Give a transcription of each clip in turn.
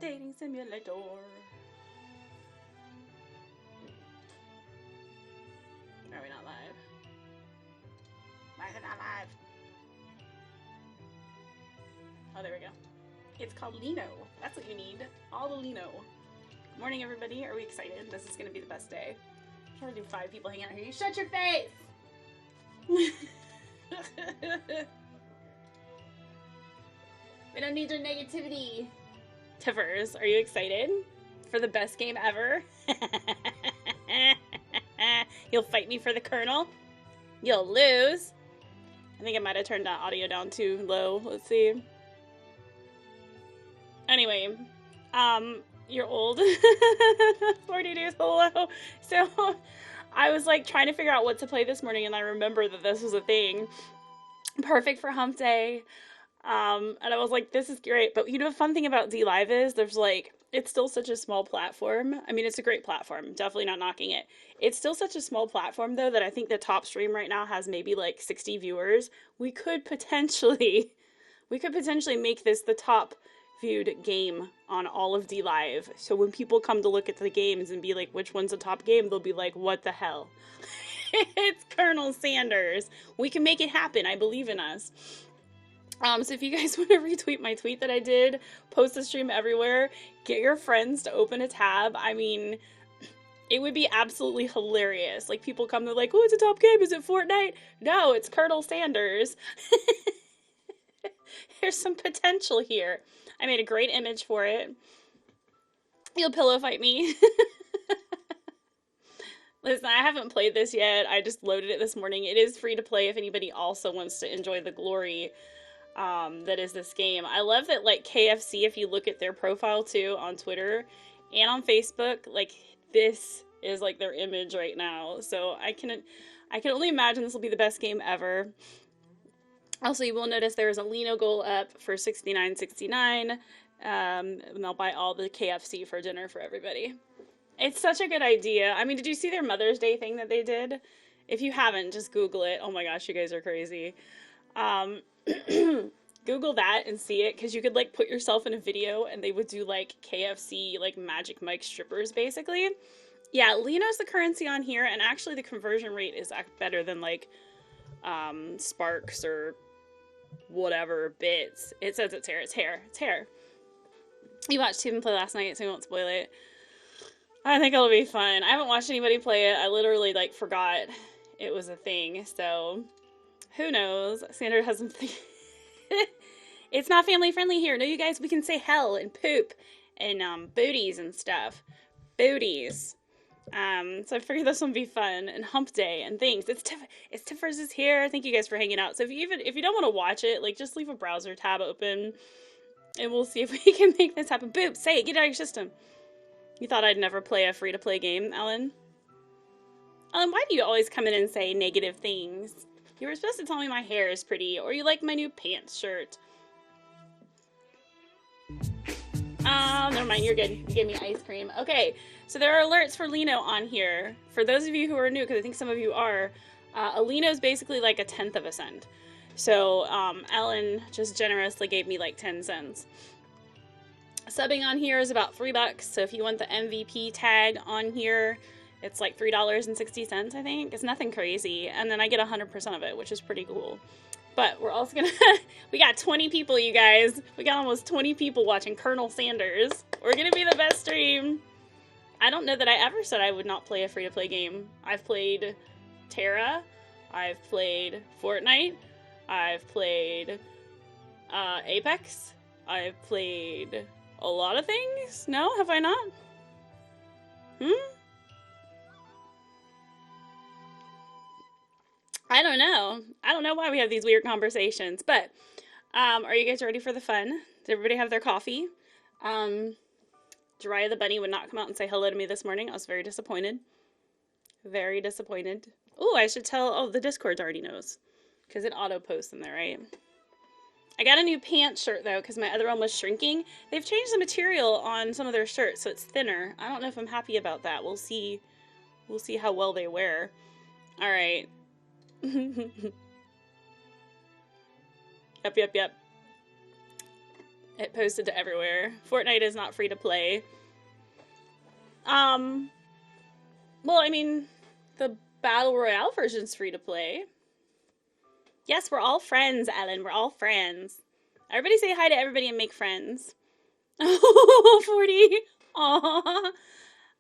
Dating simulator. Are we not live? Why is it not live? Oh, there we go. It's called Lino. That's what you need. All the Lino. Good morning, everybody. Are we excited? This is going to be the best day. I'm trying to do 5 people hanging out here. You shut your face! We don't need your negativity. Tivers, are you excited for the best game ever? You'll fight me for the Colonel? You'll lose. I think I might have turned that audio down too low. Let's see. Anyway, you're old. 40 days below. So I was like trying to figure out what to play this morning, and I remember that this was a thing. Perfect for hump day. And I was like, this is great. But you know, the fun thing about D Live is there's like, it's still such a small platform. I mean, it's a great platform. Definitely not knocking it. It's still such a small platform, though, that I think the top stream right now has maybe like 60 viewers. We could potentially make this the top viewed game on all of D Live. So when people come to look at the games and be like, which one's the top game? They'll be like, what the hell? It's Colonel Sanders. We can make it happen. I believe in us. So if you guys want to retweet my tweet that I did, post the stream everywhere, get your friends to open a tab. I mean, it would be absolutely hilarious. Like, people come, they're like, oh, it's a top game. Is it Fortnite? No, it's Colonel Sanders. There's some potential here. I made a great image for it. You'll pillow fight me. Listen, I haven't played this yet. I just loaded it this morning. It is free to play if anybody also wants to enjoy the glory that is this game. I love that, like, KFC, if you look at their profile too on Twitter and on Facebook, like, this is like their image right now. So I can only imagine this will be the best game ever. Also, you will notice there is a Lino goal up for $69.69. And they'll buy all the KFC for dinner for everybody. It's such a good idea. I mean, did you see their Mother's Day thing that they did? If you haven't, just Google it. Oh my gosh, you guys are crazy. Google that and see it, because you could like put yourself in a video and they would do like KFC, like Magic Mike strippers basically. Yeah, Lino's the currency on here, and actually the conversion rate is better than like Sparks or whatever bits. It says it's hair. You watched Steven play last night, so we won't spoil it. I think it'll be fun. I haven't watched anybody play it. I literally like forgot it was a thing, so who knows? Sandra has some It's not family friendly here. No, you guys, we can say hell and poop and booties and stuff. Booties. So I figured this one would be fun, and hump day and things. It's Tiffers is here. Thank you guys for hanging out. So if you don't want to watch it, like, just leave a browser tab open and we'll see if we can make this happen. Boop, say it, get it out of your system. You thought I'd never play a free-to-play game, Ellen? Ellen, why do you always come in and say negative things? You were supposed to tell me my hair is pretty, or you like my new pants shirt. Oh, never mind, you're good. You gave me ice cream. Okay, so there are alerts for Lino on here. For those of you who are new, because I think some of you are, a Lino is basically like a 10th of a cent. So, Ellen just generously gave me like 10 cents. Subbing on here is about $3, so if you want the MVP tag on here, it's like $3.60, I think. It's nothing crazy, and then I get 100% of it, which is pretty cool. But we're also gonna, we got 20 people, you guys. We got almost 20 people watching Colonel Sanders. We're gonna be the best stream. I don't know that I ever said I would not play a free-to-play game. I've played Terra, I've played Fortnite, I've played Apex, I've played a lot of things? No, have I not? I don't know. I don't know why we have these weird conversations, but are you guys ready for the fun? Did everybody have their coffee? Jiraiya the bunny would not come out and say hello to me this morning. I was very disappointed. Very disappointed. Oh, I should tell, oh, the Discord already knows, because it auto-posts in there, right? I got a new pants shirt, though, because my other one was shrinking. They've changed the material on some of their shirts, so it's thinner. I don't know if I'm happy about that. We'll see. We'll see how well they wear. All right. Yep. It posted to everywhere. Fortnite is not free to play. Well, I mean, the Battle Royale version's free to play. Yes, we're all friends, Ellen. We're all friends. Everybody say hi to everybody and make friends. Oh, 40. Aww.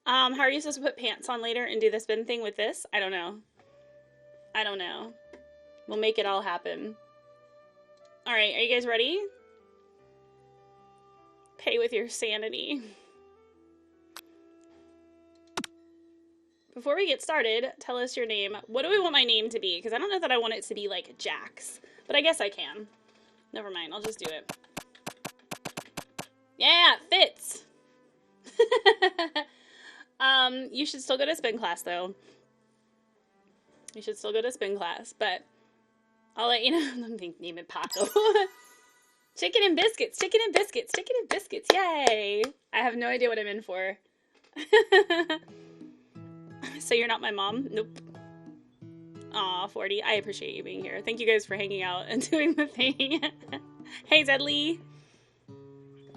How are you supposed to put pants on later and do the spin thing with this? I don't know. I don't know. We'll make it all happen. Alright, are you guys ready? Pay with your sanity. Before we get started, tell us your name. What do we want my name to be? Because I don't know that I want it to be like Jax. But I guess I can. Never mind, I'll just do it. Yeah, it fits! You should still go to spin class, though. You should still go to spin class, but I'll let you know. I'm name it Paco. Chicken and biscuits, chicken and biscuits, chicken and biscuits, yay! I have no idea what I'm in for. So you're not my mom? Nope. Aw, 40, I appreciate you being here. Thank you guys for hanging out and doing the thing. Hey, Deadly.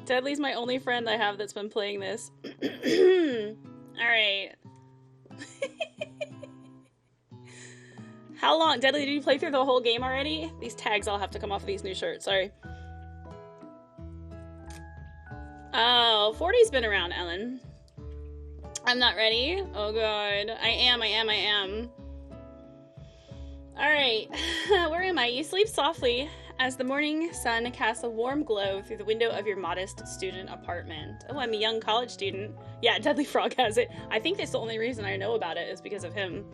Deadly's my only friend I have that's been playing this. Alright. How long? Deadly, did you play through the whole game already? These tags all have to come off of these new shirts, sorry. Oh, 40's been around, Ellen. I'm not ready. Oh god. I am. Alright. Where am I? You sleep softly as the morning sun casts a warm glow through the window of your modest student apartment. Oh, I'm a young college student. Yeah, Deadly Frog has it. I think that's the only reason I know about it is because of him.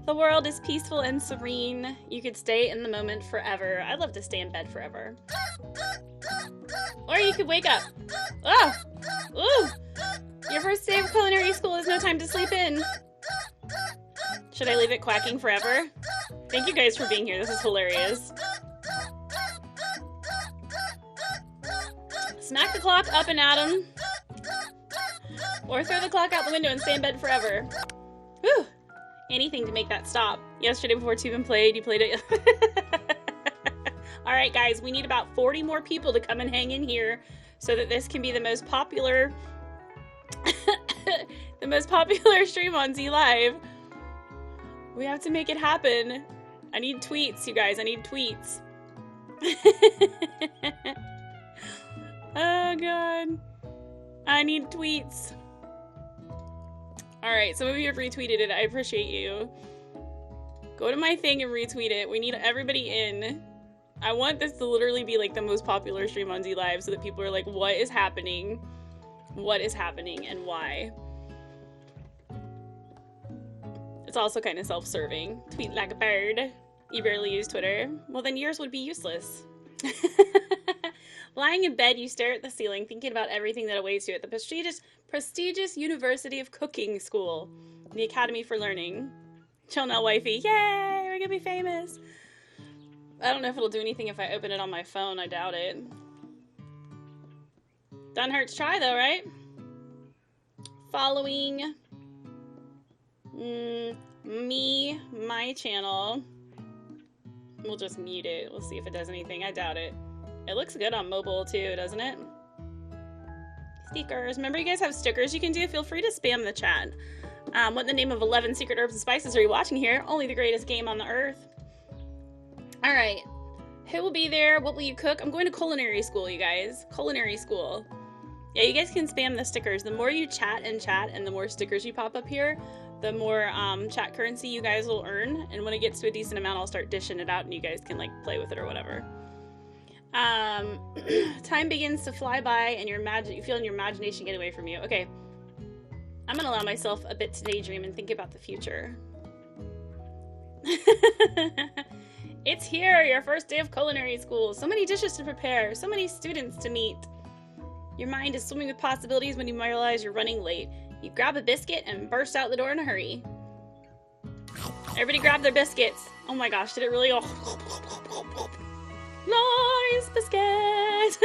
The world is peaceful and serene. You could stay in the moment forever. I'd love to stay in bed forever. Or you could wake up. Oh! Ooh! Your first day of culinary school is no time to sleep in. Should I leave it quacking forever? Thank you guys for being here. This is hilarious. Smack the clock up and at 'em. Or throw the clock out the window and stay in bed forever. Whew! Anything to make that stop. Yesterday before Tubin played, you played it. Alright guys, we need about 40 more people to come and hang in here so that this can be the most popular the most popular stream on Z Live. We have to make it happen. I need tweets, you guys. I need tweets. Oh god. I need tweets. Alright, some of you have retweeted it. I appreciate you. Go to my thing and retweet it. We need everybody in. I want this to literally be like the most popular stream on Z Live so that people are like, what is happening? What is happening and why? It's also kind of self-serving. Tweet like a bird. You barely use Twitter. Well, then yours would be useless. Lying in bed, you stare at the ceiling, thinking about everything that awaits you at the prestigious University of Cooking School, the Academy for Learning. Chill now, wifey. Yay! We're gonna be famous. I don't know if it'll do anything if I open it on my phone. I doubt it. Doesn't hurt to try, though, right? Following my channel. We'll just mute it. We'll see if it does anything. I doubt it. It looks good on mobile too, doesn't it? Stickers. Remember, you guys have stickers you can do. Feel free to spam the chat. What in the name of 11 secret herbs and spices are you watching here? Only the greatest game on the earth. Alright. Who will be there? What will you cook? I'm going to culinary school, you guys. Culinary school. Yeah, you guys can spam the stickers. The more you chat and the more stickers you pop up here, the more chat currency you guys will earn. And when it gets to a decent amount, I'll start dishing it out and you guys can like play with it or whatever. Time begins to fly by and you're feeling your imagination get away from you. Okay. I'm gonna allow myself a bit to daydream and think about the future. It's here, your first day of culinary school. So many dishes to prepare, so many students to meet. Your mind is swimming with possibilities when you realize you're running late. You grab a biscuit and burst out the door in a hurry. Everybody grab their biscuits. Oh my gosh, did it really go? Nice biscuit!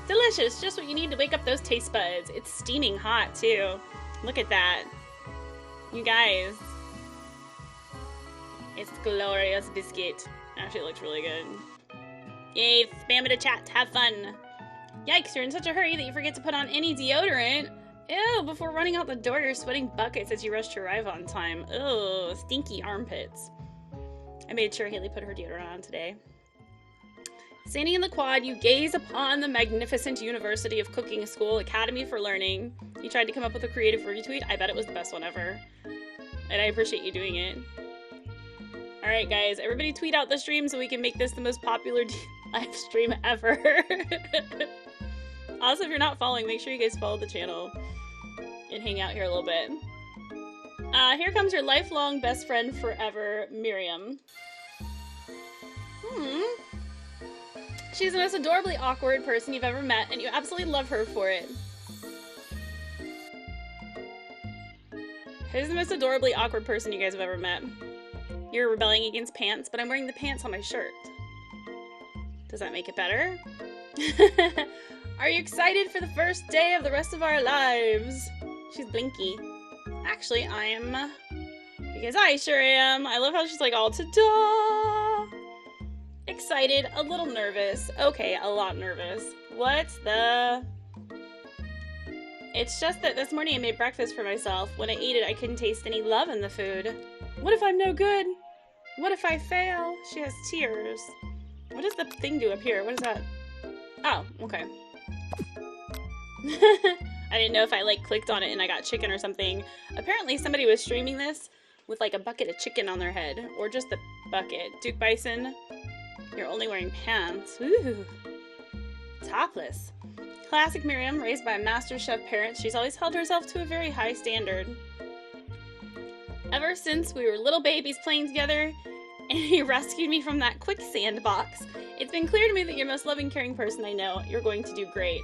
Delicious, just what you need to wake up those taste buds. It's steaming hot too. Look at that. You guys. It's glorious biscuit. Actually, it looks really good. Yay, spam it a chat. Have fun. Yikes, you're in such a hurry that you forget to put on any deodorant. Ew, before running out the door, you're sweating buckets as you rush to arrive on time. Ew, stinky armpits. I made sure Haley put her deodorant on today. Standing in the quad, you gaze upon the magnificent University of Cooking School Academy for Learning. You tried to come up with a creative retweet. I bet it was the best one ever. And I appreciate you doing it. Alright guys, everybody tweet out the stream so we can make this the most popular live stream ever. Also, if you're not following, make sure you guys follow the channel and hang out here a little bit. Here comes your lifelong best friend forever, Miriam. She's the most adorably awkward person you've ever met, and you absolutely love her for it. Who's the most adorably awkward person you guys have ever met? You're rebelling against pants, but I'm wearing the pants on my shirt. Does that make it better? Are you excited for the first day of the rest of our lives? She's Blinky. Actually, I am. Because I sure am. I love how she's like all ta-da! Excited, a little nervous. Okay, a lot nervous. What's the... It's just that this morning I made breakfast for myself. When I ate it, I couldn't taste any love in the food. What if I'm no good? What if I fail? She has tears. What does the thing do up here? What is that? Oh, okay. I didn't know if I like clicked on it and I got chicken or something. Apparently somebody was streaming this with like a bucket of chicken on their head. Or just the bucket. Duke Bison, you're only wearing pants. Ooh. Topless. Classic Miriam, raised by a master chef parent, she's always held herself to a very high standard. Ever since we were little babies playing together, and you rescued me from that quicksand box, it's been clear to me that you're the most loving, caring person I know. You're going to do great.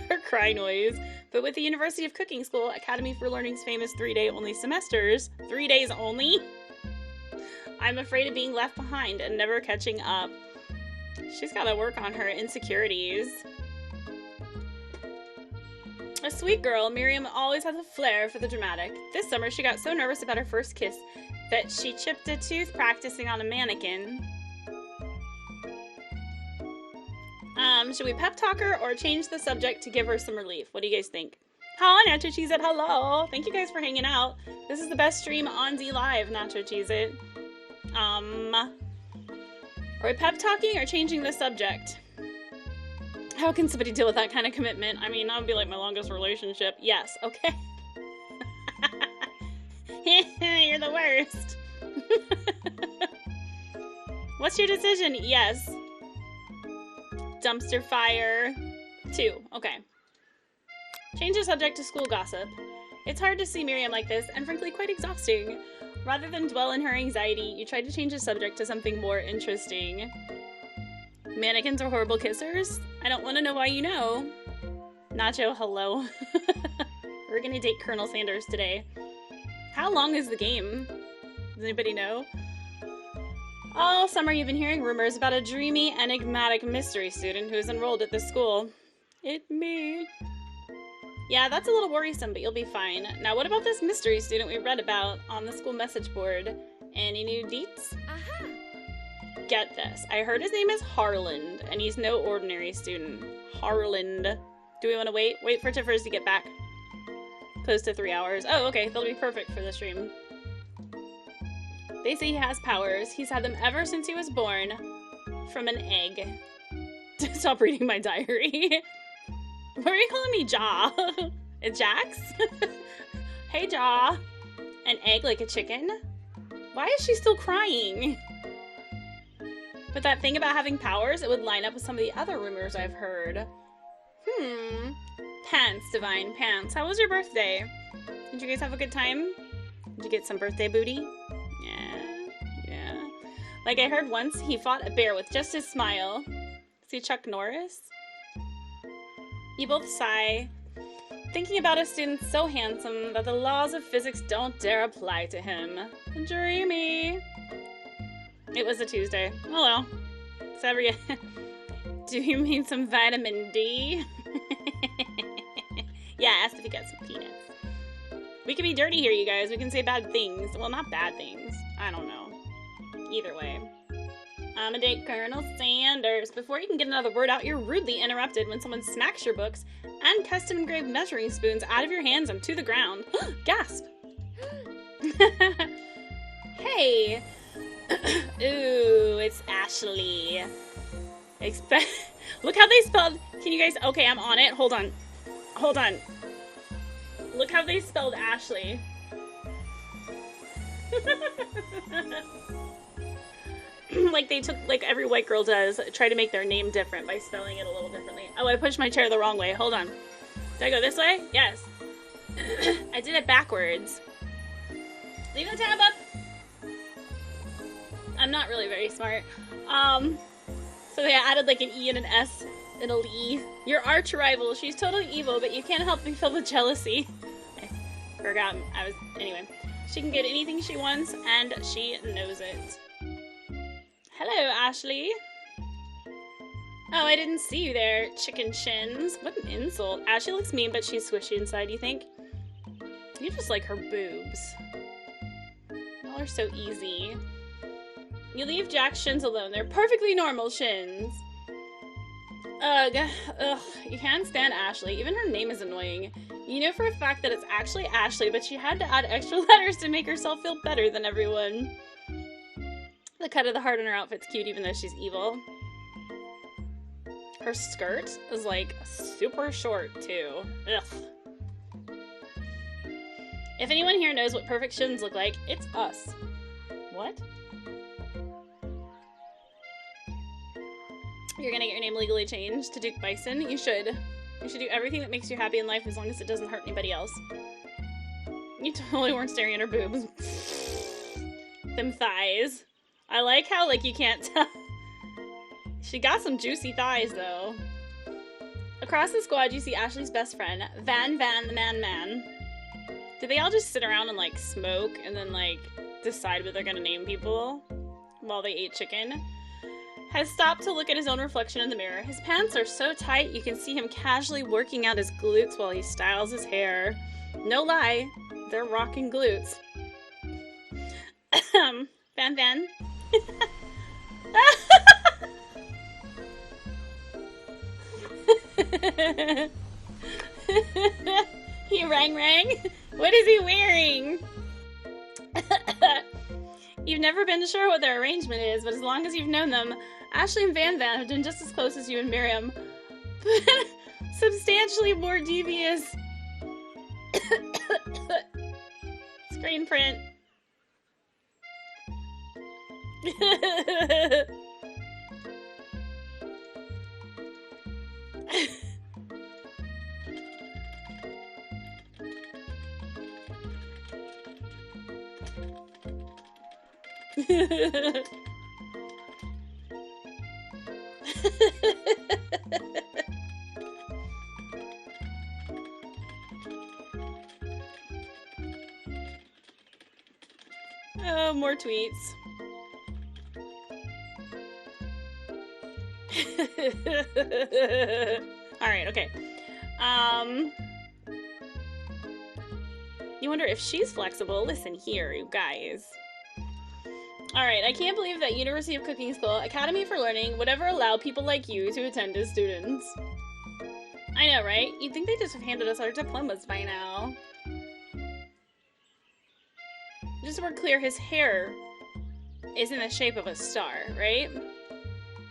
Her cry noise. But with the University of Cooking School, Academy for Learning's famous 3-day only semesters, 3 days only, I'm afraid of being left behind and never catching up. She's got to work on her insecurities. A sweet girl, Miriam always has a flair for the dramatic. This summer, she got so nervous about her first kiss that she chipped a tooth practicing on a mannequin. Should we pep talk her or change the subject to give her some relief? What do you guys think? Hi, Nacho Cheez It. Hello. Thank you guys for hanging out. This is the best stream on D Live, Nacho Cheez It. Are we pep talking or changing the subject? How can somebody deal with that kind of commitment? I mean, that would be like my longest relationship. Yes, okay. You're the worst. What's your decision? Yes. Dumpster fire. 2. Okay. Change the subject to school gossip. It's hard to see Miriam like this, and frankly quite exhausting. Rather than dwell in her anxiety, you tried to change the subject to something more interesting. Mannequins are horrible kissers? I don't want to know why you know. Nacho, hello. We're gonna date Colonel Sanders today. How long is the game? Does anybody know? All summer you've been hearing rumors about a dreamy, enigmatic mystery student who is enrolled at this school. It me. Yeah, that's a little worrisome, but you'll be fine. Now, what about this mystery student we read about on the school message board? Any new deets? Aha! Get this. I heard his name is Harland, and he's no ordinary student. Harland. Do we want to wait? Wait for Tiffers to get back. Close to 3 hours. Oh, okay. They'll be perfect for the stream. They say he has powers. He's had them ever since he was born. From an egg. Stop reading my diary. Why are you calling me Jaw? Jax? Hey, Jaw. An egg like a chicken? Why is she still crying? But that thing about having powers, it would line up with some of the other rumors I've heard. Pants, Divine, pants. How was your birthday? Did you guys have a good time? Did you get some birthday booty? Yeah. Like I heard once, he fought a bear with just his smile. Is he Chuck Norris? You both sigh, thinking about a student so handsome that the laws of physics don't dare apply to him. Dreamy. It was a Tuesday. Oh well. Sabria. Do you mean some vitamin D? Yeah, I asked if you got some peanuts. We can be dirty here, you guys. We can say bad things. Well, not bad things. I don't know. Either way. I'm a date Colonel Sanders. Before you can get another word out, you're rudely interrupted when someone smacks your books and custom engraved measuring spoons out of your hands and to the ground. Gasp! Hey! Ooh, it's Ashley. Look how they spelled. Can you guys? Okay, I'm on it. Hold on. Hold on. Look how they spelled Ashley. Like they took, like every white girl does, try to make their name different by spelling it a little differently. Oh, I pushed my chair the wrong way. Hold on. Did I go this way? Yes. I did it backwards. Leave the tab up. I'm not really very smart. So they added like an E and an S and a Lee. Your arch rival. She's totally evil, but you can't help but feel the jealousy. I forgot. Anyway. She can get anything she wants, and she knows it. Hello, Ashley. Oh, I didn't see you there, chicken shins. What an insult. Ashley looks mean, but she's squishy inside, you think? You just like her boobs. Y'all are so easy. You leave Jack's shins alone. They're perfectly normal shins. Ugh. You can't stand Ashley. Even her name is annoying. You know for a fact that it's actually Ashley, but she had to add extra letters to make herself feel better than everyone. The cut of the heart on her outfit's cute, even though she's evil. Her skirt is, like, super short, too. Ugh. If anyone here knows what perfect shins look like, it's us. What? You're gonna get your name legally changed to Duke Bison? You should. You should do everything that makes you happy in life as long as it doesn't hurt anybody else. You totally weren't staring at her boobs. Them thighs. I like how, like, you can't tell. She got some juicy thighs, though. Across the squad, you see Ashley's best friend, Van the Man. Did they all just sit around and, like, smoke and then, like, decide what they're gonna name people while they ate chicken? Has stopped to look at his own reflection in the mirror. His pants are so tight, you can see him casually working out his glutes while he styles his hair. No lie, they're rocking glutes. Van. He rang. What is he wearing? You've never been sure what their arrangement is, but as long as you've known them, Ashley and Van have been just as close as you and Miriam, but substantially more devious. Screen print. Oh, more tweets. Alright, okay. You wonder if she's flexible? Listen here, you guys. Alright, I can't believe that University of Cooking School, Academy for Learning, would ever allow people like you to attend as students. I know, right? You'd think they just have handed us our diplomas by now. Just so we're clear, his hair is in the shape of a star, right?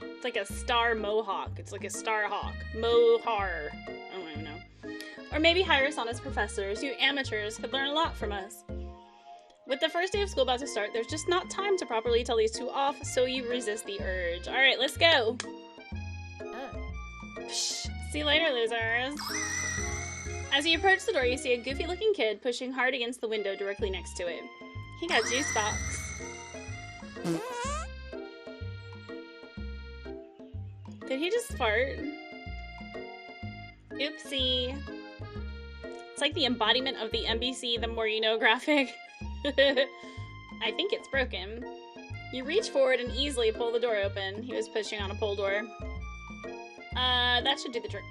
It's like a star mohawk. It's like a star hawk. Mohar. I don't even know. Or maybe hire us on as professors. You amateurs could learn a lot from us. With the first day of school about to start, there's just not time to properly tell these two off, so you resist the urge. Alright, let's go. Psh, see you later, losers. As you approach the door, you see a goofy-looking kid pushing hard against the window directly next to it. He got juice box. Did he just fart? Oopsie. It's like the embodiment of the NBC The More You Know graphic. I think it's broken. You reach forward and easily pull the door open. He was pushing on a pull door. That should do the trick.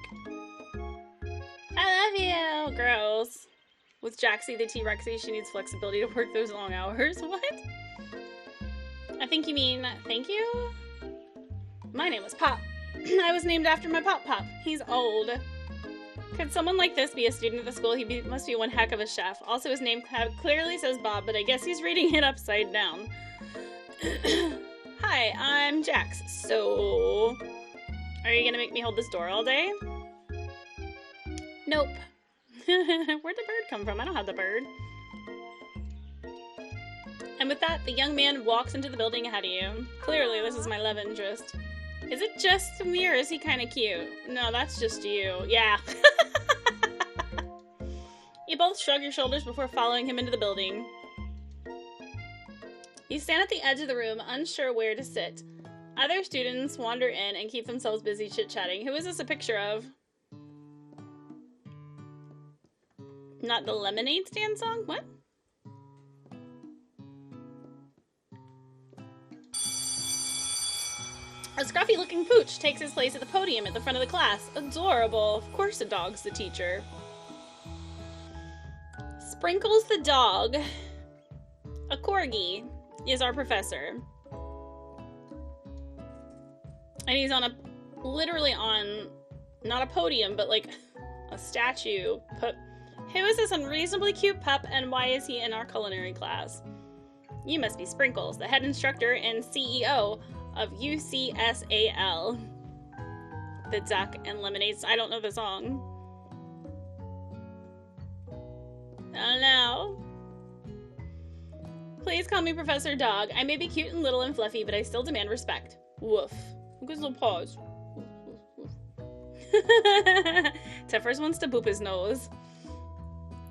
I love you! Gross. With Jaxie the T-Rexy, she needs flexibility to work those long hours. What? I think you mean thank you? My name was Pop. I was named after my Pop. He's old. Could someone like this be a student at the school? Must be one heck of a chef. Also, his name clearly says Bob, but I guess he's reading it upside down. Hi, I'm Jax. So, are you gonna make me hold this door all day? Nope. Where'd the bird come from? I don't have the bird. And with that, the young man walks into the building ahead of you. Clearly, this is my love interest. Is it just me, or is he kind of cute? No, that's just you. Yeah. You both shrug your shoulders before following him into the building. You stand at the edge of the room, unsure where to sit. Other students wander in and keep themselves busy chit-chatting. Who is this a picture of? Not the lemonade stand song? What? A scruffy-looking pooch takes his place at the podium at the front of the class. Adorable. Of course a dog's the teacher. Sprinkles the dog. A corgi is our professor. And he's on literally on, not a podium, but like a statue. Who is this unreasonably cute pup, and why is he in our culinary class? You must be Sprinkles, the head instructor and CEO of UCSAL. The Duck and Lemonades. I don't know the song. I don't know. Please call me Professor Dog. I may be cute and little and fluffy, but I still demand respect. Woof. Look at his little paws. Woof, woof, woof. Teffers wants to boop his nose.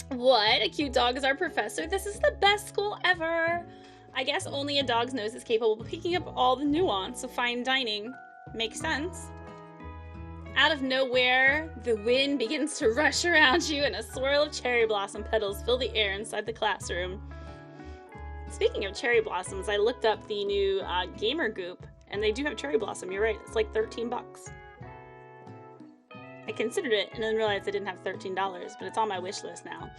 What? A cute dog is our professor? This is the best school ever. I guess only a dog's nose is capable of picking up all the nuance of fine dining. Makes sense. Out of nowhere, the wind begins to rush around you and a swirl of cherry blossom petals fill the air inside the classroom. Speaking of cherry blossoms, I looked up the new Gamer Goop, and they do have cherry blossom. You're right, it's like 13 bucks. I considered it and then realized I didn't have $13, but it's on my wish list now.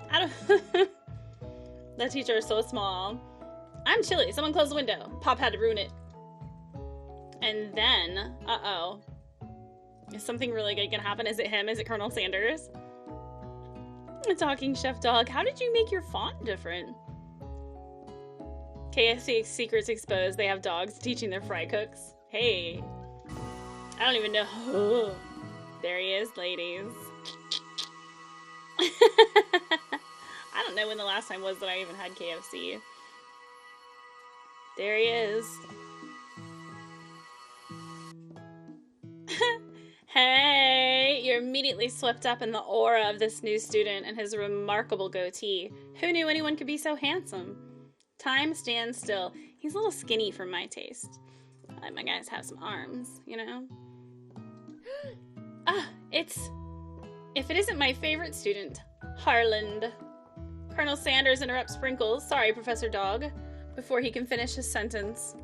I don't... That teacher is so small. I'm chilly. Someone close the window. Pop had to ruin it. And then, uh-oh. Is something really good gonna happen? Is it him? Is it Colonel Sanders? A talking chef dog. How did you make your font different? KFC secrets exposed. They have dogs teaching their fry cooks. Hey. I don't even know. Oh, there he is, ladies. I don't know when the last time was that I even had KFC. There he is. Hey, you're immediately swept up in the aura of this new student and his remarkable goatee. Who knew anyone could be so handsome? Time stands still. He's a little skinny for my taste. I like my guys have some arms, you know? If it isn't my favorite student, Harland. Colonel Sanders interrupts Sprinkles, sorry, Professor Dog, before he can finish his sentence.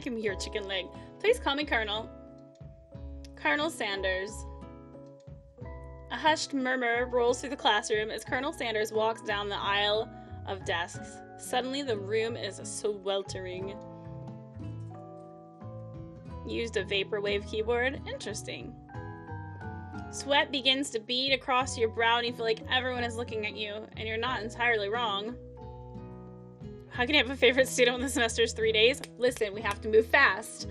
Give me your chicken leg. Please call me Colonel. Colonel Sanders. A hushed murmur rolls through the classroom as Colonel Sanders walks down the aisle of desks. Suddenly, the room is sweltering. Used a vaporwave keyboard? Interesting. Sweat begins to bead across your brow and you feel like everyone is looking at you, and you're not entirely wrong. How can you have a favorite student when the semester is 3 days? Listen, we have to move fast.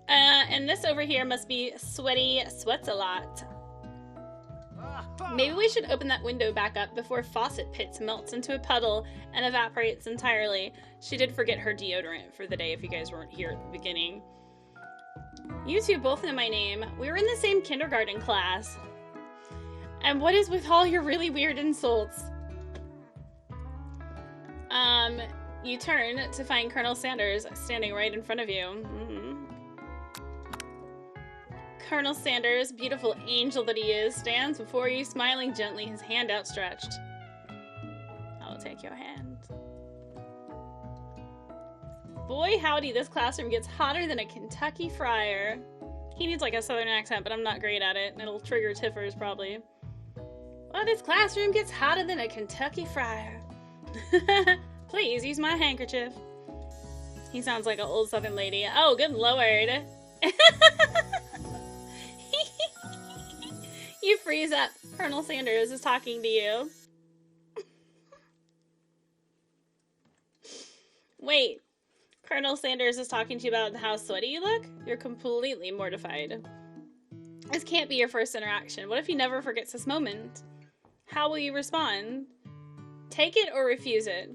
And this over here must be Sweaty Sweats a Lot. Maybe we should open that window back up before Faucet Pits melts into a puddle and evaporates entirely. She did forget her deodorant for the day if you guys weren't here at the beginning. You two both know my name. We were in the same kindergarten class. And what is with all your really weird insults? You turn to find Colonel Sanders standing right in front of you. Colonel Sanders, beautiful angel that he is, stands before you, smiling gently, his hand outstretched. I will take your hand. Boy, howdy, this classroom gets hotter than a Kentucky fryer. He needs like a southern accent, but I'm not great at it, and it'll trigger Tiffers probably. Well, this classroom gets hotter than a Kentucky fryer. Please use my handkerchief. He sounds like an old Southern lady. Oh, good lord. You freeze up. Colonel Sanders is talking to you. Wait. Colonel Sanders is talking to you about how sweaty you look? You're completely mortified. This can't be your first interaction. What if he never forgets this moment? How will you respond? Take it or refuse it?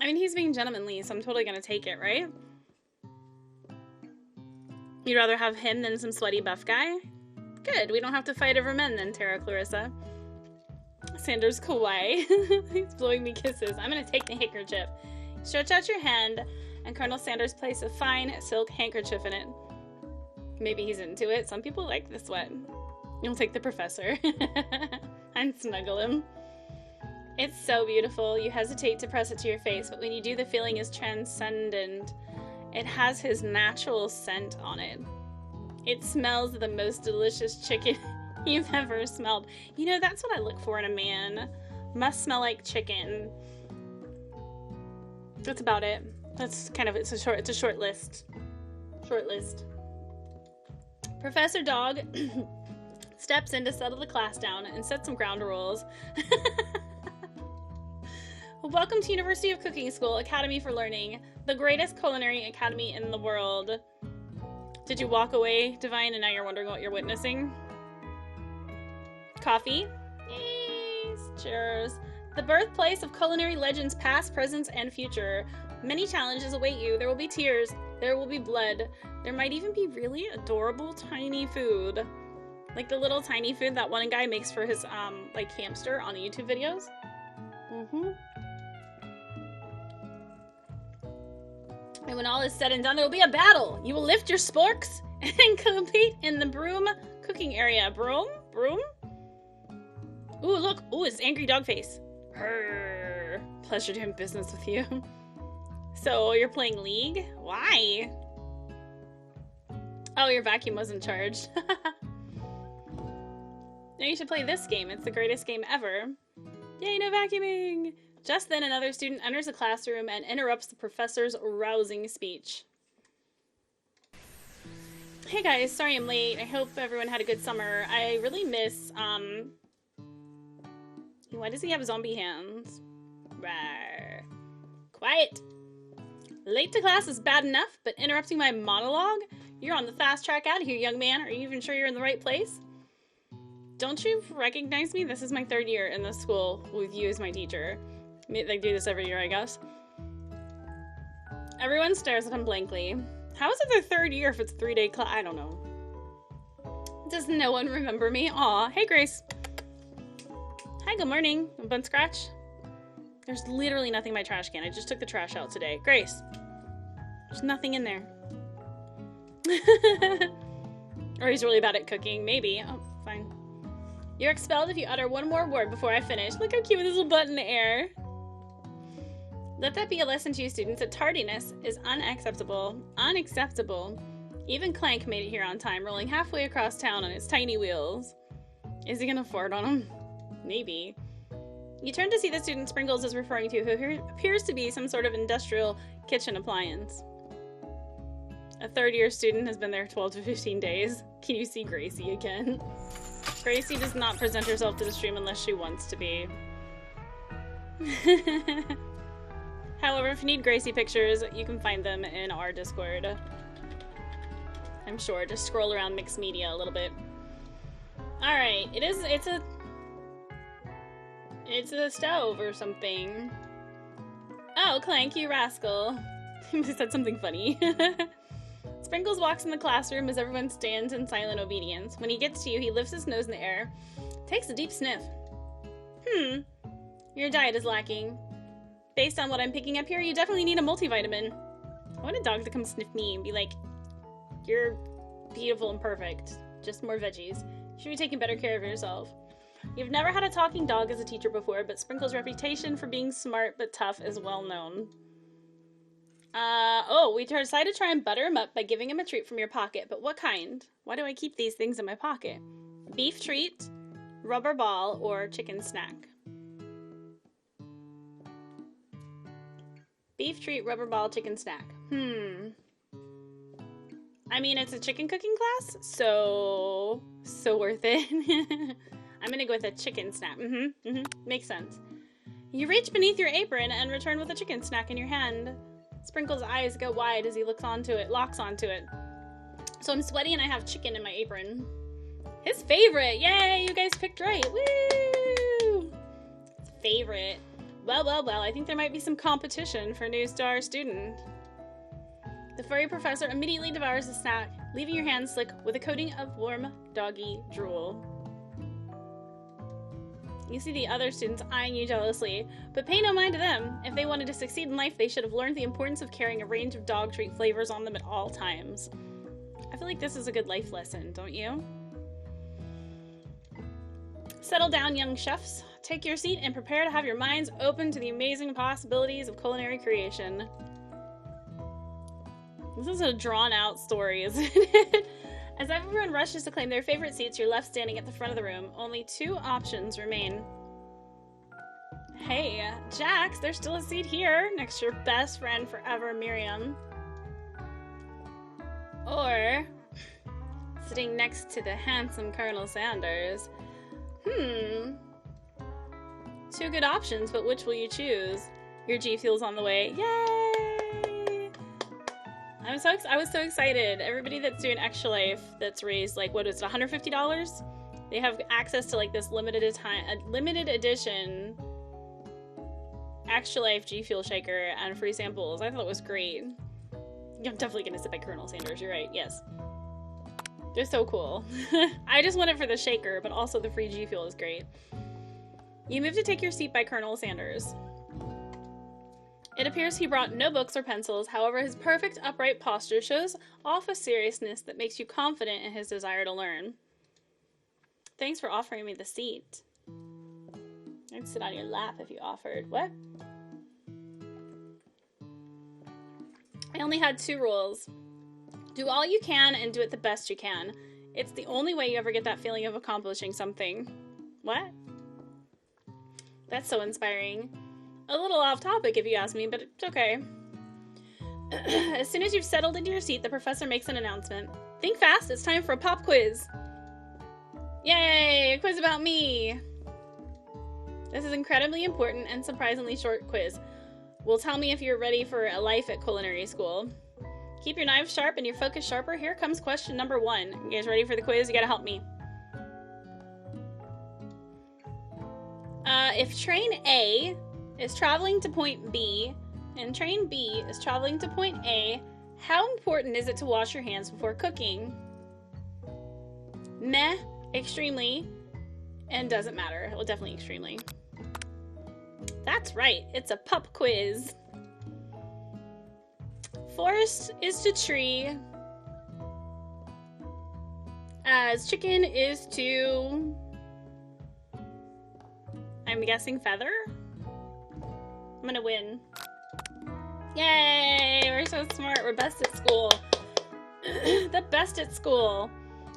I mean, he's being gentlemanly, so I'm totally gonna take it, right? You'd rather have him than some sweaty buff guy? Good, we don't have to fight over men then, Tara Clarissa. Sanders kawaii. He's blowing me kisses. I'm gonna take the handkerchief. Stretch out your hand, and Colonel Sanders placed a fine silk handkerchief in it. Maybe he's into it. Some people like the sweat. You'll take the professor. And snuggle him. It's so beautiful. You hesitate to press it to your face, but when you do, the feeling is transcendent. It has his natural scent on it. It smells the most delicious chicken you've ever smelled. You know, that's what I look for in a man. Must smell like chicken. That's about it. That's kind of, it's a short list. Short list. Professor Dog steps in to settle the class down and set some ground rules. Welcome to University of Cooking School, Academy for Learning, the greatest culinary academy in the world. Did you walk away, Divine, and now you're wondering what you're witnessing? Coffee? Yes, cheers. The birthplace of culinary legends past, present, and future. Many challenges await you. There will be tears. There will be blood. There might even be really adorable tiny food. Like the little tiny food that one guy makes for his, like, hamster on the YouTube videos. And when all is said and done, there will be a battle. You will lift your sporks and compete in the broom cooking area. Broom? Broom? Ooh, look. Ooh, it's angry dog face. Purr. Pleasure doing business with you. So, you're playing League? Why? Oh, your vacuum wasn't charged. Now you should play this game. It's the greatest game ever. Yay, no vacuuming! Just then, another student enters the classroom and interrupts the professor's rousing speech. Hey guys, sorry I'm late. I hope everyone had a good summer. I really miss, why does he have zombie hands? Rawr. Quiet! Late to class is bad enough, but interrupting my monologue? You're on the fast track out of here, young man. Are you even sure you're in the right place? Don't you recognize me? This is my 3rd year in this school with you as my teacher. They do this every year, I guess. Everyone stares at him blankly. How is it their 3rd year if it's a 3-day class? I don't know. Does no one remember me? Aw, hey Grace. Hi, good morning. Bun Scratch. There's literally nothing in my trash can. I just took the trash out today. Grace. There's nothing in there. Or he's really bad at cooking. Maybe. Oh, fine. You're expelled if you utter one more word before I finish. Look how cute with this little butt in the air. Let that be a lesson to you students that tardiness is unacceptable. Unacceptable. Even Clank made it here on time, rolling halfway across town on his tiny wheels. Is he gonna fart on him? Maybe. You turn to see the student Sprinkles is referring to, who appears to be some sort of industrial kitchen appliance. A 3rd year student has been there 12 to 15 days. Can you see Gracie again? Gracie does not present herself to the stream unless she wants to be. However, if you need Gracie pictures, you can find them in our Discord. I'm sure. Just scroll around mixed media a little bit. Alright, it's a stove or something. Oh, Clank, you rascal. He said something funny. Sprinkles walks in the classroom as everyone stands in silent obedience. When he gets to you, he lifts his nose in the air, takes a deep sniff. Your diet is lacking. Based on what I'm picking up here, you definitely need a multivitamin. I want a dog to come sniff me and be like, you're beautiful and perfect. Just more veggies. You should be taking better care of yourself. You've never had a talking dog as a teacher before, but Sprinkles' reputation for being smart but tough is well known. We decided to try and butter him up by giving him a treat from your pocket, but what kind? Why do I keep these things in my pocket? Beef treat, rubber ball, or chicken snack? Beef treat, rubber ball, chicken snack. I mean, it's a chicken cooking class, so worth it. I'm gonna go with a chicken snack. Makes sense. You reach beneath your apron and return with a chicken snack in your hand. Sprinkle's eyes go wide as he locks onto it. So I'm sweaty and I have chicken in my apron. His favorite! Yay! You guys picked right. Woo! His favorite. Well, I think there might be some competition for new star student. The furry professor immediately devours the snack, leaving your hands slick with a coating of warm doggy drool. You see the other students eyeing you jealously, but pay no mind to them. If they wanted to succeed in life, they should have learned the importance of carrying a range of dog treat flavors on them at all times. I feel like this is a good life lesson, don't you? Settle down, young chefs. Take your seat and prepare to have your minds open to the amazing possibilities of culinary creation. This is a drawn-out story, isn't it? As everyone rushes to claim their favorite seats, you're left standing at the front of the room. Only 2 options remain. Hey, Jax, there's still a seat here, next to your best friend forever, Miriam. Or, sitting next to the handsome Colonel Sanders. 2 good options, but which will you choose? Your G Fuel's on the way. Yay! I was so excited. Everybody that's doing Extra Life that's raised, like, what is it, $150? They have access to, like, this limited edition Extra Life G Fuel shaker and free samples. I thought it was great. I'm definitely gonna sit by Colonel Sanders, you're right, yes. They're so cool. I just want it for the shaker, but also the free G Fuel is great. You move to take your seat by Colonel Sanders. It appears he brought no books or pencils, however his perfect upright posture shows off a seriousness that makes you confident in his desire to learn. Thanks for offering me the seat. I'd sit on your lap if you offered. What? I only had 2 rules. Do all you can and do it the best you can. It's the only way you ever get that feeling of accomplishing something. What? That's so inspiring. A little off topic if you ask me, but it's okay. As soon as you've settled into your seat, the professor makes an announcement. Think fast, it's time for a pop quiz. Yay, a quiz about me. This is incredibly important and surprisingly short quiz. Will tell me if you're ready for a life at culinary school. Keep your knives sharp and your focus sharper. Here comes question number 1. You guys ready for the quiz? You gotta help me. If train A is traveling to point B and train B is traveling to point A, how important is it to wash your hands before cooking? Meh, extremely, and doesn't matter. Well, definitely extremely. That's right, it's a pup quiz. Forest is to tree, as chicken is to, I'm guessing, feather? I'm gonna win. Yay! We're so smart. We're best at school. The best at school.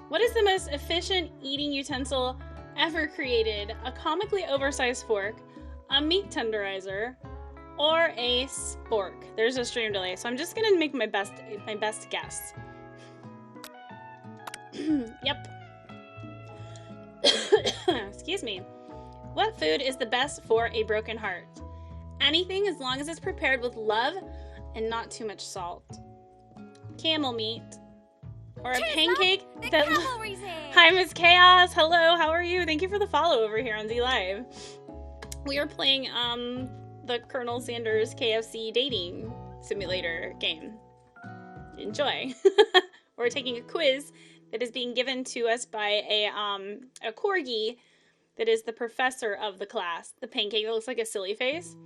What is the most efficient eating utensil ever created? A comically oversized fork, a meat tenderizer, or a spork? There's a stream delay, so I'm just gonna make my best guess. Yep. Excuse me. What food is the best for a broken heart? Anything as long as it's prepared with love and not too much salt. Camel meat. Or a pancake that... Hi, Miss Chaos. Hello, how are you? Thank you for the follow over here on Z Live. We are playing the Colonel Sanders KFC dating simulator game. Enjoy. We're taking a quiz that is being given to us by a corgi that is the professor of the class. The pancake that looks like a silly face.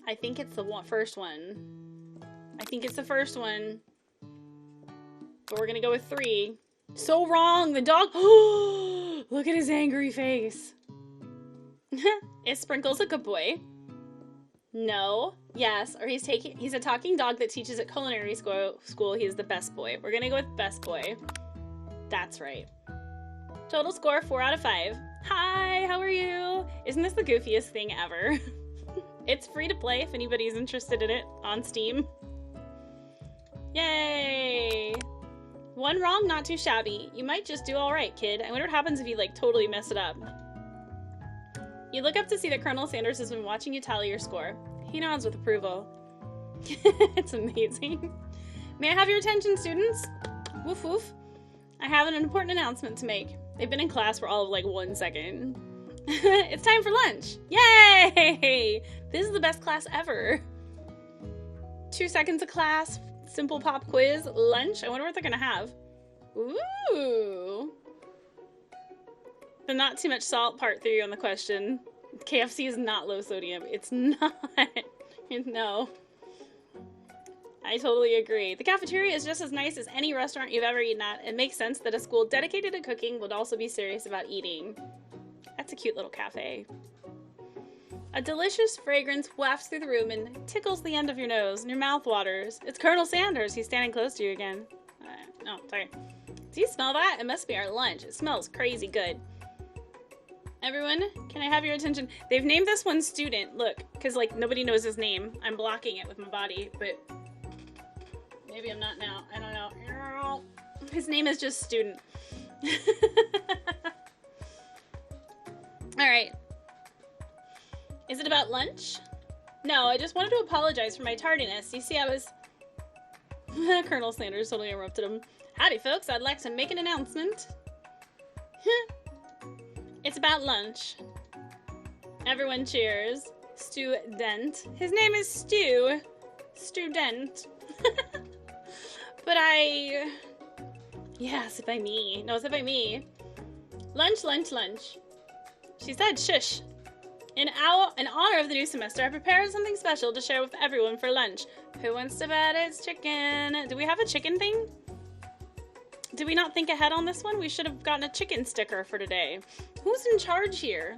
I think it's the first one. I think it's the first one. But we're gonna go with 3. So wrong! The dog... Look at his angry face. Is Sprinkles a good boy? No. Yes. Or he's a talking dog that teaches at culinary school. He's the best boy. We're gonna go with best boy. That's right. Total score 4 out of 5. Hi, how are you? Isn't this the goofiest thing ever? It's free to play if anybody's interested in it on Steam. Yay! One wrong, not too shabby. You might just do alright, kid. I wonder what happens if you, like, totally mess it up. You look up to see that Colonel Sanders has been watching you tally your score. He nods with approval. It's amazing. May I have your attention, students? Woof woof. I have an important announcement to make. They've been in class for all of, like, 1 second. It's time for lunch. Yay! This is the best class ever. 2 seconds of class, simple pop quiz, lunch. I wonder what they're gonna have. Ooh. The not too much salt part 3 on the question. KFC is not low sodium. It's not. No. I totally agree. The cafeteria is just as nice as any restaurant you've ever eaten at. It makes sense that a school dedicated to cooking would also be serious about eating. That's a cute little cafe. A delicious fragrance wafts through the room and tickles the end of your nose, and your mouth waters. It's Colonel Sanders. He's standing close to you again. No, sorry. Do you smell that? It must be our lunch. It smells crazy good. Everyone, can I have your attention? They've named this one Student. Look, because, like, nobody knows his name. I'm blocking it with my body, but maybe I'm not now. I don't know. His name is just Student. Alright. Is it about lunch? No, I just wanted to apologize for my tardiness. You see, I was... Colonel Sanders totally interrupted him. Howdy, folks. I'd like to make an announcement. It's about lunch. Everyone cheers. Student. His name is Stu. Student. But I... Yeah, sit by me. No, sit by me. Lunch, lunch, lunch. She said shush. In honor of the new semester, I prepared something special to share with everyone for lunch. Who wants to bet it's chicken? Do we have a chicken thing? Did we not think ahead on this one? We should have gotten a chicken sticker for today. Who's in charge here?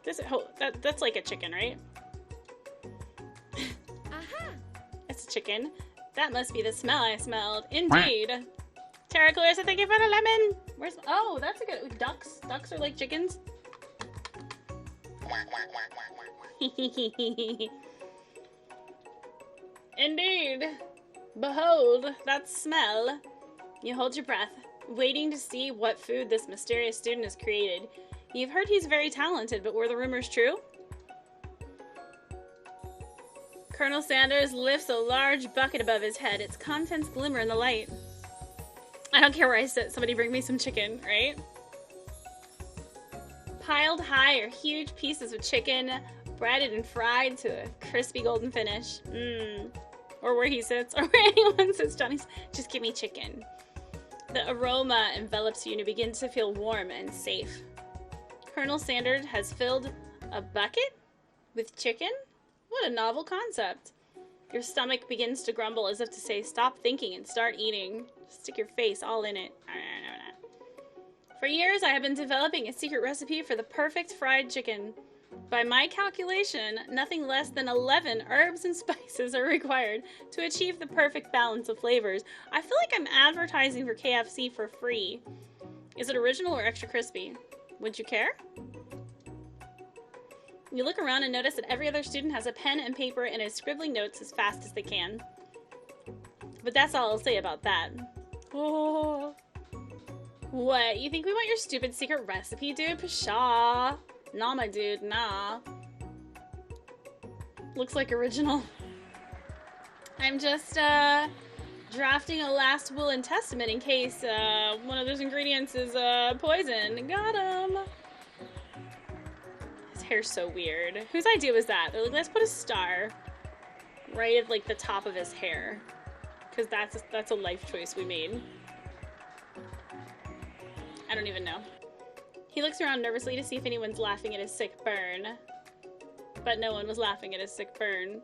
That's like a chicken, right? Aha! It's a chicken. That must be the smell I smelled. Indeed. Tara Clarissa, thank you for the lemon. Where's... Oh, that's a good... Ducks? Ducks are like chickens? Indeed. Behold, that smell. You hold your breath, waiting to see what food this mysterious student has created. You've heard he's very talented, but were the rumors true? Colonel Sanders lifts a large bucket above his head. Its contents glimmer in the light. I don't care where I sit. Somebody bring me some chicken, right? Piled high are huge pieces of chicken, breaded and fried to a crispy golden finish. Or where he sits, or where anyone sits. Johnny's, just give me chicken. The aroma envelops you and you begin to feel warm and safe. Colonel Sanders has filled a bucket with chicken? What a novel concept. Your stomach begins to grumble as if to say, stop thinking and start eating. Stick your face all in it. For years, I have been developing a secret recipe for the perfect fried chicken. By my calculation, nothing less than 11 herbs and spices are required to achieve the perfect balance of flavors. I feel like I'm advertising for KFC for free. Is it original or extra crispy? Would you care? You look around and notice that every other student has a pen and paper and is scribbling notes as fast as they can. But that's all I'll say about that. Oh. What? You think we want your stupid secret recipe, dude? Pshaw. Nah, my dude, nah. Looks like original. I'm just, drafting a last will and testament in case, one of those ingredients is, poison. Got him! His hair's so weird. Whose idea was that? They're like, let's put a star right at, like, the top of his hair. Because that's a life choice we made. I don't even know. He looks around nervously to see if anyone's laughing at his sick burn. But no one was laughing at his sick burn.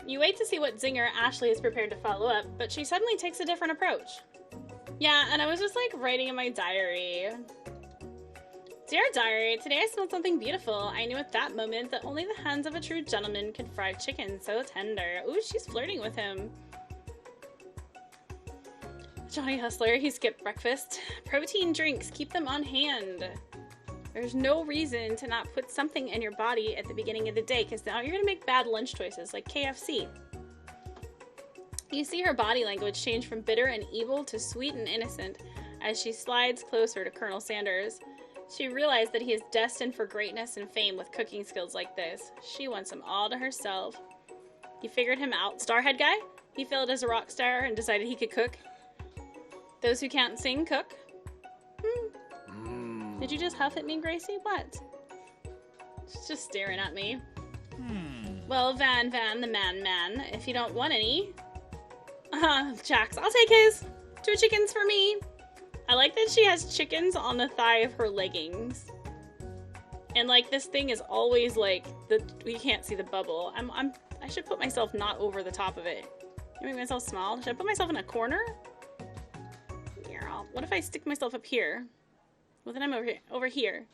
You wait to see what zinger Ashley is prepared to follow up, but she suddenly takes a different approach. Yeah, and I was just like writing in my diary. Dear diary, today I smelled something beautiful. I knew at that moment that only the hands of a true gentleman could fry chicken so tender. Ooh, she's flirting with him. Johnny Hustler, he skipped breakfast. Protein drinks, keep them on hand. There's no reason to not put something in your body at the beginning of the day, because now you're going to make bad lunch choices, like KFC. You see her body language change from bitter and evil to sweet and innocent as she slides closer to Colonel Sanders. She realized that he is destined for greatness and fame with cooking skills like this. She wants them all to herself. You figured him out, Starhead guy? He failed as a rock star and decided he could cook. Those who can't sing, cook. Did you just huff at me, Gracie? What? She's just staring at me. Well, Van, the man, if you don't want any... Jax, I'll take his. 2 chickens for me. I like that she has chickens on the thigh of her leggings. And, like, this thing is always, like, we can't see the bubble. I should put myself not over the top of it. I make myself small. Should I put myself in a corner? Yeah, what if I stick myself up here? Well, then I'm over here.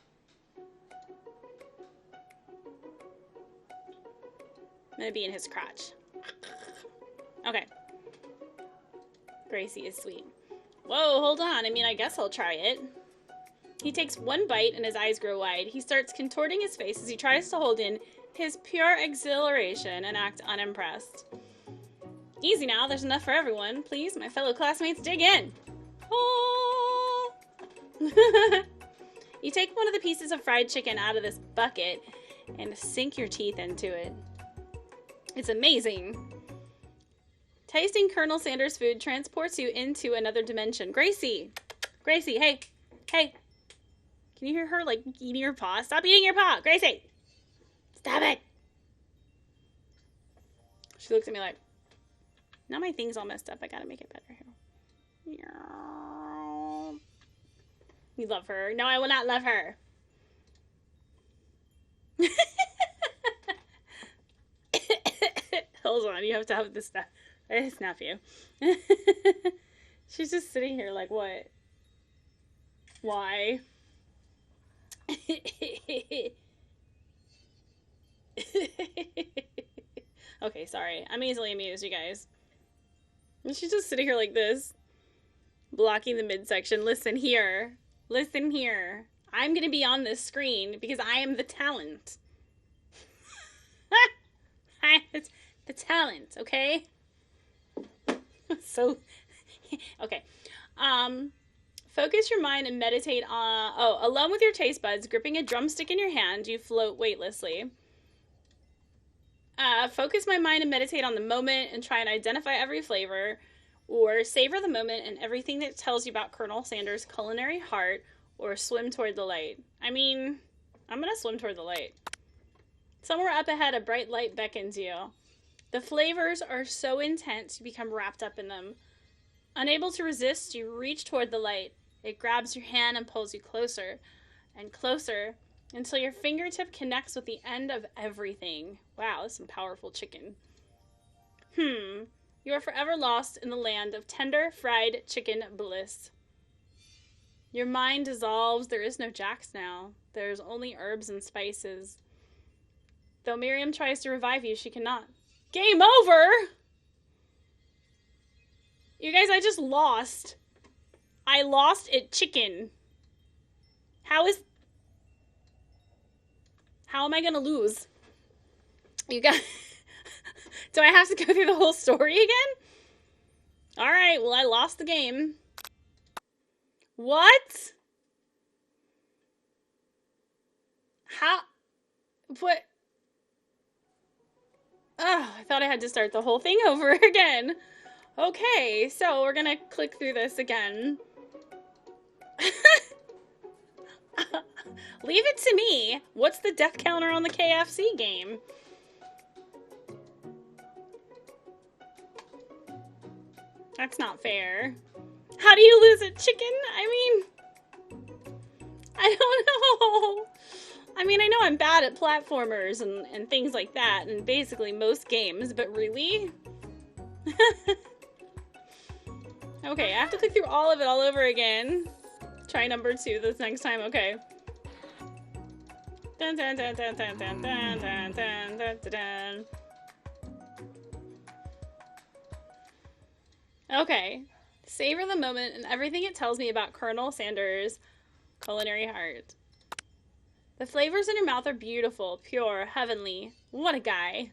I'm gonna be in his crotch. Okay. Gracie is sweet. Whoa, hold on. I mean, I guess I'll try it. He takes one bite and his eyes grow wide. He starts contorting his face as he tries to hold in his pure exhilaration and act unimpressed. Easy now, there's enough for everyone. Please, my fellow classmates, dig in. Oh. You take one of the pieces of fried chicken out of this bucket and sink your teeth into it. It's amazing. Tasting Colonel Sanders' food transports you into another dimension. Gracie! Gracie, hey! Hey! Can you hear her, like, eating her paw? Stop eating your paw! Gracie! Stop it! She looks at me like, now my thing's all messed up. I gotta make it better here. You love her. No, I will not love her. Hold on, you have to have this stuff. Snap you. She's just sitting here like, what? Why? Okay, sorry. I'm easily amused, you guys. And she's just sitting here like this, blocking the midsection. Listen here. Listen here. I'm gonna be on this screen because I am the talent. I'm the talent, okay? So, okay. Focus your mind and meditate on... Oh, alone with your taste buds, gripping a drumstick in your hand, you float weightlessly. Focus my mind and meditate on the moment and try and identify every flavor, or savor the moment and everything that tells you about Colonel Sanders' culinary heart, or swim toward the light. I mean, I'm gonna swim toward the light. Somewhere up ahead, a bright light beckons you. The flavors are so intense, you become wrapped up in them. Unable to resist, you reach toward the light. It grabs your hand and pulls you closer and closer until your fingertip connects with the end of everything. Wow, that's some powerful chicken. You are forever lost in the land of tender fried chicken bliss. Your mind dissolves. There is no Jax now. There's only herbs and spices. Though Miriam tries to revive you, she cannot. Game over! You guys, I just lost. I lost at chicken. How am I gonna lose? You guys... Do I have to go through the whole story again? Alright, well, I lost the game. What? How? What? Oh, I thought I had to start the whole thing over again. Okay, so we're gonna click through this again. Leave it to me. What's the death counter on the KFC game? That's not fair. How do you lose a chicken? I mean, I don't know. I mean, I know I'm bad at platformers and things like that, and basically most games, but really? Okay, I have to click through all of it all over again. Try number 2 this next time, okay. Dun dun dun dun dun dun dun dun dun dun dun. Okay. Savor the moment and everything it tells me about Colonel Sanders' culinary heart. The flavors in your mouth are beautiful, pure, heavenly. What a guy.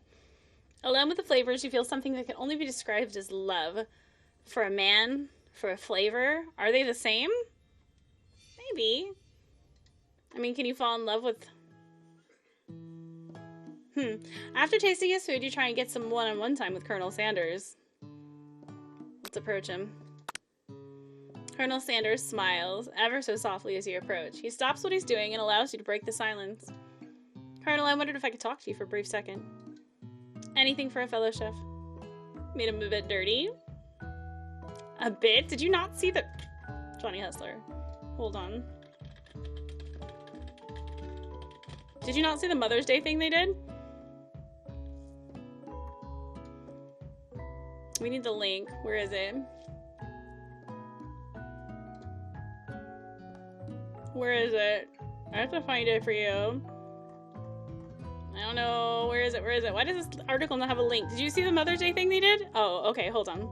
Alone with the flavors, you feel something that can only be described as love. For a man, for a flavor, are they the same? Maybe. I mean, can you fall in love with... After tasting his food, you try and get some one-on-one time with Colonel Sanders. Let's approach him. Colonel Sanders smiles, ever so softly as you approach. He stops what he's doing and allows you to break the silence. Colonel, I wondered if I could talk to you for a brief second. Anything for a fellow chef. Made him a bit dirty. A bit? Did you not see the... Johnny Hustler. Hold on. Did you not see the Mother's Day thing they did? We need the link. Where is it? Where is it? I have to find it for you. I don't know. Where is it? Where is it? Why does this article not have a link? Did you see the Mother's Day thing they did? Oh, okay. Hold on.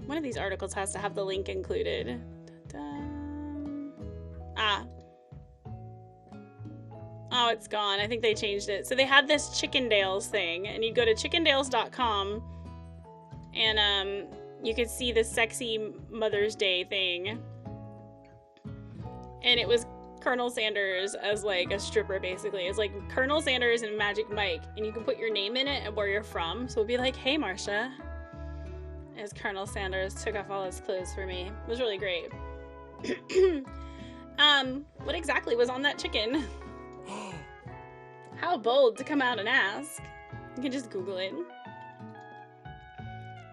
One of these articles has to have the link included. Oh, it's gone. I think they changed it. So they had this Chickendales thing, and you go to chickendales.com, and you could see the sexy Mother's Day thing. And it was Colonel Sanders as like a stripper, basically. It's like Colonel Sanders and Magic Mike, and you can put your name in it and where you're from. So it'd be like, hey, Marcia. As Colonel Sanders took off all his clothes for me. It was really great. What exactly was on that chicken? How bold to come out and ask. You can just Google it.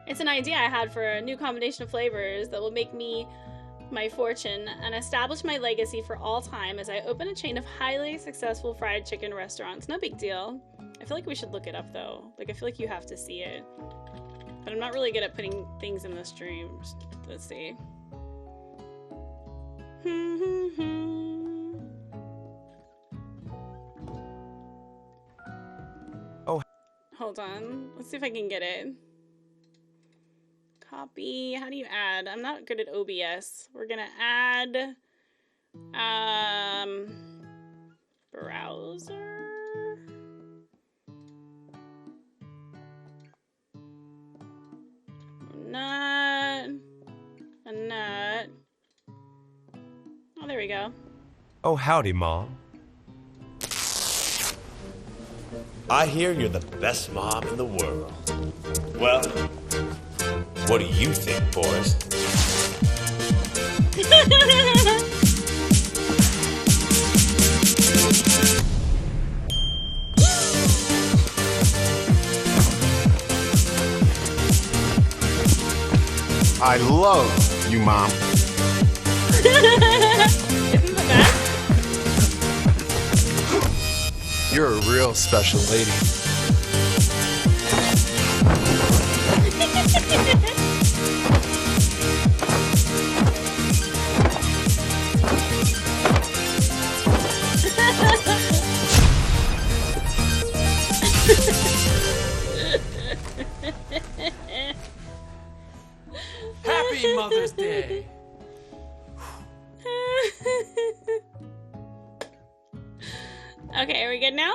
It's an idea I had for a new combination of flavors that will make me my fortune and establish my legacy for all time as I open a chain of highly successful fried chicken restaurants. No big deal. I feel like we should look it up though. Like, I feel like you have to see it. But I'm not really good at putting things in the streams. Let's see. Oh. Hold on. Let's see if I can get it. Copy. How do you add? I'm not good at OBS. We're gonna add browser. Not. Oh, there we go. Oh, howdy, Mom. I hear you're the best mom in the world. Well, what do you think, Forrest? I love you, Mom. Isn't the best? You're a real special lady. Happy Mother's Day. Okay, are we good now?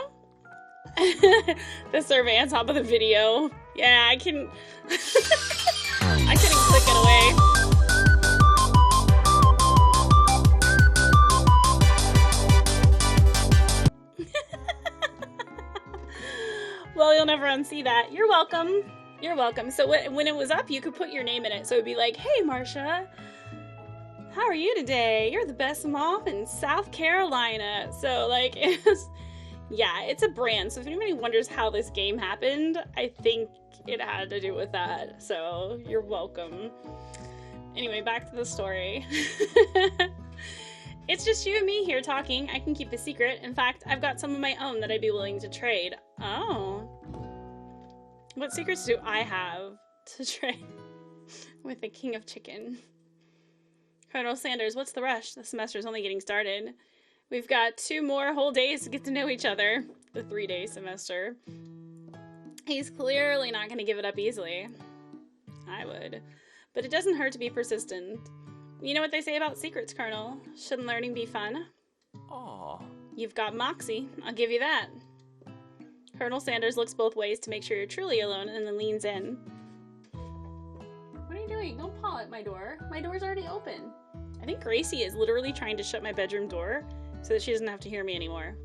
The survey on top of the video. Yeah, I can... I couldn't click it away. Well, you'll never unsee that. You're welcome. You're welcome. So when it was up, you could put your name in it. So it'd be like, hey, Marcia, how are you today? You're the best mom in South Carolina. So, like, yeah, it's a brand. So if anybody wonders how this game happened, I think it had to do with that. So you're welcome. Anyway, back to the story. It's just you and me here talking. I can keep a secret. In fact, I've got some of my own that I'd be willing to trade. Oh. What secrets do I have to trade with the King of Chicken? Colonel Sanders, what's the rush? The semester's only getting started. We've got 2 more whole days to get to know each other. The 3-day semester. He's clearly not going to give it up easily. I would. But it doesn't hurt to be persistent. You know what they say about secrets, Colonel. Shouldn't learning be fun? Aw. You've got moxie. I'll give you that. Colonel Sanders looks both ways to make sure you're truly alone and then leans in. What are you doing? Don't paw at my door. My door's already open. I think Gracie is literally trying to shut my bedroom door so that she doesn't have to hear me anymore.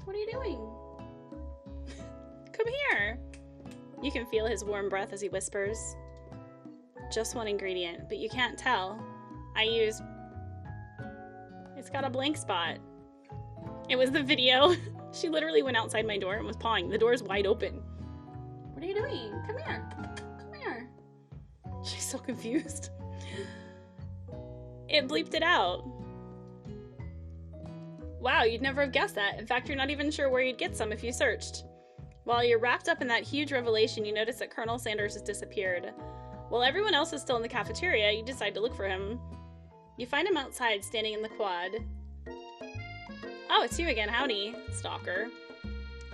What are you doing? Come here. You can feel his warm breath as he whispers. Just one ingredient, but you can't tell. I use... It's got a blank spot. It was the video. She literally went outside my door and was pawing. The door's wide open. What are you doing? Come here. Come here. She's so confused. It bleeped it out. Wow, you'd never have guessed that. In fact, you're not even sure where you'd get some if you searched. While you're wrapped up in that huge revelation, you notice that Colonel Sanders has disappeared. While everyone else is still in the cafeteria, you decide to look for him. You find him outside, standing in the quad. Oh, it's you again. Howdy, stalker.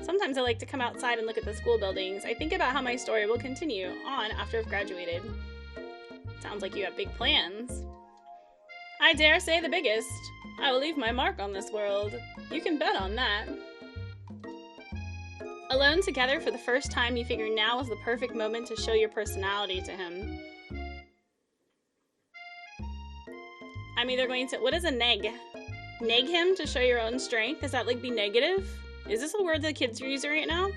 Sometimes I like to come outside and look at the school buildings. I think about how my story will continue on after I've graduated. Sounds like you have big plans. I dare say the biggest. I will leave my mark on this world. You can bet on that. Alone together for the first time, you figure now is the perfect moment to show your personality to him. I'm either going to... What is a neg? Neg him to show your own strength? Does that, like, be negative? Is this a word that kids are using right now?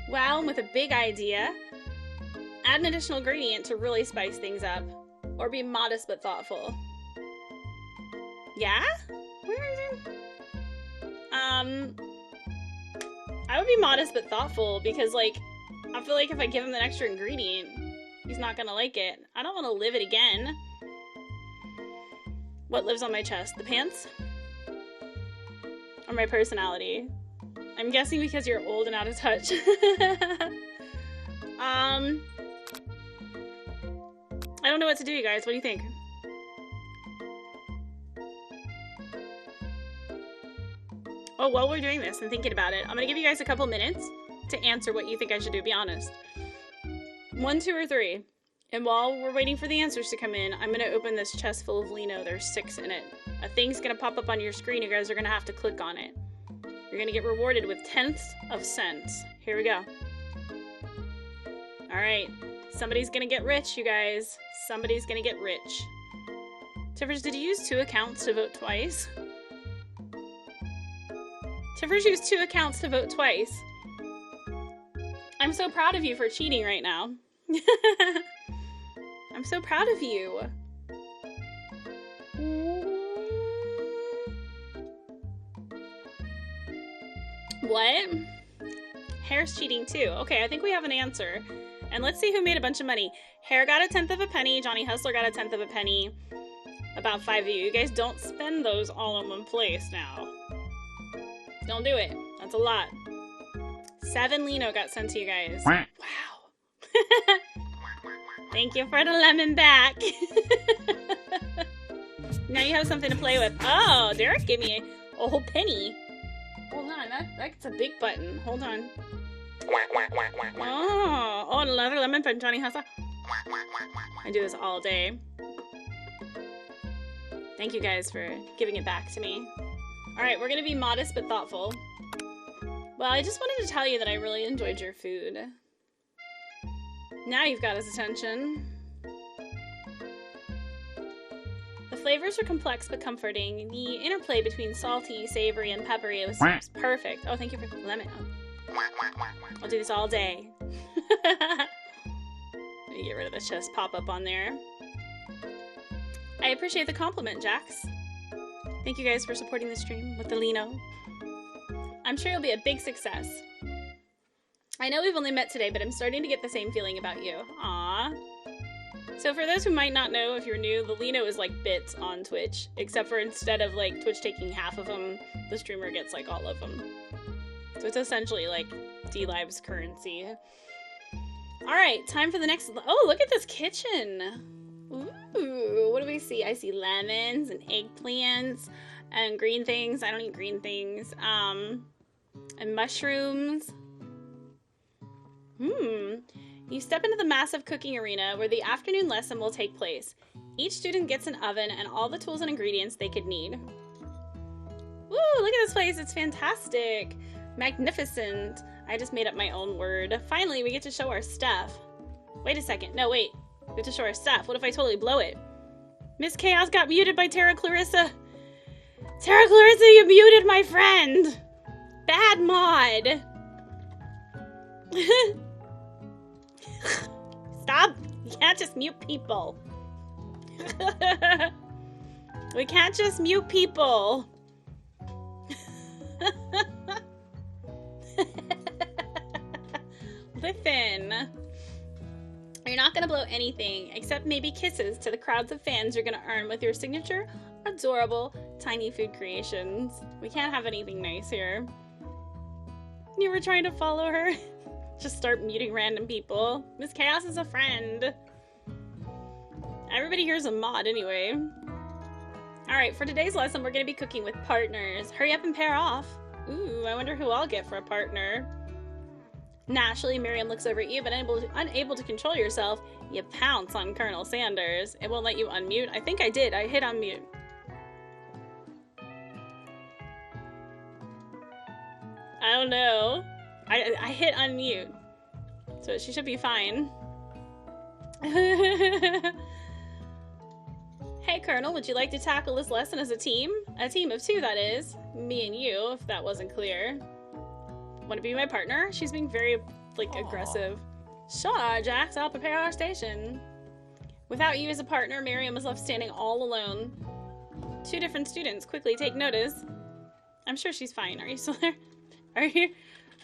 Wow, and with a big idea. Add an additional ingredient to really spice things up. Or be modest but thoughtful. Yeah? Where is it? I would be modest but thoughtful because, like, I feel like if I give him an extra ingredient, he's not gonna like it. I don't want to live it again. What lives on my chest? The pants? Or my personality? I'm guessing because you're old and out of touch. I don't know what to do, you guys. What do you think? Oh, while we're doing this and thinking about it, I'm gonna give you guys a couple minutes to answer what you think I should do. Be honest. 1, 2, or 3. And while we're waiting for the answers to come in, I'm gonna open this chest full of Lino. There's 6 in it. A thing's gonna pop up on your screen. You guys are gonna have to click on it. You're gonna get rewarded with 10ths of cents. Here we go. Alright. Somebody's gonna get rich, you guys. Somebody's gonna get rich. Tiffers, did you use 2 accounts to vote twice? Tiffers used 2 accounts to vote twice. I'm so proud of you for cheating right now. I'm so proud of you. What? Hair's cheating too. Okay, I think we have an answer. And let's see who made a bunch of money. Hair got a 10th of a penny. Johnny Hustler got a 10th of a penny. About 5 of you. You guys don't spend those all in one place now. Don't do it. That's a lot. 7 Lino got sent to you guys. Wow. Thank you for the lemon back. Now you have something to play with. Oh, Derek gave me a whole penny. Hold on, that's a big button. Hold on. Oh, another lemon from Johnny Hustler. I do this all day. Thank you guys for giving it back to me. Alright, we're gonna be modest but thoughtful. Well, I just wanted to tell you that I really enjoyed your food. Now you've got his attention. The flavors are complex but comforting. The interplay between salty, savory, and peppery was perfect. Oh, thank you for lemon. I'll do this all day. Let me get rid of the chest pop-up on there. I appreciate the compliment, Jax. Thank you guys for supporting the stream with the Lino. I'm sure you'll be a big success. I know we've only met today, but I'm starting to get the same feeling about you. Aww. So for those who might not know, if you're new, the Lino is like bits on Twitch, except for instead of like Twitch taking half of them, the streamer gets like all of them. So it's essentially like D-Live's currency. Alright, time for the next... Oh, look at this kitchen! Ooh, what do we see? I see lemons and eggplants and green things. I don't eat green things. And mushrooms. You step into the massive cooking arena where the afternoon lesson will take place. Each student gets an oven and all the tools and ingredients they could need. Woo, look at this place. It's fantastic. Magnificent. I just made up my own word. Finally, we get to show our stuff. Wait a second. No, wait. We have to show our stuff. What if I totally blow it? Miss Chaos got muted by Terra Clarissa. Terra Clarissa, you muted my friend. Bad mod. Stop. You can't just mute people. We can't just mute people. Listen. You're not gonna blow anything except maybe kisses to the crowds of fans you're gonna earn with your signature, adorable, tiny food creations. We can't have anything nice here. You were trying to follow her? Just start muting random people. Miss Chaos is a friend. Everybody here's a mod anyway. Alright, for today's lesson, we're gonna be cooking with partners. Hurry up and pair off. Ooh, I wonder who I'll get for a partner. Naturally, Miriam looks over at you, but unable to control yourself, you pounce on Colonel Sanders. It won't let you unmute. I think I did. I hit unmute. I don't know. I hit unmute. So she should be fine. Hey, Colonel, would you like to tackle this lesson as a team? A team of two, that is. Me and you, if that wasn't clear. Want to be my partner? She's being very, aggressive. Sure, Jax, I'll prepare our station. Without you as a partner, Miriam is left standing all alone. Two different students quickly take notice. I'm sure she's fine. Are you still there?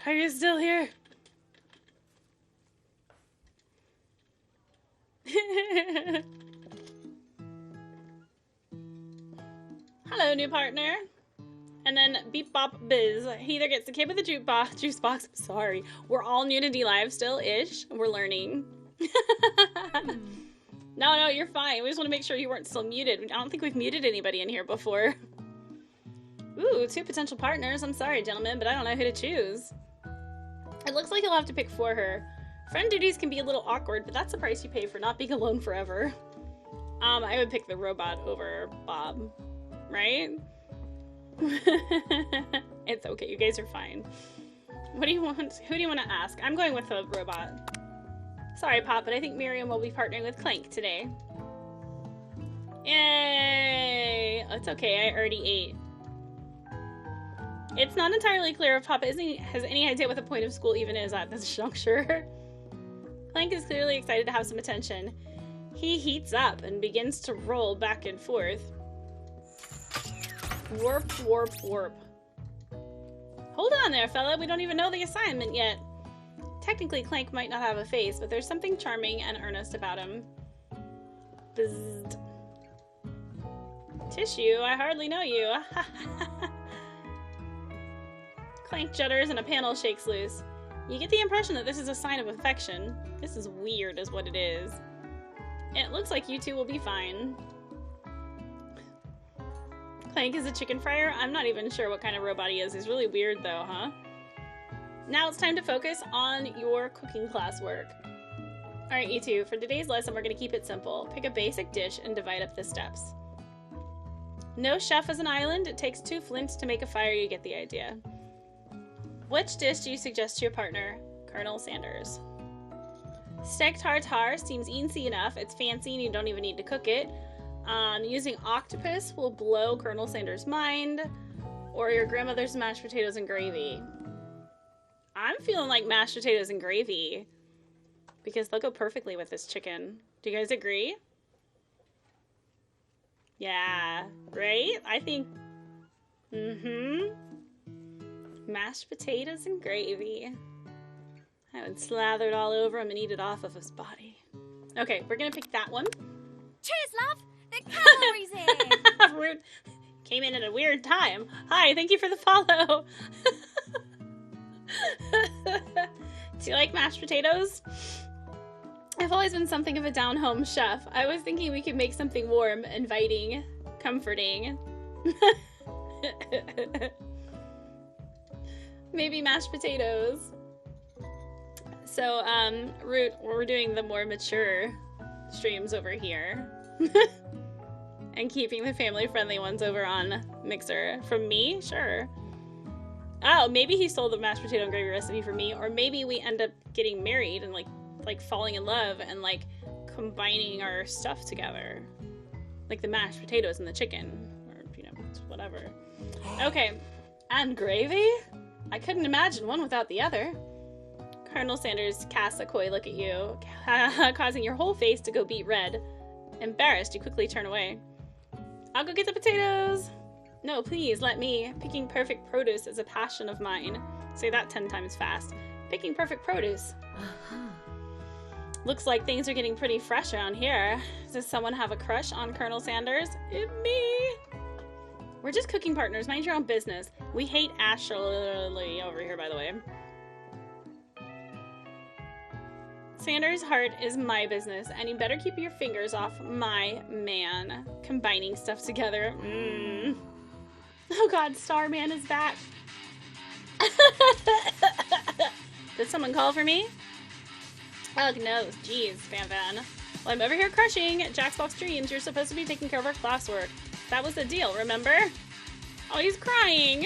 Are you still here? Hello, new partner. And then Beep Bop Biz. He either gets the kid with the juice box. Sorry. We're all Nudity Live still-ish. We're learning. No, you're fine. We just want to make sure you weren't still muted. I don't think we've muted anybody in here before. Ooh, two potential partners. I'm sorry, gentlemen, but I don't know who to choose. It looks like you'll have to pick for her. Friend duties can be a little awkward, but that's the price you pay for not being alone forever. I would pick the robot over Bob. Right? It's okay, you guys are fine. What do you want? Who do you want to ask? I'm going with the robot. Sorry, Pop, but I think Miriam will be partnering with Clank today. Yay! It's okay, I already ate. It's not entirely clear if Papa has any idea what the point of school even is at this juncture. Clank is clearly excited to have some attention. He heats up and begins to roll back and forth. Warp, warp, warp. Hold on there, fella. We don't even know the assignment yet. Technically, Clank might not have a face, but there's something charming and earnest about him. Bzzzt. Tissue, I hardly know you. Clank judders and a panel shakes loose. You get the impression that this is a sign of affection. This is weird is what it is. It looks like you two will be fine. Clank is a chicken fryer? I'm not even sure what kind of robot he is. He's really weird though, huh? Now it's time to focus on your cooking class work. Alright, you two, for today's lesson we're going to keep it simple. Pick a basic dish and divide up the steps. No chef is an island. It takes 2 flints to make a fire. You get the idea. Which dish do you suggest to your partner? Colonel Sanders. Steak tartare seems easy enough. It's fancy and you don't even need to cook it. Using octopus will blow Colonel Sanders' mind. Or your grandmother's mashed potatoes and gravy. I'm feeling like mashed potatoes and gravy. Because they'll go perfectly with this chicken. Do you guys agree? Yeah, right? I think... Mashed potatoes and gravy. I would slather it all over him and eat it off of his body. Okay, we're gonna pick that one. Cheers, love! The calories in! Rude. Came in at a weird time. Hi, thank you for the follow. Do you like mashed potatoes? I've always been something of a down-home chef. I was thinking we could make something warm, inviting, comforting. Maybe mashed potatoes. So, Root, we're doing the more mature streams over here. and keeping the family-friendly ones over on Mixer. From me? Sure. Oh, maybe he stole the mashed potato and gravy recipe from me, or maybe we end up getting married and like falling in love and like combining our stuff together. Like the mashed potatoes and the chicken, or you know, whatever. Okay, and gravy? I couldn't imagine one without the other. Colonel Sanders casts a coy look at you, causing your whole face to go beet red. Embarrassed, you quickly turn away. I'll go get the potatoes! No, please, let me. Picking perfect produce is a passion of mine. Say that 10 times fast. Picking perfect produce. Looks like things are getting pretty fresh around here. Does someone have a crush on Colonel Sanders? It's me! We're just cooking partners. Mind your own business. We hate Ashley over here, by the way. Sanders' heart is my business, and you better keep your fingers off my man. Combining stuff together. Oh god, Starman is back. Did someone call for me? Oh no, jeez, Van. Well, I'm over here crushing Jaxbox Dreams. You're supposed to be taking care of our classwork. That was the deal, remember? Oh, he's crying.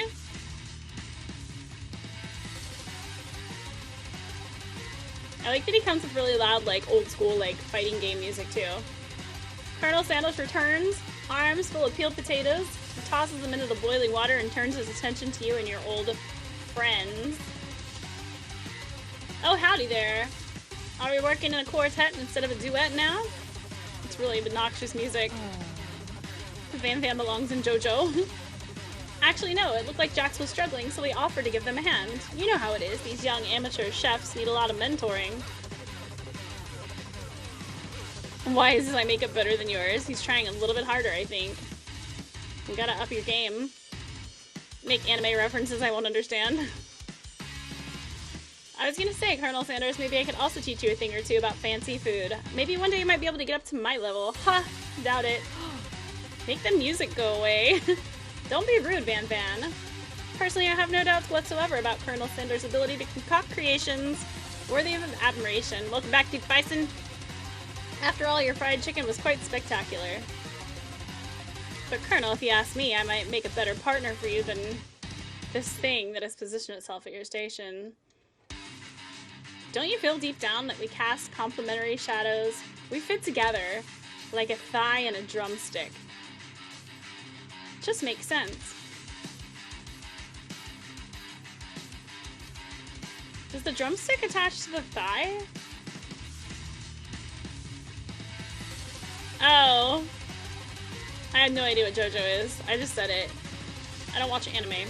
I like that he comes with really loud, like, old school, like, fighting game music, too. Colonel Sanders returns, arms full of peeled potatoes. He tosses them into the boiling water and turns his attention to you and your old friends. Oh, howdy there. Are we working in a quartet instead of a duet now? It's really obnoxious music. Van belongs in JoJo. Actually, no, it looked like Jax was struggling, so we offered to give them a hand. You know how it is, these young amateur chefs need a lot of mentoring. Why is my makeup better than yours? He's trying a little bit harder, I think. You gotta up your game. Make anime references I won't understand. I was gonna say, Colonel Sanders, maybe I could also teach you a thing or two about fancy food. Maybe one day you might be able to get up to my level. Ha! Doubt it. Make the music go away. Don't be rude, Van. Personally, I have no doubts whatsoever about Colonel Sanders' ability to concoct creations worthy of admiration. Welcome back, Duke Bison. After all, your fried chicken was quite spectacular. But Colonel, if you ask me, I might make a better partner for you than this thing that has positioned itself at your station. Don't you feel deep down that we cast complementary shadows? We fit together like a thigh and a drumstick. Just makes sense. Does the drumstick attach to the thigh? Oh. I have no idea what JoJo is. I just said it. I don't watch anime.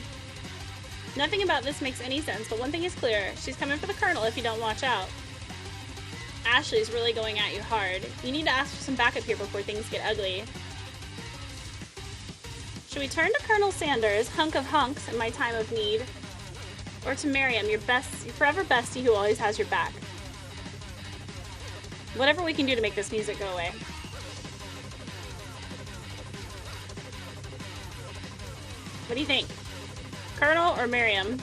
Nothing about this makes any sense, but one thing is clear. She's coming for the Colonel if you don't watch out. Ashley's really going at you hard. You need to ask for some backup here before things get ugly. Should we turn to Colonel Sanders, hunk of hunks, in my time of need? Or to Miriam, your forever bestie who always has your back? Whatever we can do to make this music go away. What do you think? Colonel or Miriam?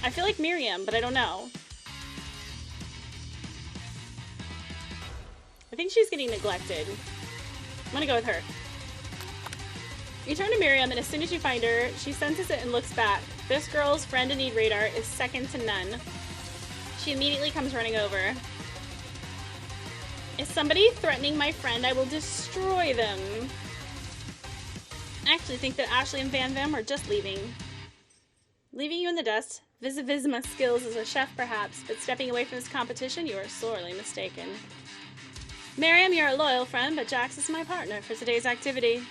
I feel like Miriam, but I don't know. I think she's getting neglected. I'm gonna go with her. You turn to Miriam, and as soon as you find her, she senses it and looks back. This girl's friend-in-need radar is second to none. She immediately comes running over. Is somebody threatening my friend? I will destroy them. I actually think that Ashley and Van are just leaving. Leaving you in the dust. Vis-a-vis my skills as a chef, perhaps, but stepping away from this competition, you are sorely mistaken. Miriam, you're a loyal friend, but Jax is my partner for today's activity.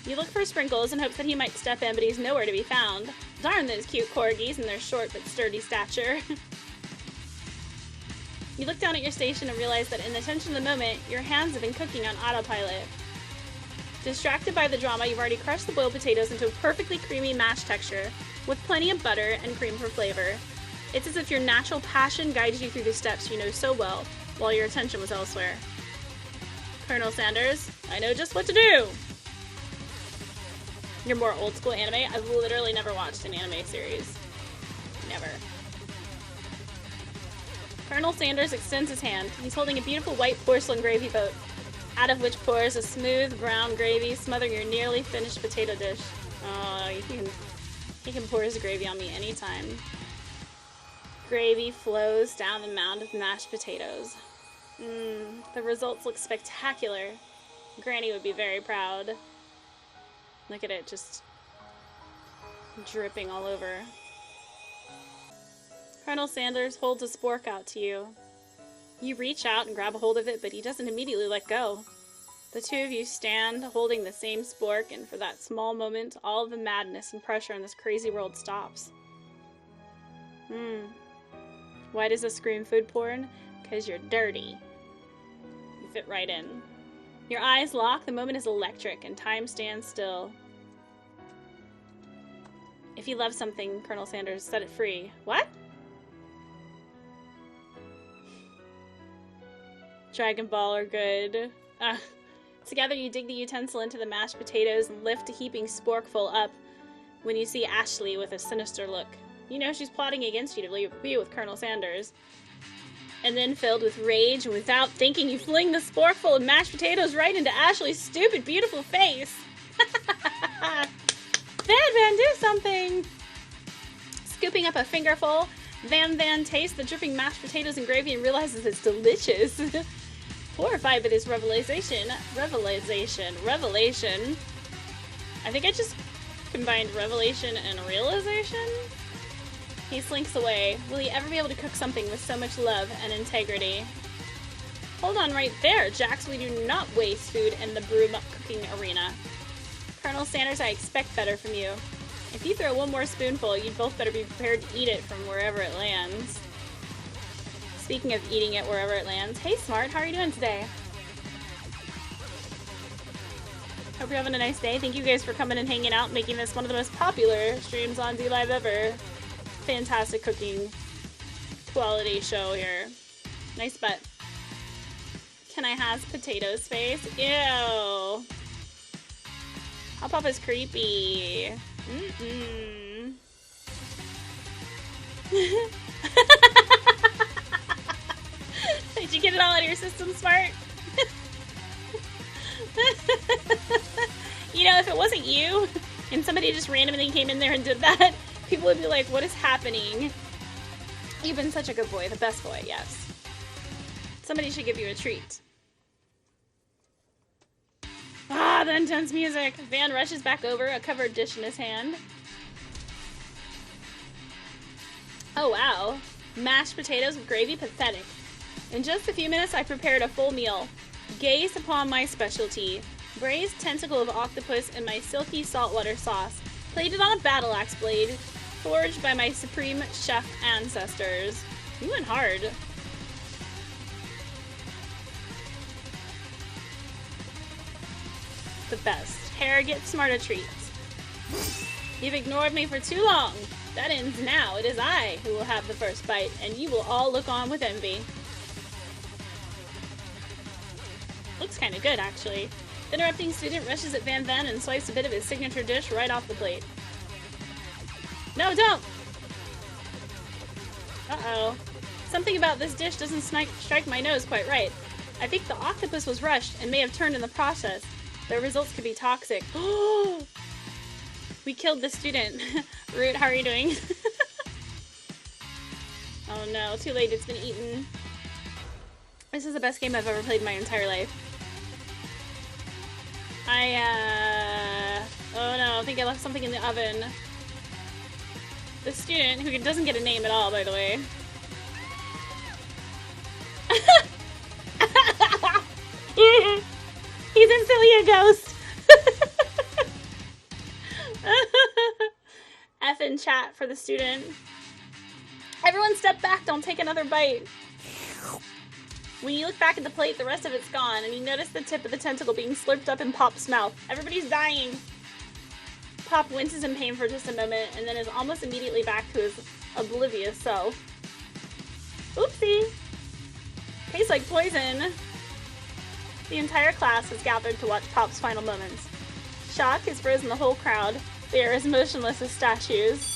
You look for Sprinkles in hopes that he might step in, but he's nowhere to be found. Darn those cute corgis and their short but sturdy stature. You look down at your station and realize that in the tension of the moment, your hands have been cooking on autopilot. Distracted by the drama, you've already crushed the boiled potatoes into a perfectly creamy mash texture, with plenty of butter and cream for flavor. It's as if your natural passion guides you through the steps you know so well, while your attention was elsewhere. Colonel Sanders, I know just what to do! You're more old school anime? I've literally never watched an anime series. Never. Colonel Sanders extends his hand. He's holding a beautiful white porcelain gravy boat, out of which pours a smooth brown gravy smothering your nearly finished potato dish. Oh, he can pour his gravy on me anytime. Gravy flows down the mound of mashed potatoes. The results look spectacular. Granny would be very proud. Look at it, just dripping all over. Colonel Sanders holds a spork out to you. You reach out and grab a hold of it, but he doesn't immediately let go. The two of you stand holding the same spork, and for that small moment, all of the madness and pressure in this crazy world stops. Why does this scream food porn? Because you're dirty. You fit right in. Your eyes lock, the moment is electric, and time stands still. If you love something, Colonel Sanders, set it free. What? Dragon Ball are good. Together you dig the utensil into the mashed potatoes and lift a heaping sporkful up when you see Ashley with a sinister look. You know she's plotting against you to be with Colonel Sanders. And then, filled with rage and without thinking, you fling the sporkful of mashed potatoes right into Ashley's stupid, beautiful face. Van, do something! Scooping up a fingerful, Van tastes the dripping mashed potatoes and gravy and realizes it's delicious. Horrified by this revelation. I think I just combined revelation and realization? He slinks away. Will he ever be able to cook something with so much love and integrity? Hold on right there, Jax. We do not waste food in the broom cooking arena. Colonel Sanders, I expect better from you. If you throw one more spoonful, you'd both better be prepared to eat it from wherever it lands. Speaking of eating it wherever it lands, hey Smart, how are you doing today? Hope you're having a nice day. Thank you guys for coming and hanging out, making this one of the most popular streams on DLive ever. Fantastic cooking quality show here. Nice butt. Can I has potatoes face? Ew. Hop Pop is creepy. Did you get it all out of your system, Smart? You know, if it wasn't you, and somebody just randomly came in there and did that, people would be like, what is happening? You've been such a good boy. The best boy, yes. Somebody should give you a treat. Ah, the intense music. Van rushes back over, a covered dish in his hand. Oh, wow. Mashed potatoes with gravy, pathetic. In just a few minutes, I prepared a full meal. Gaze upon my specialty. Braised tentacle of octopus in my silky saltwater sauce. Plated on a battle axe blade. Forged by my supreme chef ancestors. You went hard. The best. Harrogate Smarta treats. You've ignored me for too long. That ends now. It is I who will have the first bite, and you will all look on with envy. Looks kind of good, actually. The interrupting student rushes at Van and swipes a bit of his signature dish right off the plate. No, don't! Uh-oh. Something about this dish doesn't strike my nose quite right. I think the octopus was rushed and may have turned in the process. The results could be toxic. We killed the student. Root, how are you doing? Oh no, too late, it's been eaten. This is the best game I've ever played in my entire life. Oh no, I think I left something in the oven. The student, who doesn't get a name at all, by the way. He's instantly a ghost. F in chat for the student. Everyone step back, don't take another bite. When you look back at the plate, the rest of it's gone, and you notice the tip of the tentacle being slurped up in Pop's mouth. Everybody's dying. Pop winces in pain for just a moment, and then is almost immediately back to his oblivious self. Oopsie. Tastes like poison. The entire class has gathered to watch Pop's final moments. Shock has frozen the whole crowd. They are as motionless as statues.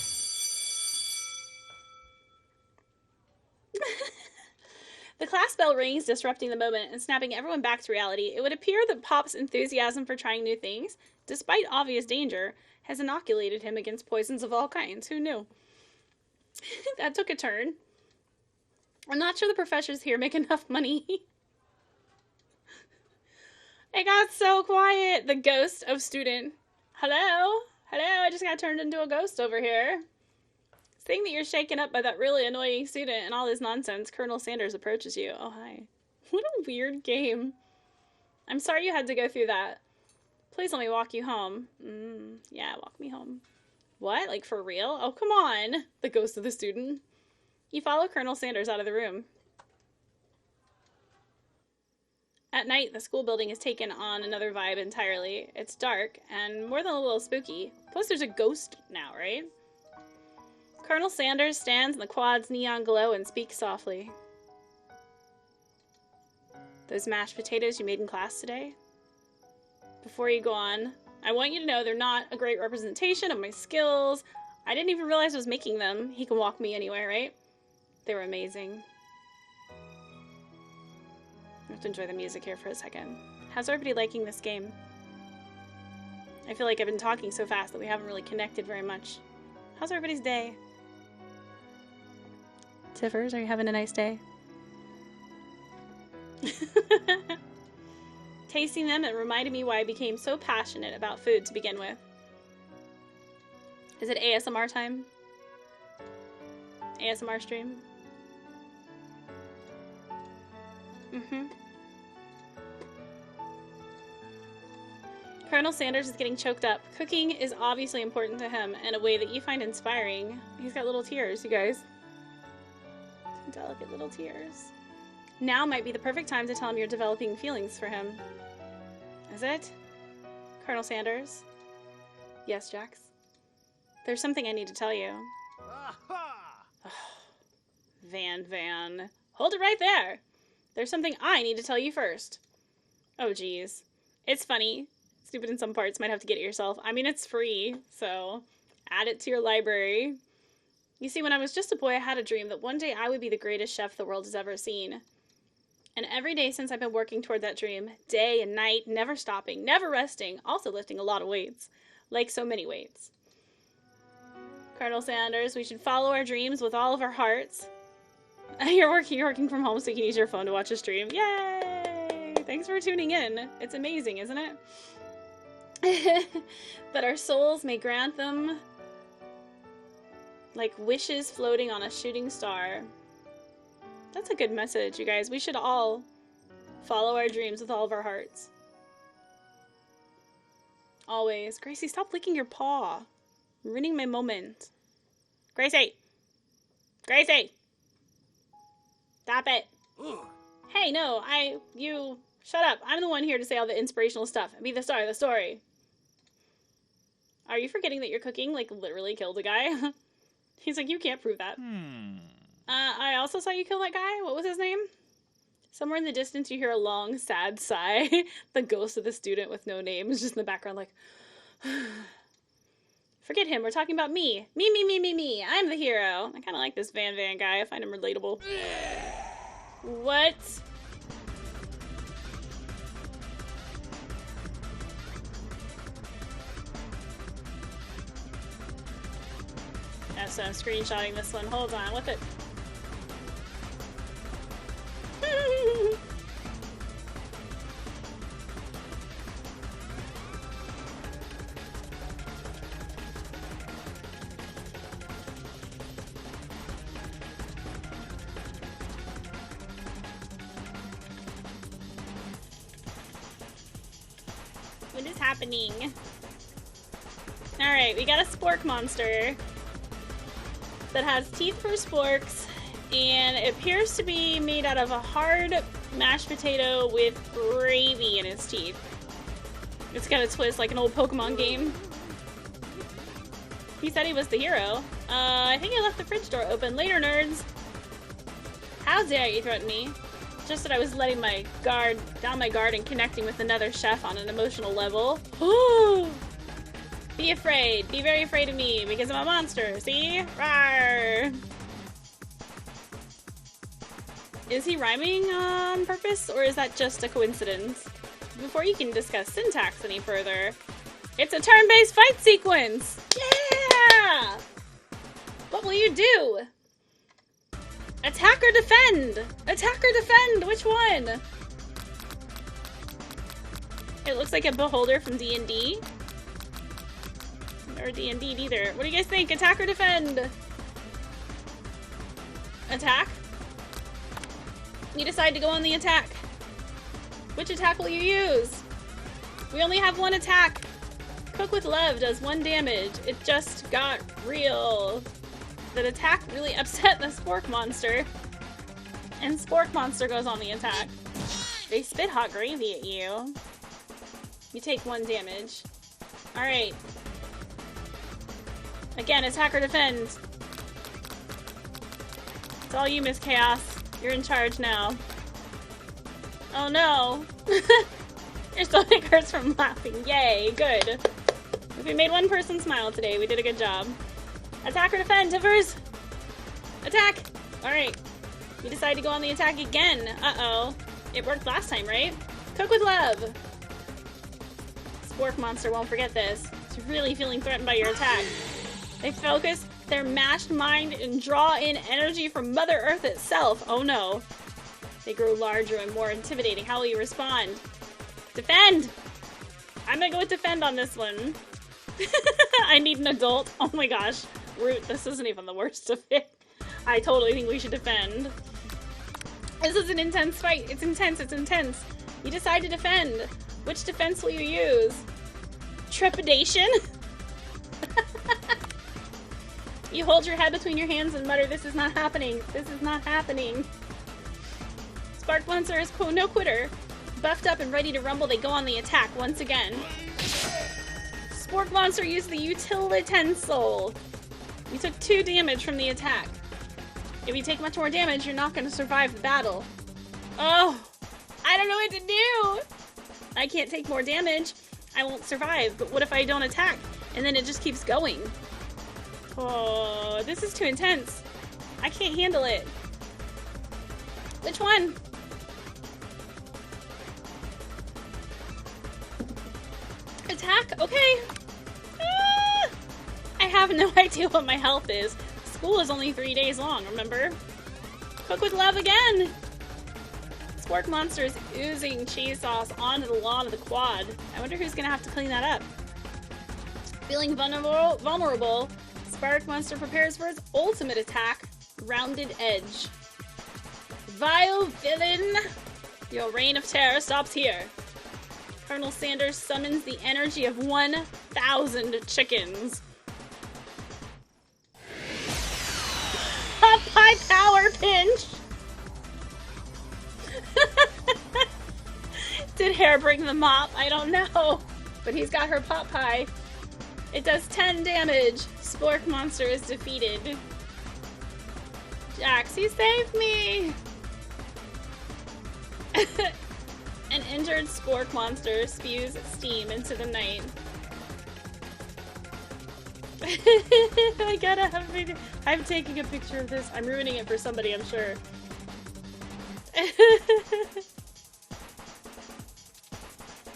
bell rings, disrupting the moment and snapping everyone back to reality. It would appear that Pop's enthusiasm for trying new things, despite obvious danger, has inoculated him against poisons of all kinds. Who knew? That took a turn. I'm not sure the professors here make enough money. It got so quiet. The ghost of student. Hello? Hello, I just got turned into a ghost over here. Seeing that you're shaken up by that really annoying student and all this nonsense, Colonel Sanders approaches you. Oh, hi. What a weird game. I'm sorry you had to go through that. Please let me walk you home. Yeah, walk me home. What? Like, for real? Oh, come on. The ghost of the student. You follow Colonel Sanders out of the room. At night, the school building has taken on another vibe entirely. It's dark, and more than a little spooky. Plus, there's a ghost now, right? Colonel Sanders stands in the quad's neon glow and speaks softly. Those mashed potatoes you made in class today? Before you go on, I want you to know they're not a great representation of my skills. I didn't even realize I was making them. He can walk me anywhere, right? They were amazing. I have to enjoy the music here for a second. How's everybody liking this game? I feel like I've been talking so fast that we haven't really connected very much. How's everybody's day? Tiffers, are you having a nice day? Tasting them, it reminded me why I became so passionate about food to begin with. Is it ASMR time? ASMR stream? Colonel Sanders is getting choked up. Cooking is obviously important to him in a way that you find inspiring. He's got little tears, you guys. Delicate little tears. Now might be the perfect time to tell him you're developing feelings for him. Is it? Colonel Sanders? Yes, Jax? There's something I need to tell you. Van. Hold it right there! There's something I need to tell you first. Oh, geez. It's funny. Stupid in some parts, might have to get it yourself. I mean, it's free, so add it to your library. You see, when I was just a boy, I had a dream that one day I would be the greatest chef the world has ever seen. And every day since I've been working toward that dream, day and night, never stopping, never resting, also lifting a lot of weights. Like so many weights. Colonel Sanders, we should follow our dreams with all of our hearts. You're working from home so you can use your phone to watch a stream. Yay! Thanks for tuning in. It's amazing, isn't it? That our souls may grant them like wishes floating on a shooting star. That's a good message, you guys. We should all follow our dreams with all of our hearts. Always. Gracie, stop licking your paw. You're ruining my moment. Gracie! Gracie! Stop it. Hey, no, you, shut up. I'm the one here to say all the inspirational stuff and be the star of the story. Are you forgetting that your cooking, like, literally killed a guy? He's like, you can't prove that. I also saw you kill that guy. What was his name? Somewhere in the distance you hear a long, sad sigh. The ghost of the student with no name is just in the background like... Forget him, we're talking about me. Me. I'm the hero. I kind of like this Van guy. I find him relatable. What? Yeah, so I'm screenshotting this one. Hold on, what the... What is happening? Alright, we got a spork monster that has teeth for sporks, and it appears to be made out of a hard mashed potato with gravy in its teeth. It's got a twist like an old Pokemon game. He said he was the hero. I think he left the fridge door open. Later, nerds. How dare you threaten me? Just that I was letting my guard down my guard and connecting with another chef on an emotional level. Ooh! Be afraid. Be very afraid of me because I'm a monster. See? Rawr! Is he rhyming on purpose, or is that just a coincidence? Before you can discuss syntax any further, it's a turn-based fight sequence! Yeah! What will you do? Attack or defend? Attack or defend? Which one? It looks like a beholder from D&D. Or D&D either. What do you guys think? Attack or defend? Attack? You decide to go on the attack. Which attack will you use? We only have one attack. Cook with Love does 1 damage. It just got real. That attack really upset the Spork Monster. And Spork Monster goes on the attack. They spit hot gravy at you. You take 1 damage. Alright. Again, attack or defend. It's all you, Miss Chaos. You're in charge now. Oh no! Your stomach hurts from laughing. Yay, good. If we made one person smile today, we did a good job. Attack or defend, Tiffers? Attack! Alright. You decide to go on the attack again. Uh-oh. It worked last time, right? Cook with Love! Spork Monster won't forget this. It's really feeling threatened by your attack. They focus their mashed mind and draw in energy from Mother Earth itself. Oh no. They grow larger and more intimidating. How will you respond? Defend! I'm gonna go with defend on this one. I need an adult. Oh my gosh. Root, this isn't even the worst of it. I totally think we should defend. This is an intense fight. It's intense, it's intense. You decide to defend. Which defense will you use? Trepidation? You hold your head between your hands and mutter, this is not happening. This is not happening. Spark Monster is no quitter. Buffed up and ready to rumble, they go on the attack once again. Spork Monster used the utilitensel. You took 2 damage from the attack. If you take much more damage, you're not going to survive the battle. Oh, I don't know what to do. I can't take more damage. I won't survive, but what if I don't attack? And then it just keeps going. Oh, this is too intense. I can't handle it. Which one? Attack? Okay. Ah! I have no idea what my health is. School is only 3 days long, remember? Cook with Love again! Spork Monster is oozing cheese sauce onto the lawn of the quad. I wonder who's gonna have to clean that up. Feeling vulnerable, Spark Monster prepares for its ultimate attack, Rounded Edge. Vile villain! Your reign of terror stops here. Colonel Sanders summons the energy of 1,000 chickens. Up high power pinch! Did Hare bring the mop? I don't know. But he's got her pot pie. It does 10 damage. Spork Monster is defeated. Jax, you saved me! An injured Spork Monster spews steam into the night. I gotta have a video. I'm taking a picture of this. I'm ruining it for somebody, I'm sure.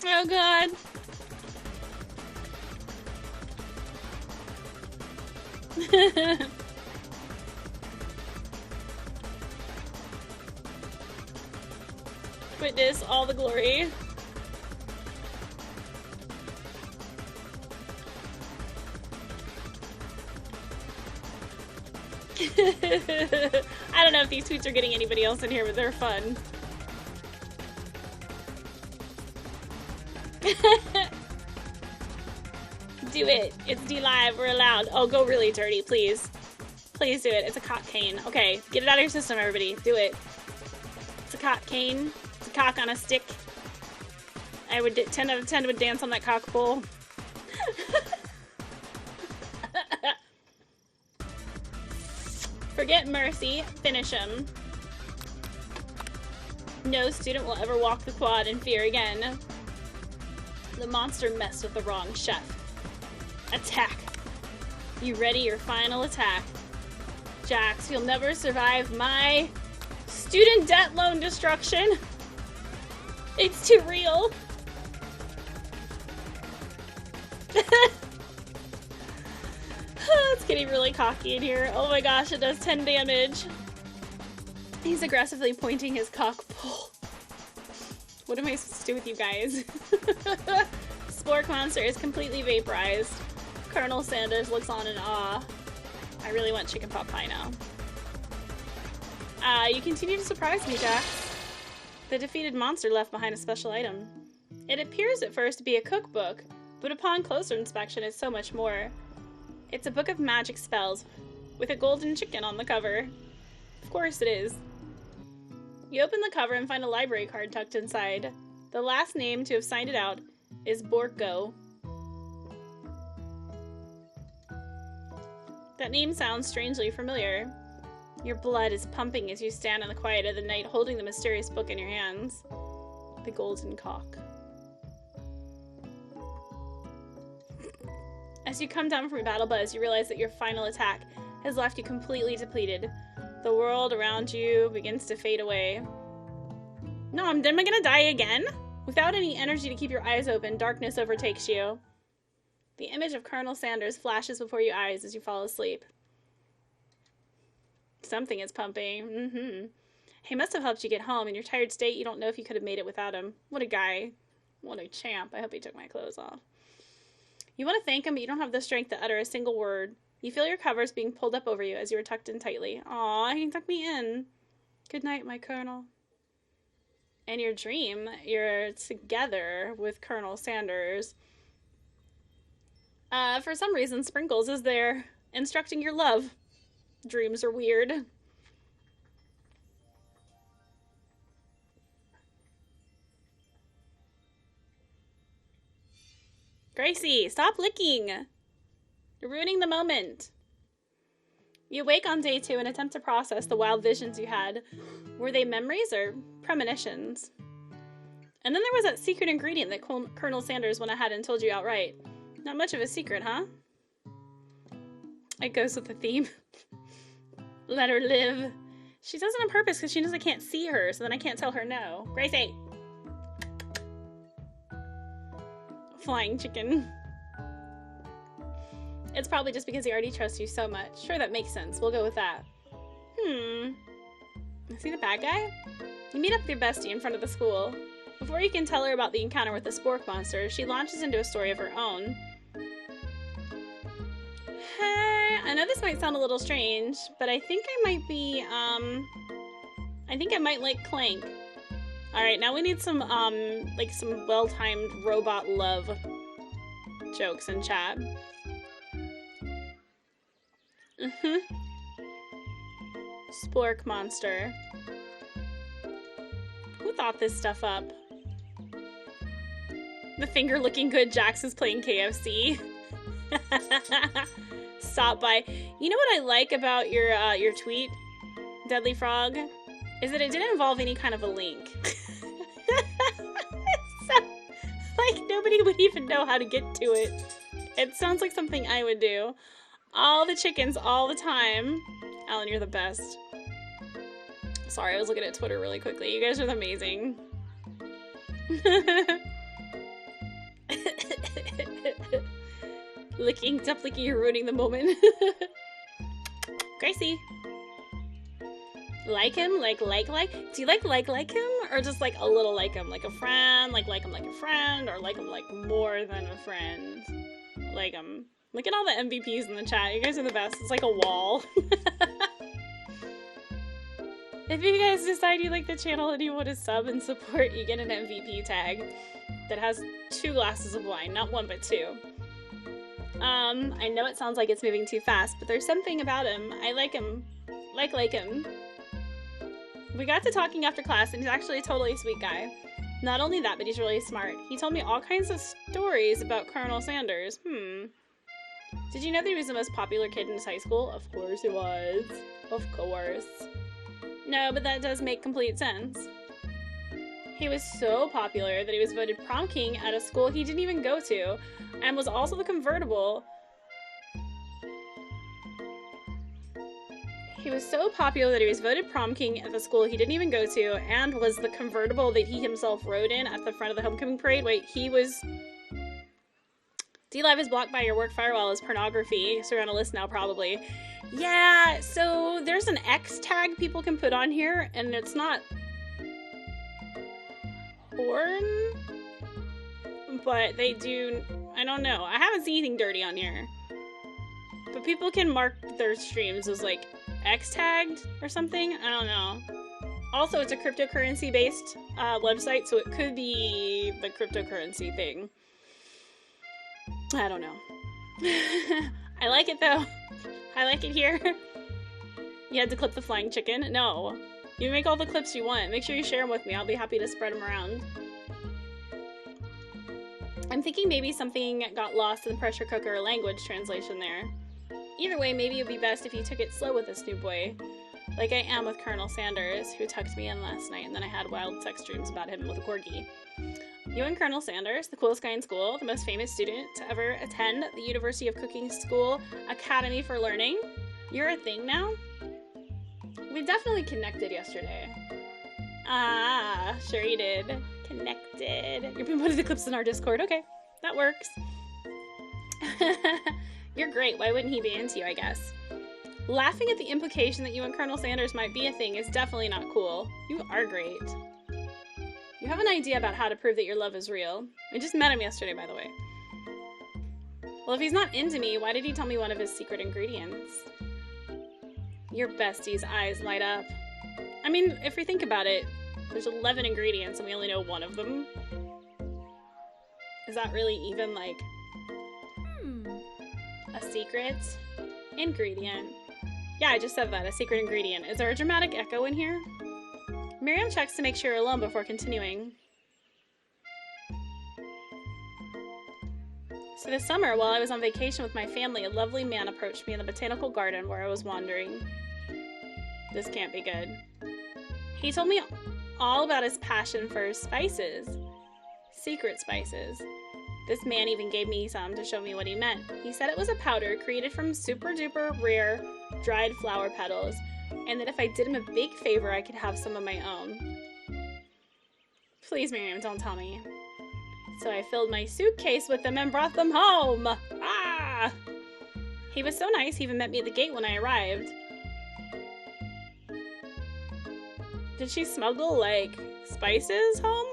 Oh god. Witness all the glory. I don't know if these tweets are getting anybody else in here, but they're fun. Do it. It's D-Live. We're allowed. Oh, go really dirty, please. Please do it. It's a cock cane. Okay, get it out of your system, everybody. Do it. It's a cock cane. It's a cock on a stick. I would 10 out of 10 would dance on that cock pole. Forget mercy. Finish him. No student will ever walk the quad in fear again. The monster messed with the wrong chef. Attack. You ready your final attack? Jax, you'll never survive my Student debt loan destruction. It's too real. It's getting really cocky in here. Oh my gosh, it does 10 damage. He's aggressively pointing his cock pole. What am I supposed to do with you guys? Spork Monster is completely vaporized. Colonel Sanders looks on in awe. I really want chicken pot pie now. You continue to surprise me, Jax. The defeated monster left behind a special item. It appears at first to be a cookbook, but upon closer inspection it's so much more. It's a book of magic spells, with a golden chicken on the cover. Of course it is. You open the cover and find a library card tucked inside. The last name to have signed it out is Borgo. That name sounds strangely familiar. Your blood is pumping as you stand in the quiet of the night holding the mysterious book in your hands. The Golden Cock. As you come down from your battle buzz, you realize that your final attack has left you completely depleted. The world around you begins to fade away. No, am I gonna die again? Without any energy to keep your eyes open, darkness overtakes you. The image of Colonel Sanders flashes before your eyes as you fall asleep. Something is pumping. He must have helped you get home. In your tired state, you don't know if you could have made it without him. What a guy. What a champ. I hope he took my clothes off. You want to thank him, but you don't have the strength to utter a single word. You feel your covers being pulled up over you as you are tucked in tightly. Aw, he tucked me in. Good night, my Colonel. In your dream, you're together with Colonel Sanders. For some reason, Sprinkles is there instructing your love. Dreams are weird. Gracie, stop licking! You're ruining the moment. You wake on day 2 and attempt to process the wild visions you had. Were they memories or premonitions? And then there was that secret ingredient that Colonel Sanders went ahead and told you outright. Not much of a secret, huh? It goes with the theme. Let her live. She does it on purpose because she knows I can't see her, so then I can't tell her no. Gracie! Flying chicken. It's probably just because he already trusts you so much. Sure, that makes sense. We'll go with that. Is he the bad guy? You meet up with your bestie in front of the school. Before you can tell her about the encounter with the Spork Monster, she launches into a story of her own. Hey, I know this might sound a little strange, but I think I might be, I think I might like Clank. Alright, now we need some, like some well-timed robot love jokes in chat. Spork Monster. Who thought this stuff up? The finger looking good Jax is playing KFC. Stop by. You know what I like about your tweet, Deadly Frog? Is that it didn't involve any kind of a link. So, like, nobody would even know how to get to it. It sounds like something I would do. All the chickens, all the time. Alan, you're the best. Sorry, I was looking at Twitter really quickly. You guys are amazing. Licking, stop licking, you're ruining the moment. Gracie. Like him? Like? Do you like him? Or just like a little like him? Like a friend? Like him like a friend? Or like him like more than a friend? Like him. Look at all the MVPs in the chat. You guys are the best. It's like a wall. If you guys decide you like the channel and you want to sub and support, you get an MVP tag that has 2 glasses of wine. Not 1, but 2. I know it sounds like it's moving too fast, but there's something about him. I like him. Like him. We got to talking after class, and he's actually a totally sweet guy. Not only that, but he's really smart. He told me all kinds of stories about Colonel Sanders. Did you know that he was the most popular kid in his high school? Of course he was. Of course. No, but that does make complete sense. He was so popular that he was voted prom king at a school he didn't even go to, and was also the convertible. He was so popular that he was voted prom king at the school he didn't even go to, and was the convertible that he himself rode in at the front of the homecoming parade. Wait, he was... D-Live is blocked by your work firewall as pornography, so you're on a list now, probably. Yeah, so there's an X tag people can put on here, and it's not porn, but they do... I don't know. I haven't seen anything dirty on here. But people can mark their streams as, like, X-tagged or something? I don't know. Also, it's a cryptocurrency-based website, so it could be the cryptocurrency thing. I don't know. I like it, though. I like it here. You had to clip the flying chicken? No. You make all the clips you want. Make sure you share them with me. I'll be happy to spread them around. I'm thinking maybe something got lost in the pressure cooker language translation there. Either way, maybe it would be best if you took it slow with this new boy. Like I am with Colonel Sanders, who tucked me in last night, and then I had wild sex dreams about him with a corgi. You and Colonel Sanders, the coolest guy in school, the most famous student to ever attend the University of Cooking School Academy for Learning. You're a thing now? We definitely connected yesterday. Ah, sure you did. Connected. You've been putting the clips in our Discord. Okay, that works. You're great. Why wouldn't he be into you, I guess? Laughing at the implication that you and Colonel Sanders might be a thing is definitely not cool. You are great. You have an idea about how to prove that your love is real. I just met him yesterday, by the way. Well, if he's not into me, why did he tell me one of his secret ingredients? Your bestie's eyes light up. I mean, if we think about it, there's 11 ingredients and we only know one of them. Is that really even, like, a secret ingredient? Yeah, I just said that, a secret ingredient. Is there a dramatic echo in here? Miriam checks to make sure you're alone before continuing. So this summer, while I was on vacation with my family, a lovely man approached me in the botanical garden where I was wandering. This can't be good. He told me all about his passion for spices. Secret spices. This man even gave me some to show me what he meant. He said it was a powder created from super duper rare dried flower petals, and that if I did him a big favor, I could have some of my own. Please, Miriam, don't tell me. So I filled my suitcase with them and brought them home. Ah! He was so nice, he even met me at the gate when I arrived. Did she smuggle, like, spices home?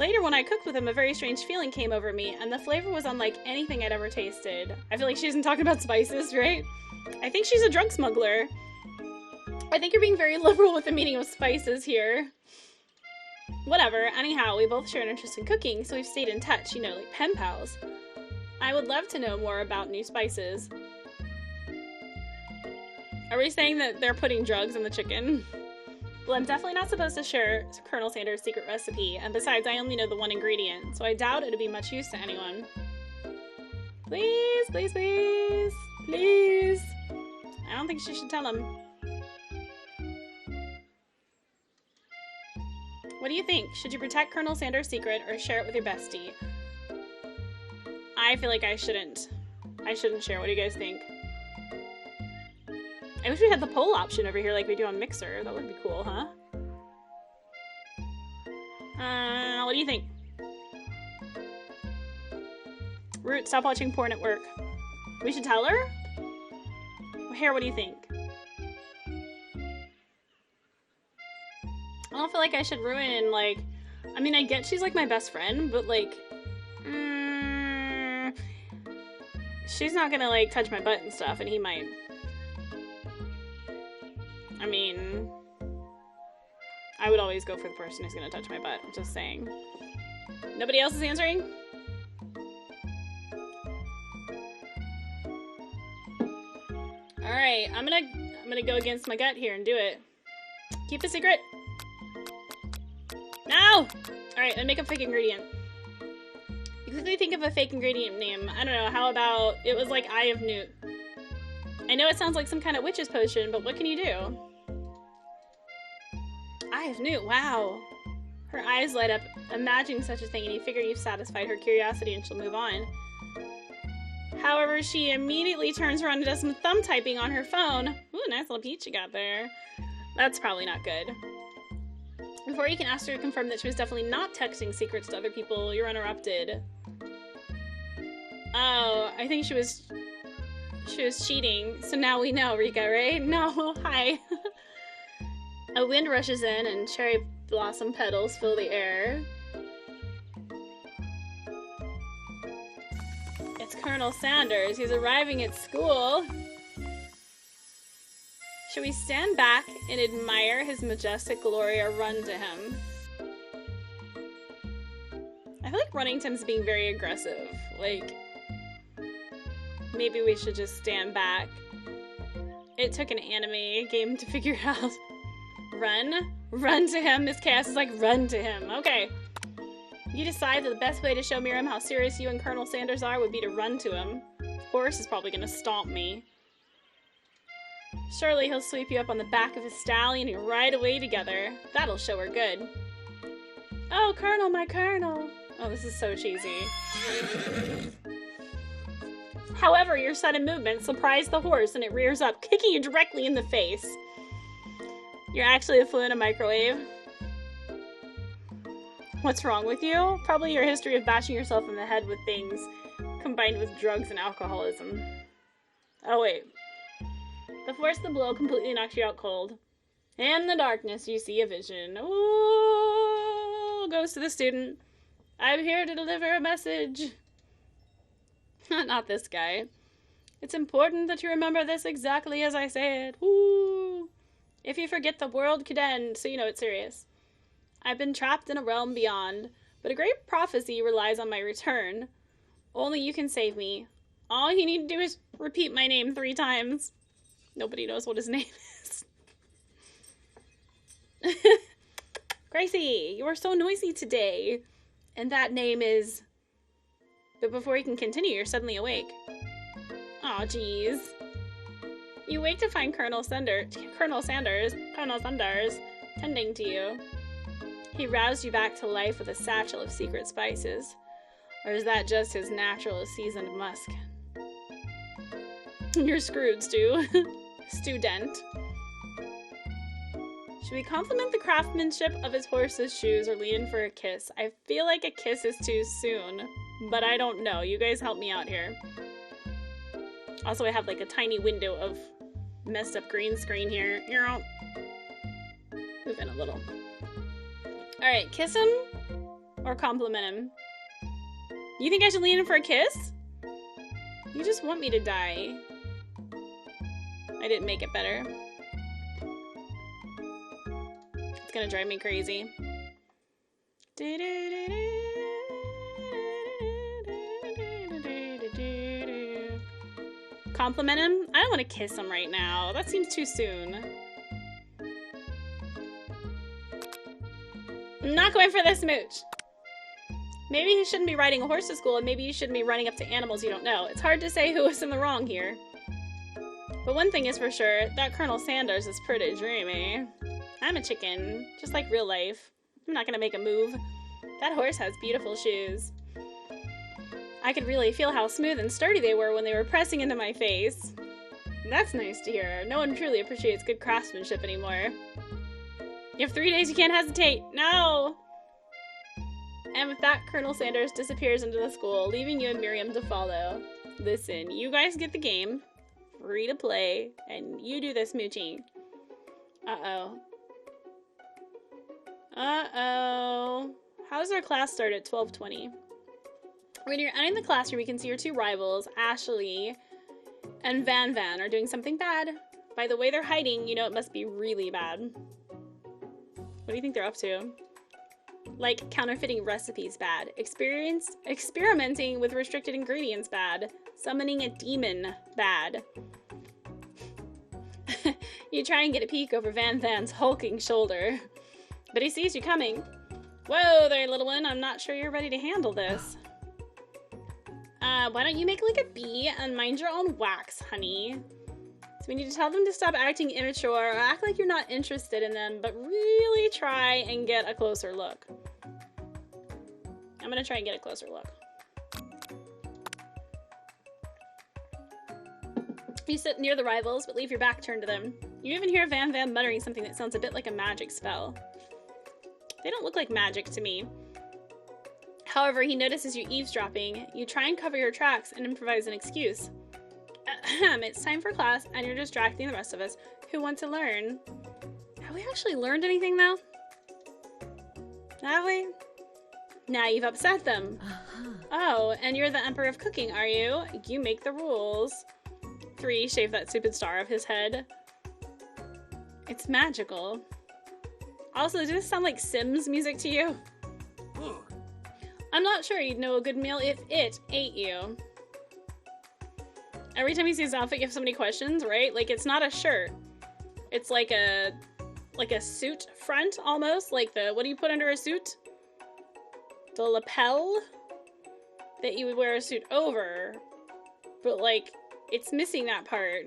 Later, when I cooked with him, a very strange feeling came over me, and the flavor was unlike anything I'd ever tasted. I feel like she isn't talking about spices, right? I think she's a drug smuggler. I think you're being very liberal with the meaning of spices here. Whatever, anyhow, we both share an interest in cooking, so we've stayed in touch, you know, like pen pals. I would love to know more about new spices. Are we saying that they're putting drugs in the chicken? Well, I'm definitely not supposed to share Colonel Sanders' secret recipe, and besides, I only know the one ingredient, so I doubt it'd be much use to anyone. Please, please, please, please. I don't think she should tell him. What do you think? Should you protect Colonel Sanders' secret or share it with your bestie? I feel like I shouldn't. I shouldn't share. What do you guys think? I wish we had the poll option over here like we do on Mixer. That would be cool, huh? What do you think? Root, stop watching porn at work. We should tell her? Hair, what do you think? I don't feel like I should ruin, like... I mean, I get she's, like, my best friend, but, like... she's not gonna, like, touch my butt and stuff, and he might. I mean... I would always go for the person who's gonna touch my butt, I'm just saying. Nobody else is answering? Alright, I'm gonna go against my gut here and do it. Keep a secret! No! Alright, then make a fake ingredient. You quickly think of a fake ingredient name. I don't know, how about, it was like Eye of Newt. I know it sounds like some kind of witch's potion, but what can you do? Eye of Newt, wow. Her eyes light up, imagining such a thing, and you figure you've satisfied her curiosity and she'll move on. However, she immediately turns around and does some thumb typing on her phone. Ooh, nice little peach you got there. That's probably not good. Before you can ask her to confirm that she was definitely not texting secrets to other people, you're interrupted. Oh, I think she was cheating. So now we know, Rika, right? No, hi. A wind rushes in and cherry blossom petals fill the air. It's Colonel Sanders. He's arriving at school. Should we stand back and admire his majestic glory or run to him? I feel like running to him is being very aggressive. Like, maybe we should just stand back. It took an anime game to figure out. Run to him. Miss Cass is like, run to him. Okay. You decide that the best way to show Miriam how serious you and Colonel Sanders are would be to run to him. Horse is probably gonna stomp me. Surely he'll sweep you up on the back of his stallion and ride away together. That'll show her good. Oh, Colonel, my Colonel. Oh, this is so cheesy. However, your sudden movement surprised the horse and it rears up, kicking you directly in the face. You're actually a fool in a microwave. What's wrong with you? Probably your history of bashing yourself in the head with things, combined with drugs and alcoholism. Oh wait. The force of the blow completely knocks you out cold. In the darkness, you see a vision. Ooh, goes to the student. I'm here to deliver a message. Not this guy. It's important that you remember this exactly as I say it. Ooh. If you forget, the world could end, so you know it's serious. I've been trapped in a realm beyond, but a great prophecy relies on my return. Only you can save me. All you need to do is repeat my name 3 times. Nobody knows what his name is. Gracie, you are so noisy today. And that name is... But before you can continue, you're suddenly awake. Aw, jeez. You wake to find Colonel Sanders tending to you. He roused you back to life with a satchel of secret spices. Or is that just his natural seasoned musk? You're screwed, Stu. Student. Should we compliment the craftsmanship of his horse's shoes or lean in for a kiss? I feel like a kiss is too soon, but I don't know. You guys help me out here. Also, I have like a tiny window of messed up green screen here. Move in a little. Alright, kiss him or compliment him? You think I should lean in for a kiss? You just want me to die. I didn't make it better. It's gonna drive me crazy. Compliment him? I don't want to kiss him right now. That seems too soon. I'm not going for this smooch. Maybe you shouldn't be riding a horse to school, and maybe you shouldn't be running up to animals you don't know. It's hard to say who is in the wrong here. But one thing is for sure, that Colonel Sanders is pretty dreamy. I'm a chicken, just like real life. I'm not gonna make a move. That horse has beautiful shoes. I could really feel how smooth and sturdy they were when they were pressing into my face. That's nice to hear. No one truly appreciates good craftsmanship anymore. You have 3 days, you can't hesitate. No! And with that, Colonel Sanders disappears into the school, leaving you and Miriam to follow. Listen, you guys get the game. Free to play. And you do the smooching. Uh-oh. Uh-oh. How does our class start at 12:20? When you're entering the classroom, you can see your 2 rivals, Ashley and Van Van, are doing something bad. By the way they're hiding, you know it must be really bad. What do you think they're up to? Like, counterfeiting recipes bad. Experimenting with restricted ingredients bad. Summoning a demon bad. You try and get a peek over Van Van's hulking shoulder. But he sees you coming. Whoa there, little one. I'm not sure you're ready to handle this. Why don't you make like a bee and mind your own wax, honey? So we need to tell them to stop acting immature or act like you're not interested in them, but really try and get a closer look. I'm gonna try and get a closer look. You sit near the rivals, but leave your back turned to them. You even hear Van Van muttering something that sounds a bit like a magic spell. They don't look like magic to me. However, he notices you eavesdropping. You try and cover your tracks and improvise an excuse. It's time for class, and you're distracting the rest of us who want to learn. Have we actually learned anything, though? Have we? Now you've upset them. Oh, and you're the Emperor of Cooking, are you? You make the rules. 3, shave that stupid star off his head. It's magical. Also, does this sound like Sims music to you? I'm not sure you'd know a good meal if it ate you. Every time you see his outfit, you have so many questions, right? Like, it's not a shirt. It's like a suit front, almost. Like the, what do you put under a suit? The lapel that you would wear a suit over. But, like, it's missing that part.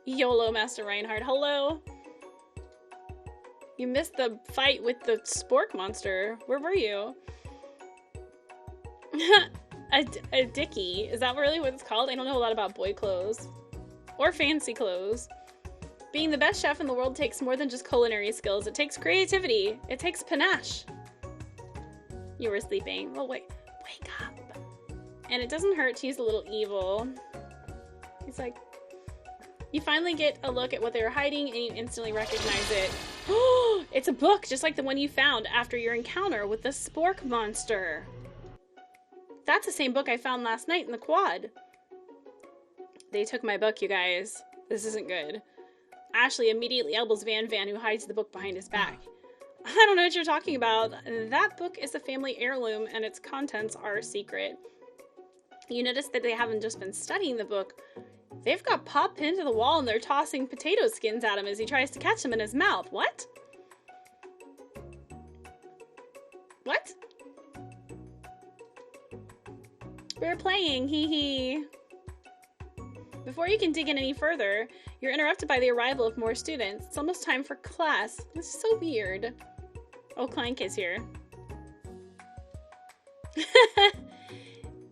YOLO, Master Reinhardt. Hello? You missed the fight with the spork monster. Where were you? a dickie. Is that really what it's called? I don't know a lot about boy clothes. Or fancy clothes. Being the best chef in the world takes more than just culinary skills. It takes creativity. It takes panache. You were sleeping. Well, wake up. And it doesn't hurt to use a little evil. He's like... You finally get a look at what they were hiding and you instantly recognize it. It's a book, just like the one you found after your encounter with the spork monster. That's the same book I found last night in the quad. They took my book, you guys. This isn't good. Ashley immediately elbows Van Van, who hides the book behind his back. I don't know what you're talking about. That book is a family heirloom, and its contents are secret. You notice that they haven't just been studying the book. They've got Pop pinned to the wall, and they're tossing potato skins at him as he tries to catch them in his mouth. What? What? We're playing, hee hee. Before you can dig in any further, you're interrupted by the arrival of more students. It's almost time for class. This is so weird. Oh, Clank is here.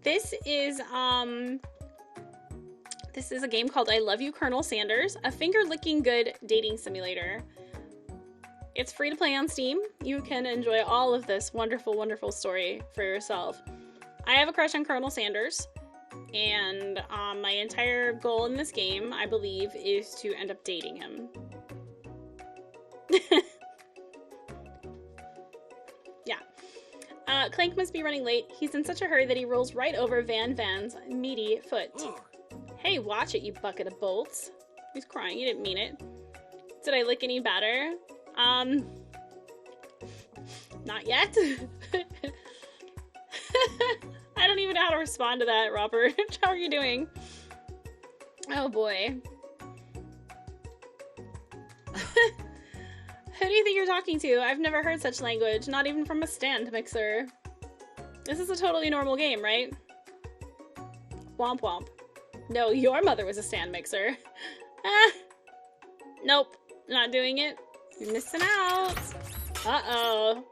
This is a game called I Love You, Colonel Sanders, a finger-licking good dating simulator. It's free to play on Steam. You can enjoy all of this wonderful, wonderful story for yourself. I have a crush on Colonel Sanders, and my entire goal in this game, I believe, is to end up dating him. Yeah. Clank must be running late. He's in such a hurry that he rolls right over Van Van's meaty foot. Hey, watch it, you bucket of bolts. He's crying. You didn't mean it. Did I lick any batter? Not yet. I don't even know how to respond to that, Robert. How are you doing? Oh boy. Who do you think you're talking to? I've never heard such language, not even from a stand mixer. This is a totally normal game, right? Womp womp. No, your mother was a stand mixer. Nope, not doing it. You're missing out. Uh-oh.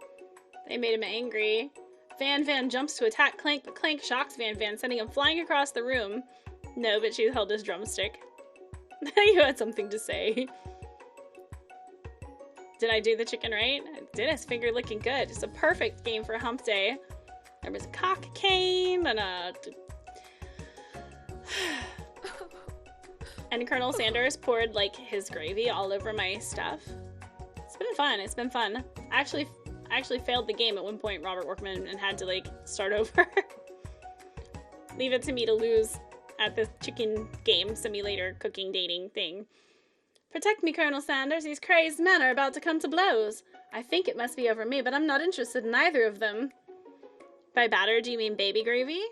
They made him angry. Van Van jumps to attack Clank, but Clank shocks Van Van, sending him flying across the room. No, but she held his drumstick. You had something to say. Did I do the chicken right? I did. His finger looking good. It's a perfect game for hump day. There was a cock cane and a... And Colonel Sanders poured, like, his gravy all over my stuff. It's been fun. It's been fun. I actually failed the game at one point, Robert Workman, and had to, like, start over. Leave it to me to lose at the chicken game simulator cooking dating thing. Protect me, Colonel Sanders. These crazed men are about to come to blows. I think it must be over me, but I'm not interested in either of them. By batter, do you mean baby gravy?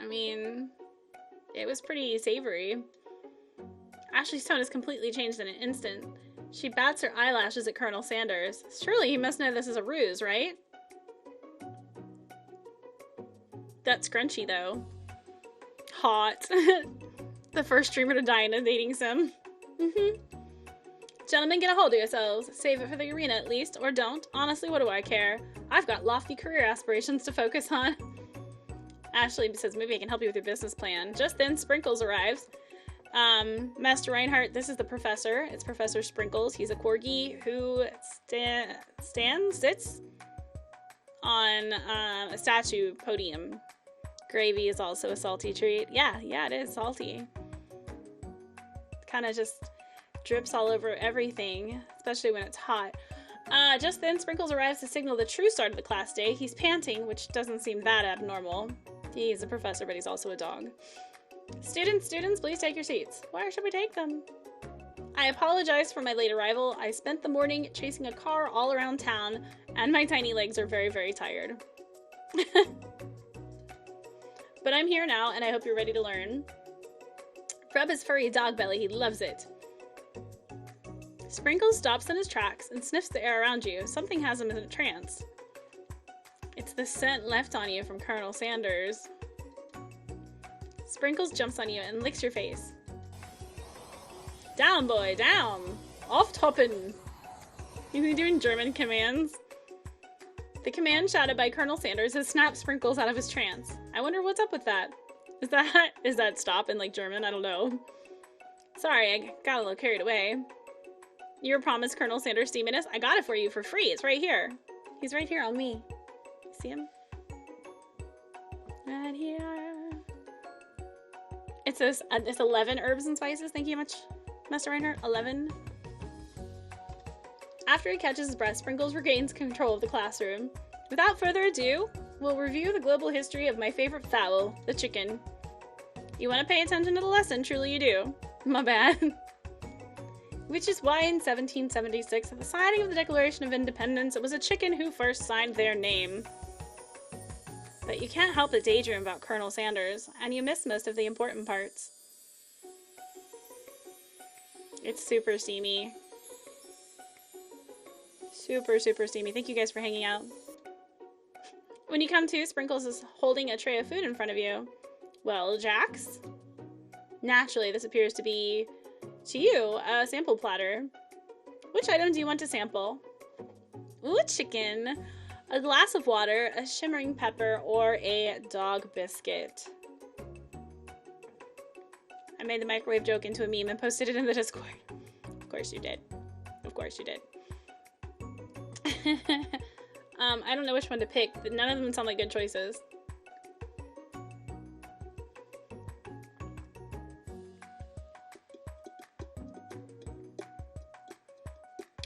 I mean, it was pretty savory. Ashley's tone has completely changed in an instant. She bats her eyelashes at Colonel Sanders. Surely he must know this is a ruse, right? That's scrunchy, though. Hot. The first streamer to die in a dating sim. Gentlemen, get a hold of yourselves. Save it for the arena at least, or don't. Honestly, what do I care? I've got lofty career aspirations to focus on. Ashley says, maybe I can help you with your business plan. Just then, Sprinkles arrives. Master Reinhardt, this is the professor. It's Professor Sprinkles. He's a corgi who sits on a statue podium. Gravy is also a salty treat. Yeah, it is salty. Kind of just drips all over everything, especially when it's hot. Just then, Sprinkles arrives to signal the true start of the class day. He's panting, which doesn't seem that abnormal. He's a professor, but he's also a dog. Students, please take your seats. Where should we take them? I apologize for my late arrival. I spent the morning chasing a car all around town, and my tiny legs are very, very tired. But I'm here now, and I hope you're ready to learn. Rub his furry dog belly, he loves it. Sprinkles stops in his tracks and sniffs the air around you. Something has him in a trance. It's the scent left on you from Colonel Sanders. Sprinkles jumps on you and licks your face. Down, boy, down! Off toppin'! Is he doing German commands? The command shouted by Colonel Sanders has snapped Sprinkles out of his trance. I wonder what's up with that. Is that stop in, like, German? I don't know. Sorry, I got a little carried away. Your promise, Colonel Sanders steaminess. I got it for you for free. It's right here. He's right here on me. See him? Right here. It's 11 herbs and spices. Thank you much, Master Reinhardt. 11. After he catches his breath, Sprinkles regains control of the classroom. Without further ado, we'll review the global history of my favorite fowl, the chicken. You want to pay attention to the lesson? Truly you do. My bad. Which is why in 1776, at the signing of the Declaration of Independence, it was a chicken who first signed their name. But you can't help but daydream about Colonel Sanders, and you miss most of the important parts. It's super steamy. Super, super steamy. Thank you guys for hanging out. When you come to, Sprinkles is holding a tray of food in front of you. Well, Jax? Naturally, this appears to be, to you, a sample platter. Which item do you want to sample? Ooh, chicken. A glass of water, a shimmering pepper, or a dog biscuit. I made the microwave joke into a meme and posted it in the Discord. Of course you did. Of course you did. I don't know which one to pick. None of them sound like good choices.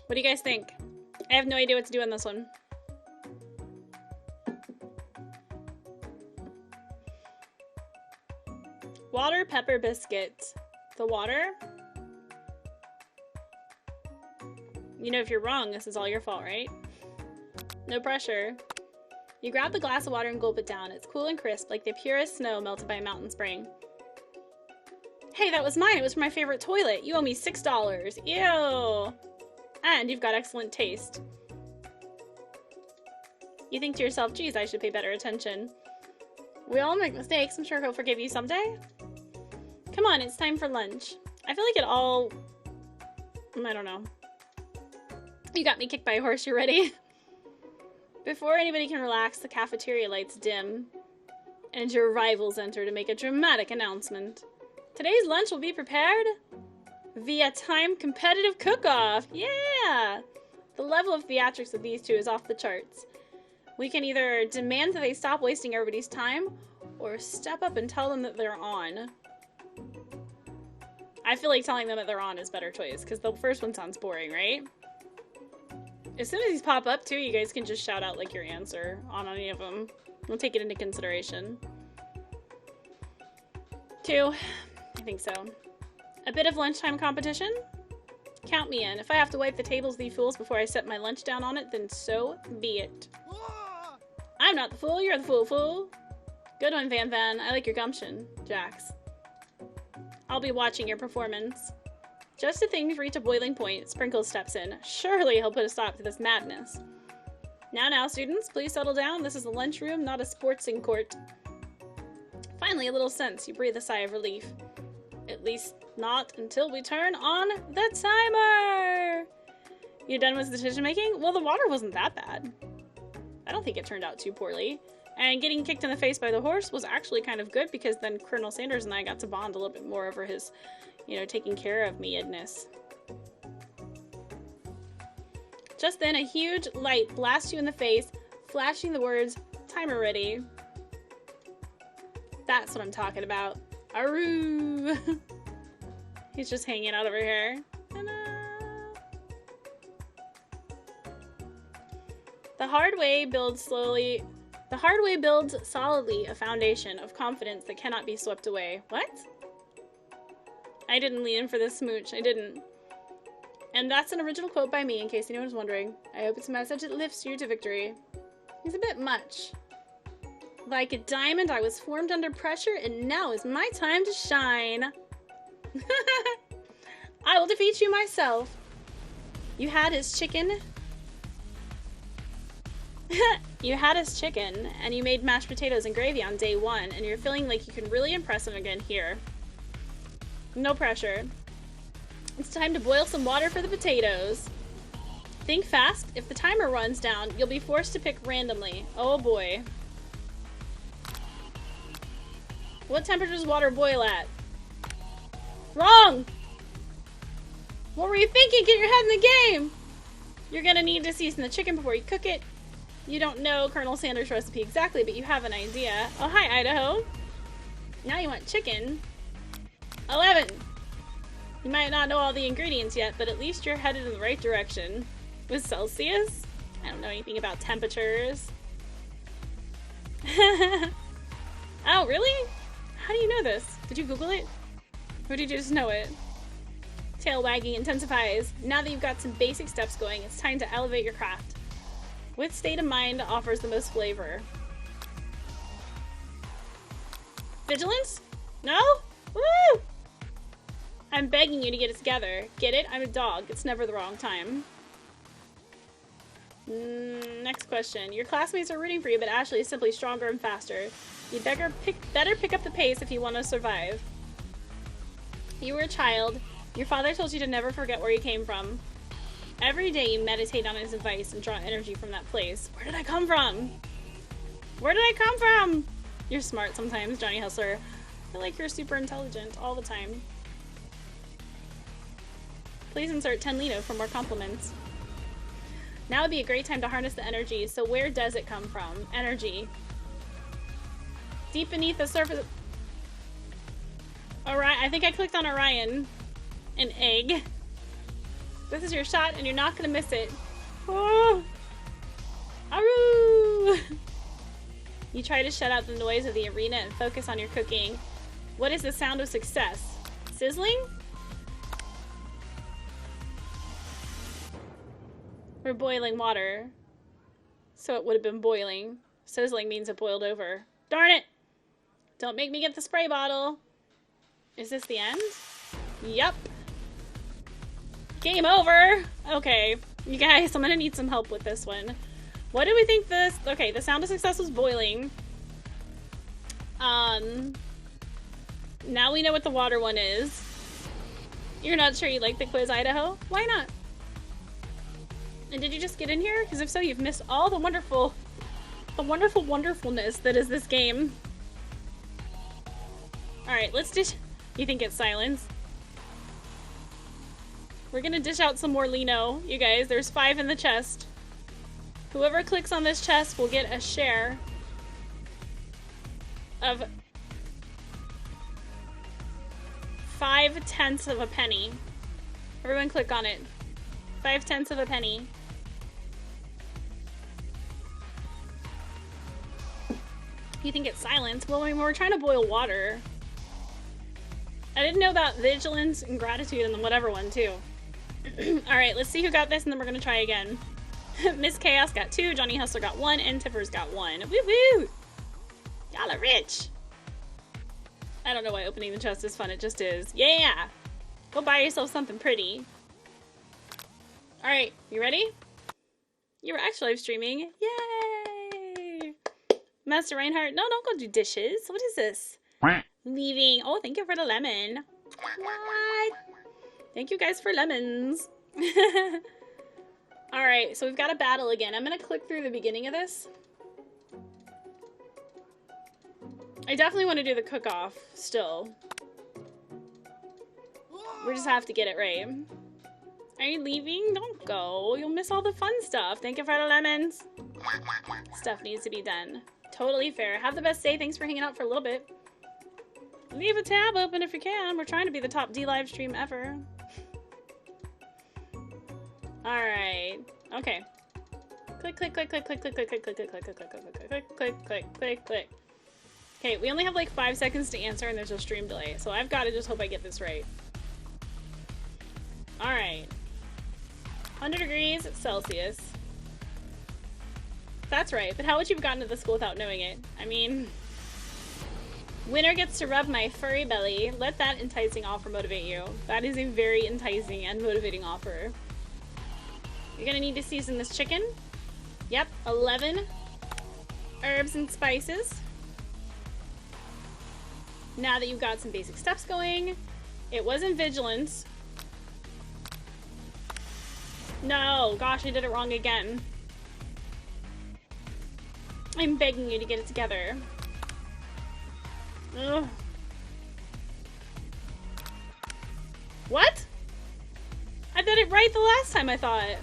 What do you guys think? I have no idea what to do on this one. Water, pepper, biscuit. The water? You know, if you're wrong, this is all your fault, right? No pressure. You grab the glass of water and gulp it down. It's cool and crisp, like the purest snow melted by a mountain spring. Hey, that was mine. It was for my favorite toilet. You owe me $6. Ew. And you've got excellent taste. You think to yourself, geez, I should pay better attention. We all make mistakes. I'm sure he'll forgive you someday. Come on, it's time for lunch. I feel like it all... I don't know. You got me kicked by a horse. You ready? Before anybody can relax, the cafeteria lights dim, and your rivals enter to make a dramatic announcement. Today's lunch will be prepared via time competitive cook-off. Yeah! The level of theatrics of these two is off the charts. We can either demand that they stop wasting everybody's time, or step up and tell them that they're on. I feel like telling them that they're on is a better choice, because the first one sounds boring, right? As soon as these pop up, too, you guys can just shout out, like, your answer on any of them. We'll take it into consideration. 2. I think so. A bit of lunchtime competition? Count me in. If I have to wipe the tables of these fools before I set my lunch down on it, then so be it. I'm not the fool, you're the fool. Good one, Van Van. I like your gumption, Jax. I'll be watching your performance. Just as things reach a boiling point, Sprinkles steps in. Surely he'll put a stop to this madness. Now, students, please settle down. This is a lunchroom, not a sportsing court. Finally, a little sense. You breathe a sigh of relief. At least not until we turn on the timer! You done with decision making? Well, the water wasn't that bad. I don't think it turned out too poorly. And getting kicked in the face by the horse was actually kind of good because then Colonel Sanders and I got to bond a little bit more over his You know, taking care of me-edness. Just then, a huge light blasts you in the face, flashing the words, "Timer ready." That's what I'm talking about. Aru! He's just hanging out over here. Ta-da! The hard way builds solidly a foundation of confidence that cannot be swept away. What? I didn't lean in for this smooch. I didn't. And that's an original quote by me, in case anyone was wondering. I hope it's a message that lifts you to victory. He's a bit much. Like a diamond, I was formed under pressure, and now is my time to shine. I will defeat you myself. You had his chicken. You had his chicken, and you made mashed potatoes and gravy on day 1, and you're feeling like you can really impress him again here. No pressure. It's time to boil some water for the potatoes. Think fast. If the timer runs down, you'll be forced to pick randomly. Oh boy. What temperature does water boil at? Wrong! What were you thinking? Get your head in the game! You're gonna need to season the chicken before you cook it. You don't know Colonel Sanders' recipe exactly, but you have an idea. Oh, hi, Idaho. Now you want chicken. 11. You might not know all the ingredients yet, but at least you're headed in the right direction. With Celsius? I don't know anything about temperatures. Oh, really? How do you know this? Did you Google it? Or did you just know it? Tail wagging intensifies. Now that you've got some basic steps going, it's time to elevate your craft. Which state of mind offers the most flavor? Vigilance? No? Woo! I'm begging you to get it together. Get it? I'm a dog. It's never the wrong time. Next question. Your classmates are rooting for you, but Ashley is simply stronger and faster. You better pick up the pace if you want to survive. You were a child. Your father told you to never forget where you came from. Every day you meditate on his advice and draw energy from that place. Where did I come from? Where did I come from? You're smart sometimes, Johnny Hustler. I feel like you're super intelligent all the time. Please insert 10 Lino for more compliments. Now would be a great time to harness the energy, so where does it come from? Energy. Deep beneath the surface... Orion. I think I clicked on Orion. An egg. This is your shot, and you're not gonna miss it. Oh! Aru! You try to shut out the noise of the arena and focus on your cooking. What is the sound of success? Sizzling? We're boiling water. So it would have been boiling. Sizzling means it boiled over. Darn it! Don't make me get the spray bottle. Is this the end? Yep. Game over! Okay. You guys, I'm gonna need some help with this one. What do we think this... Okay, the sound of success was boiling. Now we know what the water one is. You're not sure you like the quiz, Idaho? Why not? And did you just get in here? Because if so, you've missed all the wonderfulness that is this game. Alright, let's dish... You think it's silence? We're gonna dish out some more Lino. You guys, there's 5 in the chest. Whoever clicks on this chest will get a share of 5/10 of a penny. Everyone click on it. 5/10 of a penny. You think it's silence? Well, I mean, we're trying to boil water. I didn't know about vigilance and gratitude and then whatever one, too. Alright, let's see who got this, and then we're gonna try again. Miss Chaos got 2, Johnny Hustler got 1, and Tiffer's got 1. Woo-woo! Y'all are rich! I don't know why opening the chest is fun, it just is. Yeah! Go buy yourself something pretty. Alright, you ready? You were actually live streaming. Yay! Master Reinhardt, no, don't go do dishes. What is this? Leaving. Oh, thank you for the lemon. What? Thank you guys for lemons. Alright, so we've got a battle again. I'm gonna click through the beginning of this. I definitely want to do the cook-off still. We just have to get it right. Are you leaving? Don't go. You'll miss all the fun stuff. Thank you for the lemons. Stuff needs to be done. Totally fair. Have the best day. Thanks for hanging out for a little bit. Leave a tab open if you can. We're trying to be the top D live stream ever. Alright. Okay. Click, click, click, click, click, click, click, click, click, click, click, click, click, click, click, click, click, click, click. Okay, we only have like 5 seconds to answer and there's a stream delay, so I've got to just hope I get this right. Alright. 100 degrees Celsius. That's right, but how would you have gotten to the school without knowing it? I mean... Winner gets to rub my furry belly. Let that enticing offer motivate you. That is a very enticing and motivating offer. You're gonna need to season this chicken. Yep, 11 herbs and spices. Now that you've got some basic steps going, it was in vigilance. No, gosh, I did it wrong again. I'm begging you to get it together. Ugh. What? I did it right the last time, I thought.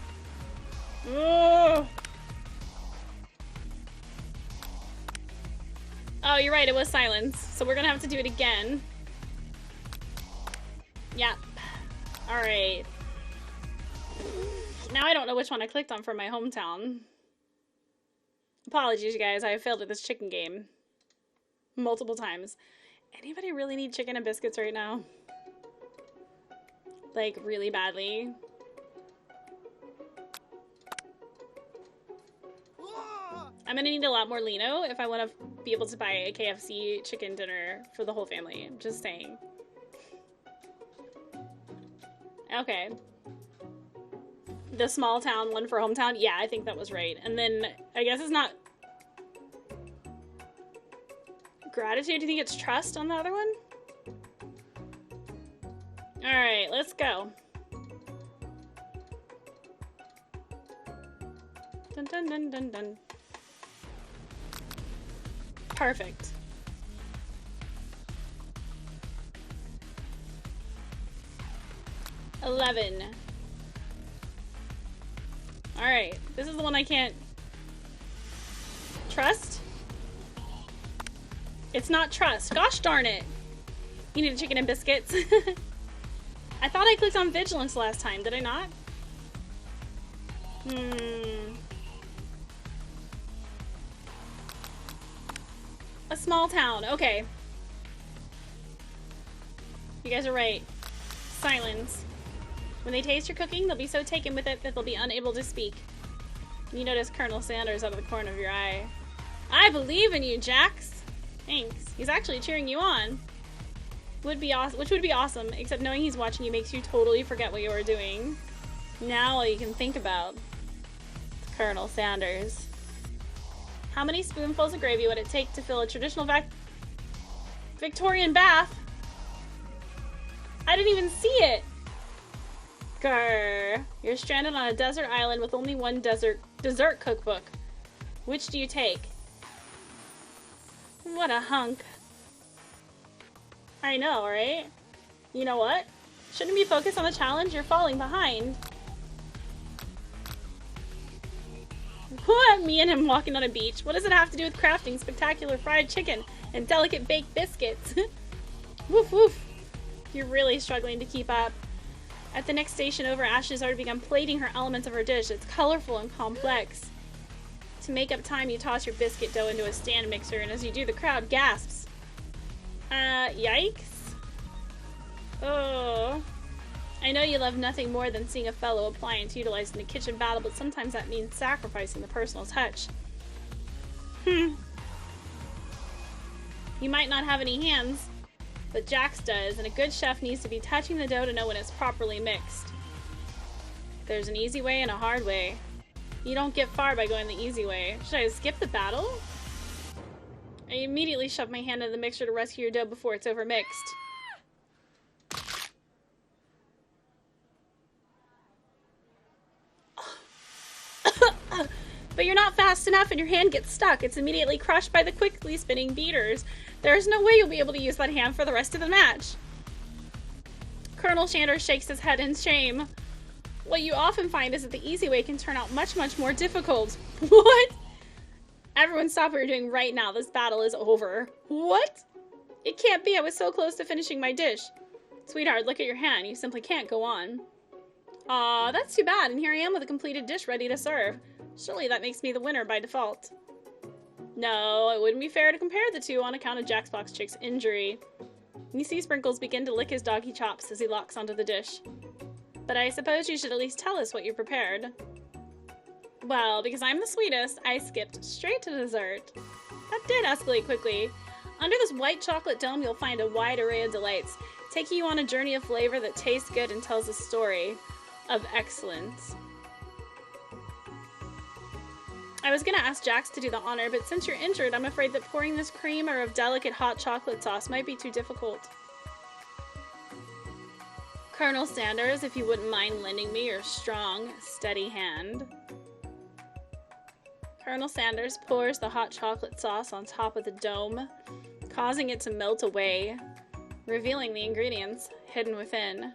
Ugh. Oh, you're right, it was silence. So we're gonna have to do it again. Yep. Alright. Now I don't know which one I clicked on for my hometown. Apologies, you guys. I have failed at this chicken game. Multiple times. Anybody really need chicken and biscuits right now? Like, really badly? I'm gonna need a lot more lino if I want to be able to buy a KFC chicken dinner for the whole family. Just saying. Okay. The small town one for hometown? Yeah, I think that was right. And then, I guess it's not... Gratitude? Do you think it's trust on the other one? Alright, let's go. Dun dun dun dun dun. Perfect. $11. Alright, this is the one I can't... Trust? It's not trust. Gosh darn it. You need a chicken and biscuits. I thought I clicked on vigilance last time. Did I not? A small town. Okay. You guys are right. Silence. When they taste your cooking, they'll be so taken with it that they'll be unable to speak. You notice Colonel Sanders out of the corner of your eye. I believe in you, Jax. Thanks. He's actually cheering you on. Which would be awesome, except knowing he's watching you makes you totally forget what you were doing. Now all you can think about is Colonel Sanders. How many spoonfuls of gravy would it take to fill a traditional Victorian bath? I didn't even see it! Grr. You're stranded on a desert island with only one dessert cookbook. Which do you take? What a hunk. I know, right? You know what? Shouldn't be focused on the challenge, you're falling behind. What? Me and him walking on a beach? What does it have to do with crafting spectacular fried chicken and delicate baked biscuits? Woof woof. You're really struggling to keep up. At the next station over, Ashley has already begun plating her elements of her dish. It's colorful and complex. To make up time, you toss your biscuit dough into a stand mixer, and as you do, the crowd gasps. Yikes. Oh. I know you love nothing more than seeing a fellow appliance utilized in a kitchen battle, but sometimes that means sacrificing the personal touch. You might not have any hands, but Jax does, and a good chef needs to be touching the dough to know when it's properly mixed. There's an easy way and a hard way. You don't get far by going the easy way. Should I skip the battle? I immediately shove my hand in the mixer to rescue your dough before it's overmixed. But you're not fast enough and your hand gets stuck. It's immediately crushed by the quickly spinning beaters. There's no way you'll be able to use that hand for the rest of the match. Colonel Sanders shakes his head in shame. What you often find is that the easy way can turn out much, much more difficult. What? Everyone stop what you're doing right now. This battle is over. What? It can't be. I was so close to finishing my dish. Sweetheart, look at your hand. You simply can't go on. Aw, that's too bad. And here I am with a completed dish ready to serve. Surely that makes me the winner by default. No, it wouldn't be fair to compare the two on account of Jaxboxchick's injury. You see Sprinkles begin to lick his doggy chops as he locks onto the dish. But I suppose you should at least tell us what you prepared. Well, because I'm the sweetest, I skipped straight to dessert. That did escalate quickly. Under this white chocolate dome, you'll find a wide array of delights, taking you on a journey of flavor that tastes good and tells a story of excellence. I was gonna ask Jax to do the honor, but since you're injured, I'm afraid that pouring this creamer of delicate hot chocolate sauce might be too difficult. Colonel Sanders, if you wouldn't mind lending me your strong, steady hand. Colonel Sanders pours the hot chocolate sauce on top of the dome, causing it to melt away, revealing the ingredients hidden within.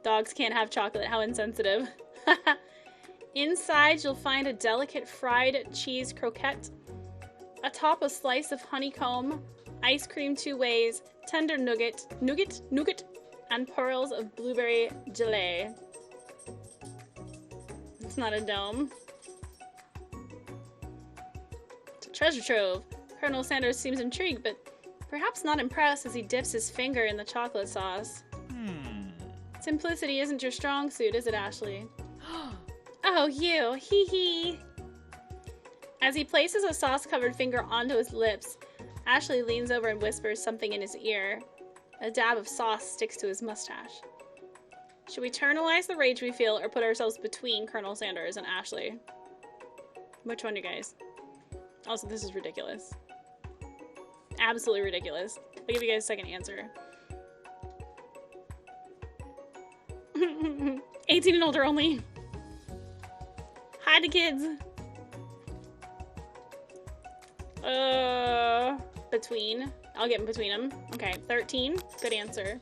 Dogs can't have chocolate, how insensitive. Inside, you'll find a delicate fried cheese croquette, atop a slice of honeycomb, ice cream two ways, tender nougat, and pearls of blueberry gelée. It's not a dome. It's a treasure trove. Colonel Sanders seems intrigued, but perhaps not impressed as he dips his finger in the chocolate sauce. Simplicity isn't your strong suit, is it, Ashley? Oh, you. Hee hee. As he places a sauce-covered finger onto his lips, Ashley leans over and whispers something in his ear. A dab of sauce sticks to his mustache. Should we internalize the rage we feel or put ourselves between Colonel Sanders and Ashley? Which one, you guys? Also, this is ridiculous. Absolutely ridiculous. I'll give you guys a second answer. 18 and older only. Hide the kids. Between. I'll get in between them. Okay, 13. Good answer.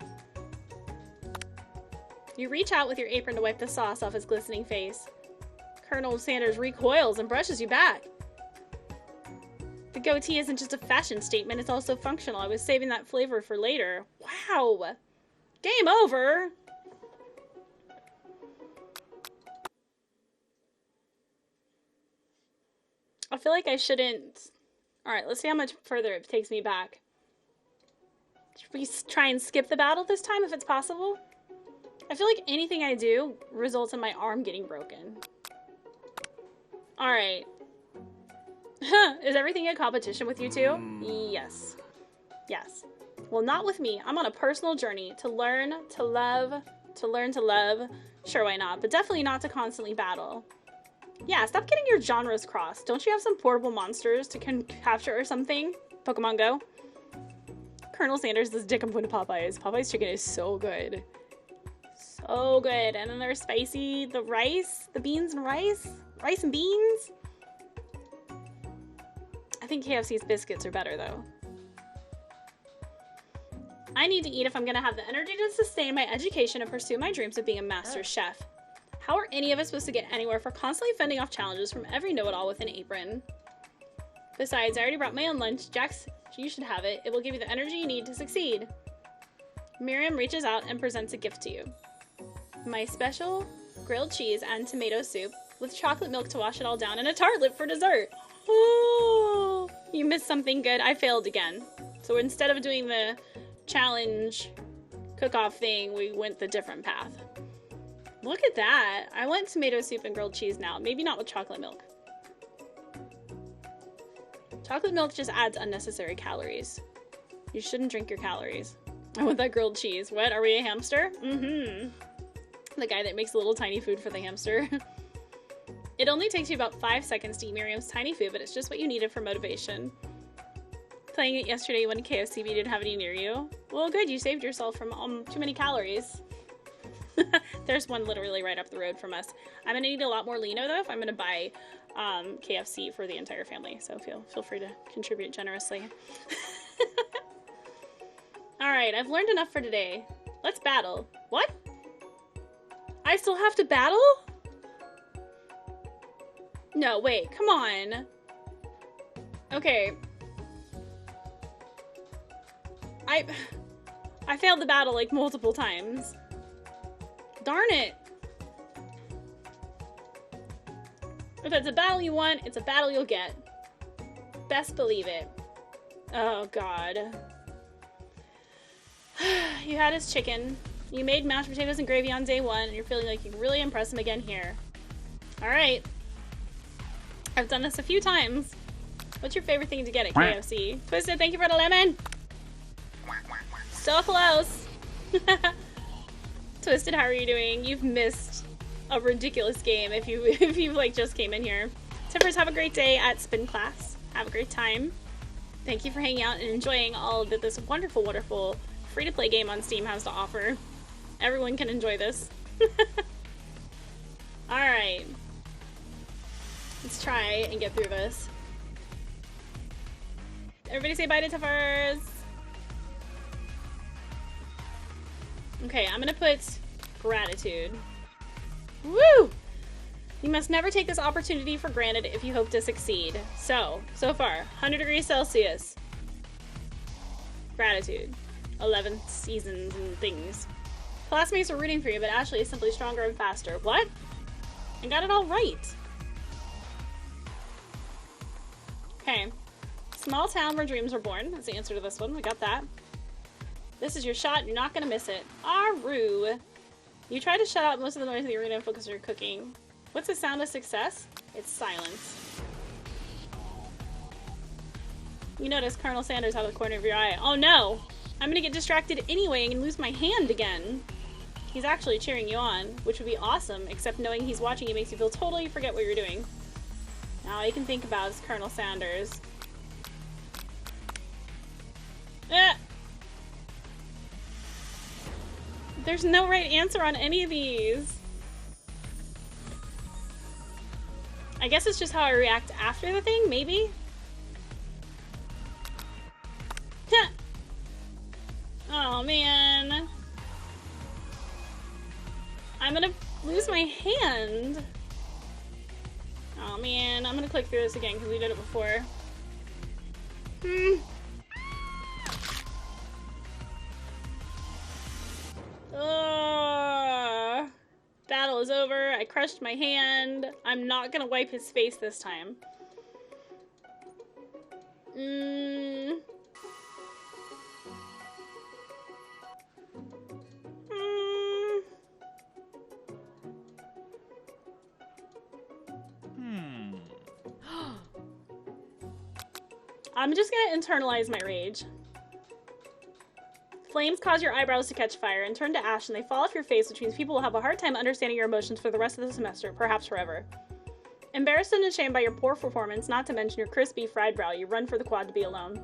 You reach out with your apron to wipe the sauce off his glistening face. Colonel Sanders recoils and brushes you back. The goatee isn't just a fashion statement, it's also functional. I was saving that flavor for later. Wow! Game over! I feel like I shouldn't... Alright, let's see how much further it takes me back. Should we try and skip the battle this time if it's possible? I feel like anything I do results in my arm getting broken. Alright. Is everything a competition with you two? Yes. Yes. Well, not with me. I'm on a personal journey to learn to love, to learn to love. Sure, why not? But definitely not to constantly battle. Yeah, stop getting your genres crossed. Don't you have some portable monsters to capture or something? Pokemon Go? Colonel Sanders does dick and point to Popeyes. Popeyes chicken is so good. So good. And then there's spicy, the rice, the beans and rice. Rice and beans. I think KFC's biscuits are better though. I need to eat if I'm gonna have the energy to sustain my education and pursue my dreams of being a master chef. How are any of us supposed to get anywhere if we're constantly fending off challenges from every know-it-all with an apron? Besides, I already brought my own lunch. Jax, you should have it. It will give you the energy you need to succeed. Miriam reaches out and presents a gift to you. My special grilled cheese and tomato soup with chocolate milk to wash it all down and a tartlet for dessert. Oh, you missed something good. I failed again. So instead of doing the challenge cook-off thing, we went the different path. Look at that. I want tomato soup and grilled cheese now. Maybe not with chocolate milk. Chocolate milk just adds unnecessary calories. You shouldn't drink your calories. I want that grilled cheese. What? Are we a hamster? Mm-hmm. The guy that makes a little tiny food for the hamster. It only takes you about 5 seconds to eat Miriam's tiny food, but it's just what you needed for motivation. Playing it yesterday, you went to KFC, but you didn't have any near you. Well, good. You saved yourself from too many calories. There's one literally right up the road from us. I'm gonna need a lot more Lino though if I'm gonna buy KFC for the entire family. So feel free to contribute generously. Alright, I've learned enough for today. Let's battle. What? I still have to battle? No, wait, come on. Okay. I failed the battle like multiple times. Darn it. If it's a battle you want, it's a battle you'll get. Best believe it. Oh, God. You had his chicken. You made mashed potatoes and gravy on day 1, and you're feeling like you can really impress him again here. Alright. I've done this a few times. What's your favorite thing to get at KFC? Twisted, thank you for the lemon! So close! Twisted, how are you doing? You've missed a ridiculous game if you like just came in here. Tippers, have a great day at spin class. Have a great time. Thank you for hanging out and enjoying all that this wonderful, wonderful free-to-play game on Steam has to offer. Everyone can enjoy this. Alright. Let's try and get through this. Everybody say bye to Tippers! Okay, I'm gonna put gratitude. Woo! You must never take this opportunity for granted if you hope to succeed. So far, 100 degrees Celsius. Gratitude. 11 seasons and things. Classmates are rooting for you, but Ashley is simply stronger and faster. What? I got it all right. Okay. Small town where dreams were born. That's the answer to this one. We got that. This is your shot. You're not going to miss it. Aru. You try to shut out most of the noise in the arena and focus on your cooking. What's the sound of success? It's silence. You notice Colonel Sanders out of the corner of your eye. Oh no! I'm going to get distracted anyway and lose my hand again. He's actually cheering you on, which would be awesome, except knowing he's watching you makes you feel totally forget what you're doing. Now all you can think about is Colonel Sanders. There's no right answer on any of these. I guess it's just how I react after the thing, maybe? Oh man. I'm gonna lose my hand. Oh man, I'm gonna click through this again because we did it before. Battle is over. I crushed my hand. I'm not gonna wipe his face this time. I'm just gonna internalize my rage. Flames cause your eyebrows to catch fire and turn to ash, and they fall off your face, which means people will have a hard time understanding your emotions for the rest of the semester, perhaps forever. Embarrassed and ashamed by your poor performance, not to mention your crispy, fried brow, you run for the quad to be alone.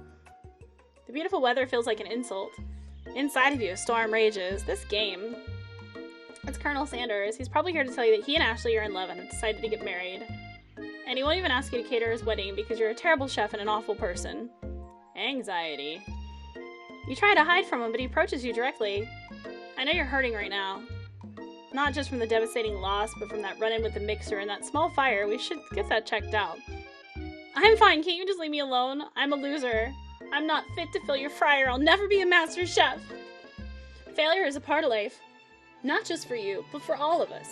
The beautiful weather feels like an insult. Inside of you, a storm rages. This game. It's Colonel Sanders. He's probably here to tell you that he and Ashley are in love and have decided to get married. And he won't even ask you to cater his wedding because you're a terrible chef and an awful person. Anxiety. You try to hide from him, but he approaches you directly. I know you're hurting right now. Not just from the devastating loss, but from that run-in with the mixer and that small fire. We should get that checked out. I'm fine. Can't you just leave me alone? I'm a loser. I'm not fit to fill your fryer. I'll never be a master chef. Failure is a part of life. Not just for you, but for all of us.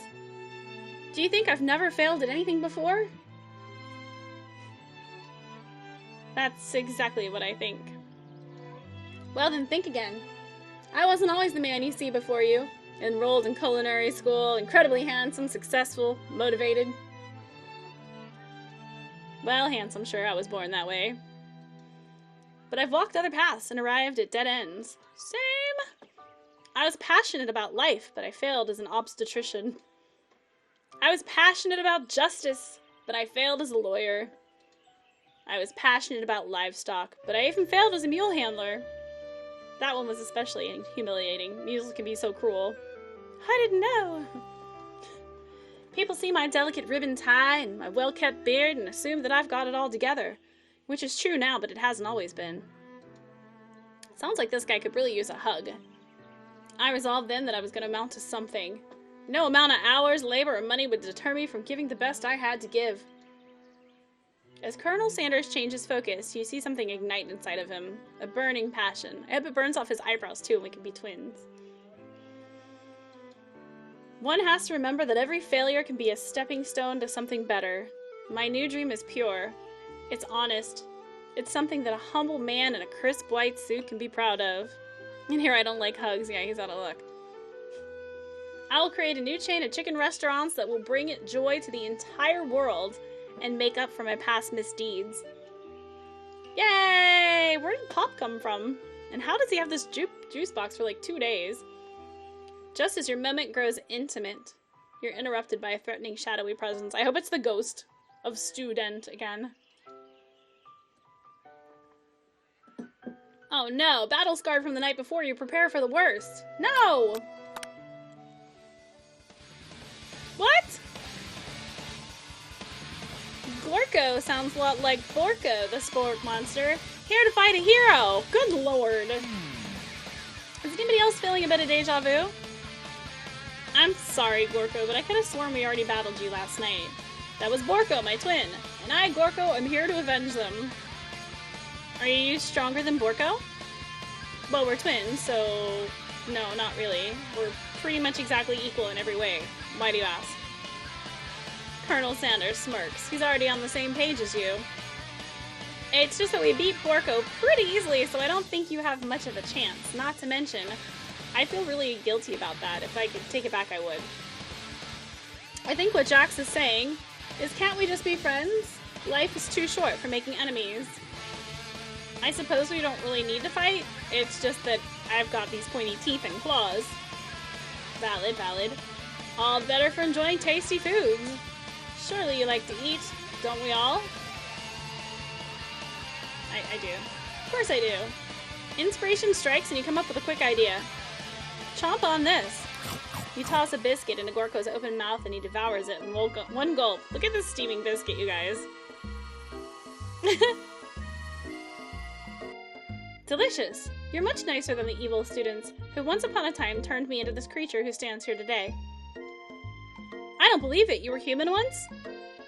Do you think I've never failed at anything before? That's exactly what I think. Well then, think again. I wasn't always the man you see before you. Enrolled in culinary school, incredibly handsome, successful, motivated. Well, handsome, sure, I was born that way. But I've walked other paths and arrived at dead ends. Same! I was passionate about life, but I failed as an obstetrician. I was passionate about justice, but I failed as a lawyer. I was passionate about livestock, but I even failed as a mule handler. That one was especially humiliating. Mules can be so cruel. I didn't know. People see my delicate ribbon tie and my well-kept beard and assume that I've got it all together, which is true now, but it hasn't always been. Sounds like this guy could really use a hug. I resolved then that I was going to amount to something. No amount of hours, labor, or money would deter me from giving the best I had to give. As Colonel Sanders changes focus, you see something ignite inside of him. A burning passion. I hope it burns off his eyebrows too and we can be twins. One has to remember that every failure can be a stepping stone to something better. My new dream is pure. It's honest. It's something that a humble man in a crisp white suit can be proud of. And here I don't like hugs. Yeah, he's out of luck. I will create a new chain of chicken restaurants that will bring joy to the entire world and make up for my past misdeeds. Yay! Where did Pop come from? And how does he have this juice box for like 2 days? Just as your moment grows intimate, you're interrupted by a threatening shadowy presence. I hope it's the ghost of Student again. Oh no, battle scarred from the night before, you prepare for the worst. No! What? Gorko sounds a lot like Borko, the spork monster. Here to fight a hero! Good lord! Is anybody else feeling a bit of deja vu? I'm sorry, Gorko, but I could have sworn we already battled you last night. That was Borko, my twin, and I, Gorko, am here to avenge them. Are you stronger than Borko? Well, we're twins, so no, not really. We're pretty much exactly equal in every way. Why do you ask? Colonel Sanders smirks. He's already on the same page as you. It's just that we beat Borko pretty easily, so I don't think you have much of a chance. Not to mention, I feel really guilty about that. If I could take it back, I would. I think what Jax is saying is, can't we just be friends? Life is too short for making enemies. I suppose we don't really need to fight. It's just that I've got these pointy teeth and claws. Valid, valid. All the better for enjoying tasty foods. Surely you like to eat, don't we all? I do. Of course I do. Inspiration strikes and you come up with a quick idea. Chomp on this. You toss a biscuit into Gorko's open mouth and he devours it in one gulp. Look at this steaming biscuit, you guys. Delicious. You're much nicer than the evil students who once upon a time turned me into this creature who stands here today. I don't believe it. You were human once?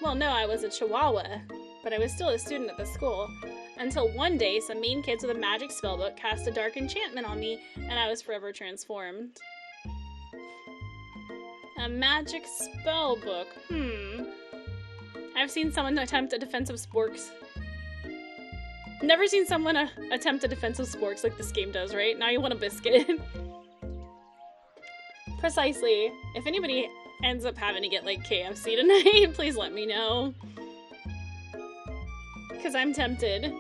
Well, no, I was a chihuahua, but I was still a student at the school. Until one day, some mean kids with a magic spellbook cast a dark enchantment on me, and I was forever transformed. A magic spellbook. I've seen someone attempt a defense of sporks. Never seen someone attempt a defense of sporks like this game does, right? Now you want a biscuit. Precisely. If anybody ends up having to get, like, KFC tonight, please let me know. Because I'm tempted.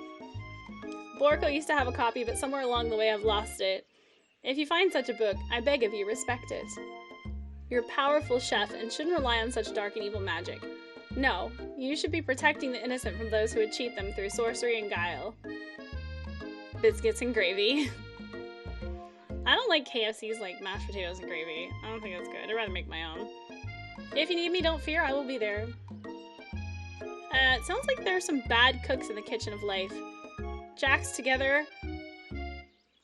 Borko used to have a copy, but somewhere along the way I've lost it. If you find such a book, I beg of you, respect it. You're a powerful chef and shouldn't rely on such dark and evil magic. No, you should be protecting the innocent from those who would cheat them through sorcery and guile. Biscuits and gravy. I don't like KFC's, like, mashed potatoes and gravy. I don't think that's good. I'd rather make my own. If you need me, don't fear, I will be there. It sounds like there are some bad cooks in the kitchen of life. Jax together,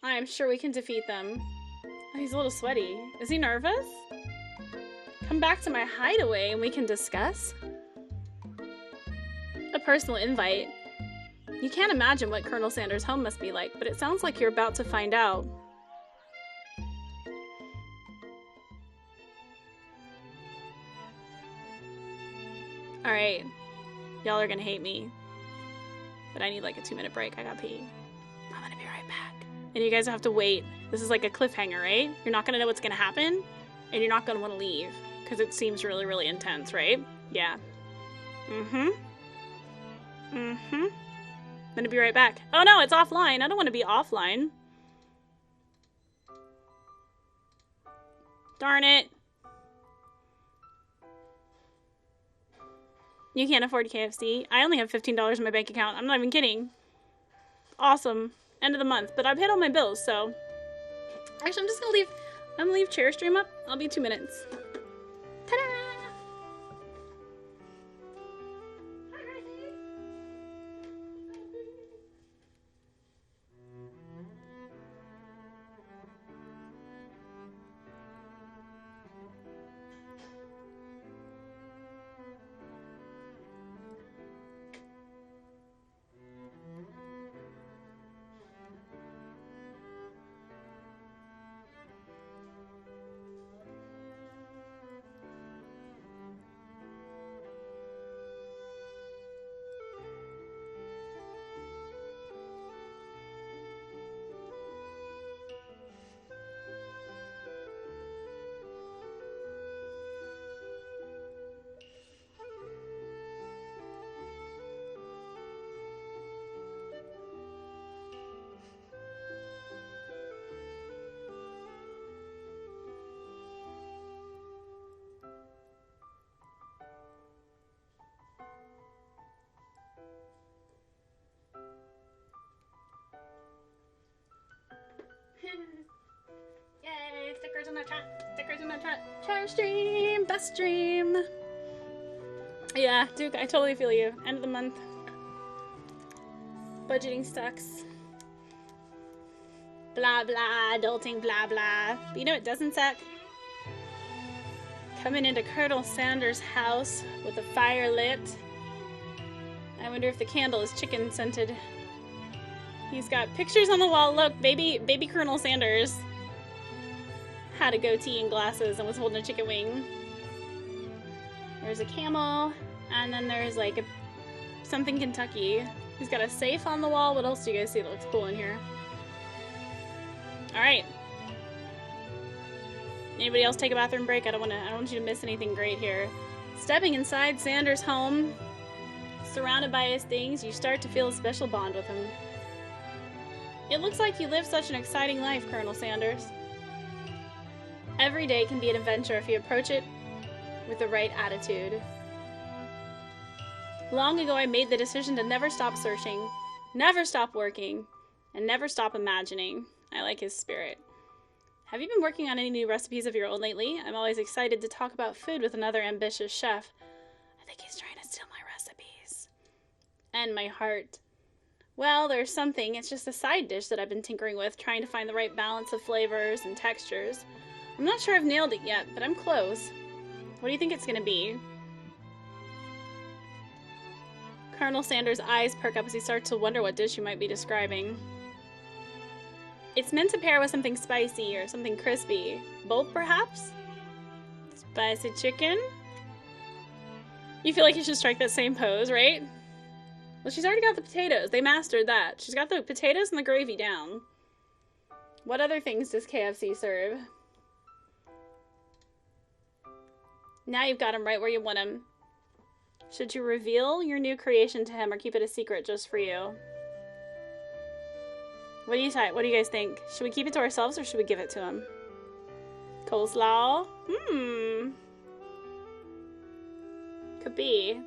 I am sure we can defeat them. Oh, he's a little sweaty. Is he nervous? Come back to my hideaway and we can discuss. A personal invite. You can't imagine what Colonel Sanders' home must be like, but it sounds like you're about to find out. Alright. Y'all are gonna hate me. But I need like a 2-minute break. I gotta pee. I'm gonna be right back. And you guys have to wait. This is like a cliffhanger, right? You're not gonna know what's gonna happen, and you're not gonna want to leave. Because it seems really, really intense, right? Yeah. I'm gonna be right back. Oh no, it's offline. I don't want to be offline. Darn it. You can't afford KFC. I only have $15 in my bank account. I'm not even kidding. Awesome. End of the month. But I've hit all my bills, so... Actually, I'm just gonna leave... I'm gonna leave chair stream up. I'll be 2 minutes. Ta-da! in the chat. Stickers in the chat. Share stream. Best stream. Yeah, Duke, I totally feel you. End of the month. Budgeting sucks. Blah blah, adulting blah blah. But you know what doesn't suck? Coming into Colonel Sanders' house with the fire lit. I wonder if the candle is chicken scented. He's got pictures on the wall. Look, baby Colonel Sanders had a goatee and glasses and was holding a chicken wing. There's a camel, and then there's like something Kentucky. He's got a safe on the wall. What else do you guys see that looks cool in here? Alright. Anybody else take a bathroom break? I don't want you to miss anything great here. Stepping inside Sanders' home, surrounded by his things, you start to feel a special bond with him. It looks like you live such an exciting life, Colonel Sanders. Every day can be an adventure if you approach it with the right attitude. Long ago, I made the decision to never stop searching, never stop working, and never stop imagining. I like his spirit. Have you been working on any new recipes of your own lately? I'm always excited to talk about food with another ambitious chef. I think he's trying to steal my recipes. And my heart. Well, there's something. It's just a side dish that I've been tinkering with, trying to find the right balance of flavors and textures. I'm not sure I've nailed it yet, but I'm close. What do you think it's gonna be? Colonel Sanders' eyes perk up as he starts to wonder what dish you might be describing. It's meant to pair with something spicy or something crispy. Both, perhaps? Spicy chicken? You feel like you should strike that same pose, right? Well, she's already got the potatoes. They mastered that. She's got the potatoes and the gravy down. What other things does KFC serve? Now you've got him right where you want him. Should you reveal your new creation to him or keep it a secret just for you? What do you guys think? Should we keep it to ourselves or should we give it to him? Coleslaw? Could be.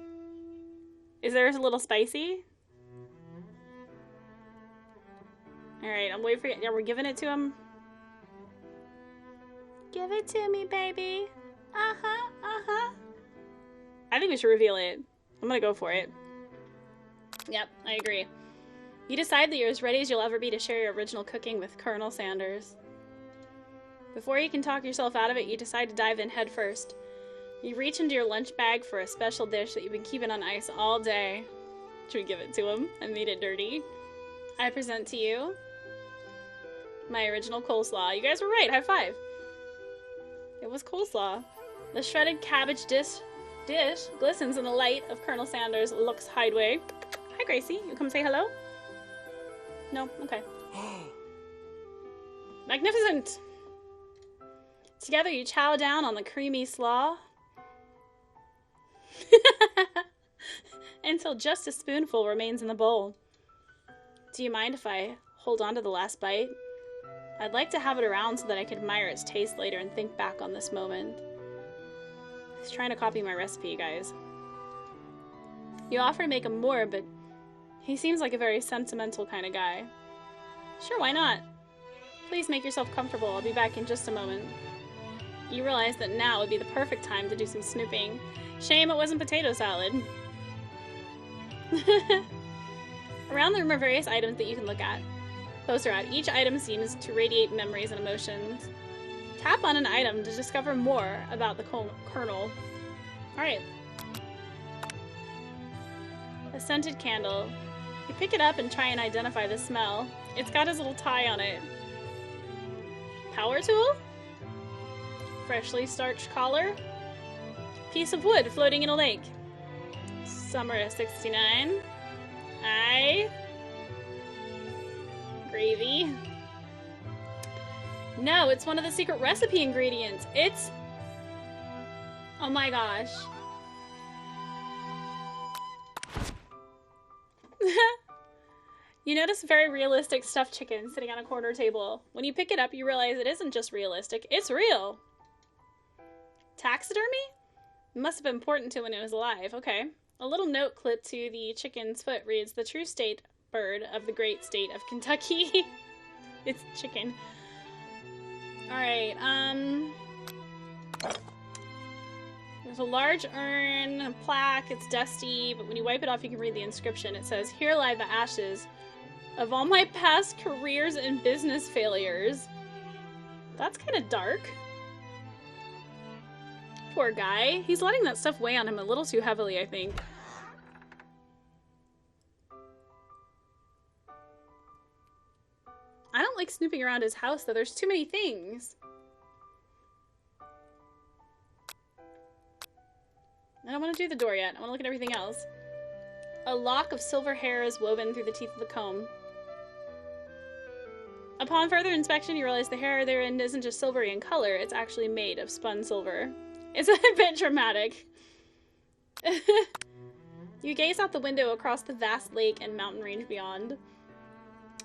Is theirs a little spicy? Alright, I'm waiting for you. Yeah, we're giving it to him. Give it to me, baby. Uh-huh, uh-huh. I think we should reveal it. I'm gonna go for it. Yep, I agree. You decide that you're as ready as you'll ever be to share your original cooking with Colonel Sanders. Before you can talk yourself out of it, you decide to dive in head first. You reach into your lunch bag for a special dish that you've been keeping on ice all day. Should we give it to him? I made it dirty. I present to you my original coleslaw. You guys were right. High five. It was coleslaw. The shredded cabbage dish glistens in the light of Colonel Sanders' looks hideaway. Hi, Gracie. You come say hello? No? Okay. Magnificent! Together you chow down on the creamy slaw until just a spoonful remains in the bowl. Do you mind if I hold on to the last bite? I'd like to have it around so that I could admire its taste later and think back on this moment. He's trying to copy my recipe, you guys. You offer to make him more, but he seems like a very sentimental kind of guy. Sure, why not? Please make yourself comfortable. I'll be back in just a moment. You realize that now would be the perfect time to do some snooping. Shame it wasn't potato salad. Around the room are various items that you can look at. Closer out, each item seems to radiate memories and emotions. Tap on an item to discover more about the Colonel. Alright. A scented candle. You pick it up and try and identify the smell. It's got his little tie on it. Power tool? Freshly starched collar? Piece of wood floating in a lake. Summer of '69. Aye. Gravy. No, it's one of the secret recipe ingredients. It's... Oh my gosh. You notice a very realistic stuffed chicken sitting on a corner table. When you pick it up, you realize it isn't just realistic, it's real. Taxidermy? It must have been important to when it was alive. Okay. A little note clipped to the chicken's foot reads, "The true state bird of the great state of Kentucky." It's chicken. Alright, there's a large urn, a plaque, it's dusty, but when you wipe it off you can read the inscription. It says, "Here lie the ashes of all my past careers and business failures." That's kind of dark. Poor guy. He's letting that stuff weigh on him a little too heavily, I think. I don't like snooping around his house, though. There's too many things. I don't want to do the door yet. I want to look at everything else. A lock of silver hair is woven through the teeth of the comb. Upon further inspection, you realize the hair therein isn't just silvery in color, it's actually made of spun silver. It's a bit dramatic. You gaze out the window across the vast lake and mountain range beyond.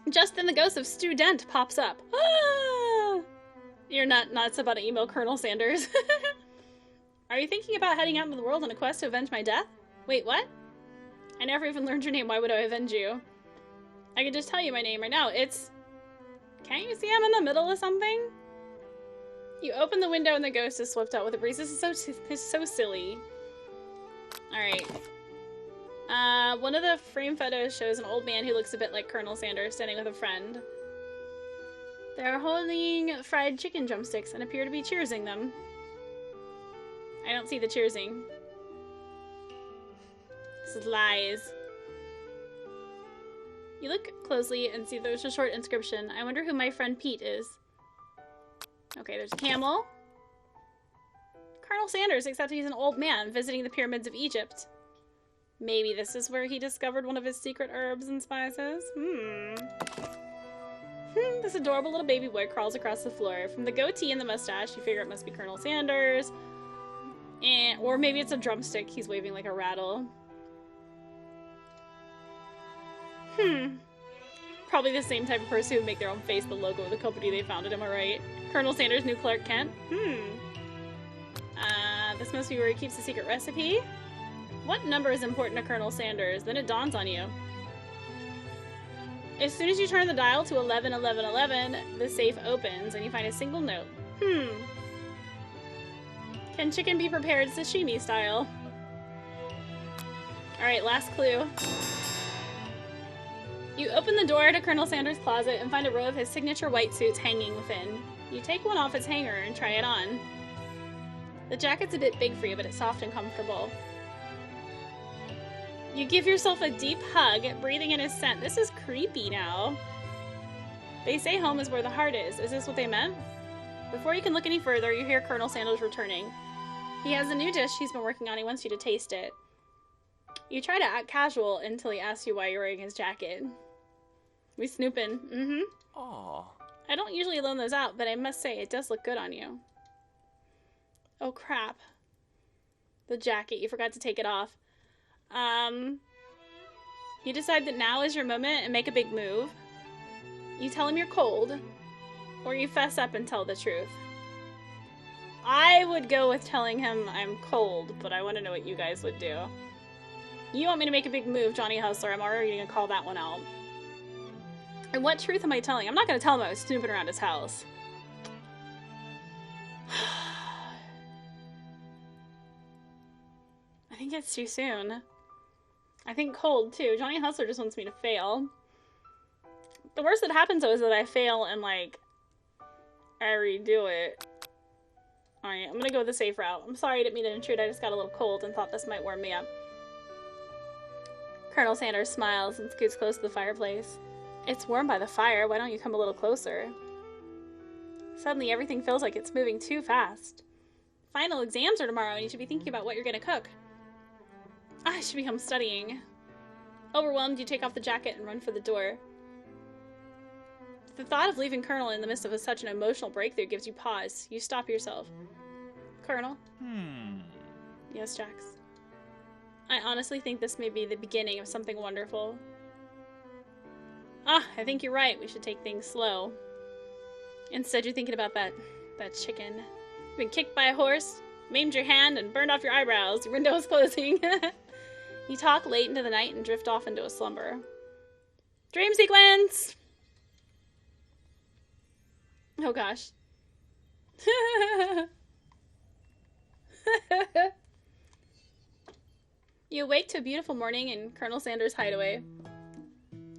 Just then the ghost of Stu Dent pops up. Ah! You're not nuts about an emo Colonel Sanders. Are you thinking about heading out into the world on a quest to avenge my death? Wait, what? I never even learned your name. Why would I avenge you? I could just tell you my name right now. It's... Can't you see I'm in the middle of something? You open the window and the ghost is swept out with a breeze. This is so silly. Alright. One of the frame photos shows an old man who looks a bit like Colonel Sanders standing with a friend. They're holding fried chicken drumsticks and appear to be cheersing them. I don't see the cheersing. This is lies. You look closely and see there's a short inscription. I wonder who my friend Pete is. Okay, there's a camel. Colonel Sanders, except he's an old man visiting the pyramids of Egypt. Maybe this is where he discovered one of his secret herbs and spices? This adorable little baby boy crawls across the floor. From the goatee and the mustache, you figure it must be Colonel Sanders. Or maybe it's a drumstick he's waving like a rattle. Probably the same type of person who would make their own face the logo of the company they founded, am I right? Colonel Sanders knew Clark Kent? This must be where he keeps the secret recipe. What number is important to Colonel Sanders? Then it dawns on you. As soon as you turn the dial to 111111, the safe opens and you find a single note. Can chicken be prepared sashimi style? Alright, last clue. You open the door to Colonel Sanders' closet and find a row of his signature white suits hanging within. You take one off its hanger and try it on. The jacket's a bit big for you, but it's soft and comfortable. You give yourself a deep hug, breathing in his scent. This is creepy now. They say home is where the heart is. Is this what they meant? Before you can look any further, you hear Colonel Sanders returning. He has a new dish he's been working on. He wants you to taste it. You try to act casual until he asks you why you're wearing his jacket. We snooping. Aw. I don't usually loan those out, but I must say, it does look good on you. Oh, crap. The jacket. You forgot to take it off. You decide that now is your moment and make a big move. You tell him you're cold, or you fess up and tell the truth. I would go with telling him I'm cold, but I want to know what you guys would do. You want me to make a big move, Johnny Hustler. I'm already going to call that one out. And what truth am I telling? I'm not going to tell him I was snooping around his house. I think it's too soon. I think cold, too. Johnny Hustler just wants me to fail. The worst that happens, though, is that I fail and, like, I redo it. Alright, I'm gonna go the safe route. I'm sorry I didn't mean to intrude. I just got a little cold and thought this might warm me up. Colonel Sanders smiles and scoots close to the fireplace. It's warm by the fire. Why don't you come a little closer? Suddenly, everything feels like it's moving too fast. Final exams are tomorrow, and you should be thinking about what you're gonna cook. I should be home studying. Overwhelmed, you take off the jacket and run for the door. The thought of leaving Colonel in the midst of such an emotional breakthrough gives you pause. You stop yourself. Colonel? Yes, Jax. I honestly think this may be the beginning of something wonderful. I think you're right. We should take things slow. Instead, you're thinking about that chicken. You've been kicked by a horse, maimed your hand, and burned off your eyebrows. Your window is closing. You talk late into the night and drift off into a slumber. Dream sequence! Oh gosh. You awake to a beautiful morning in Colonel Sanders' hideaway.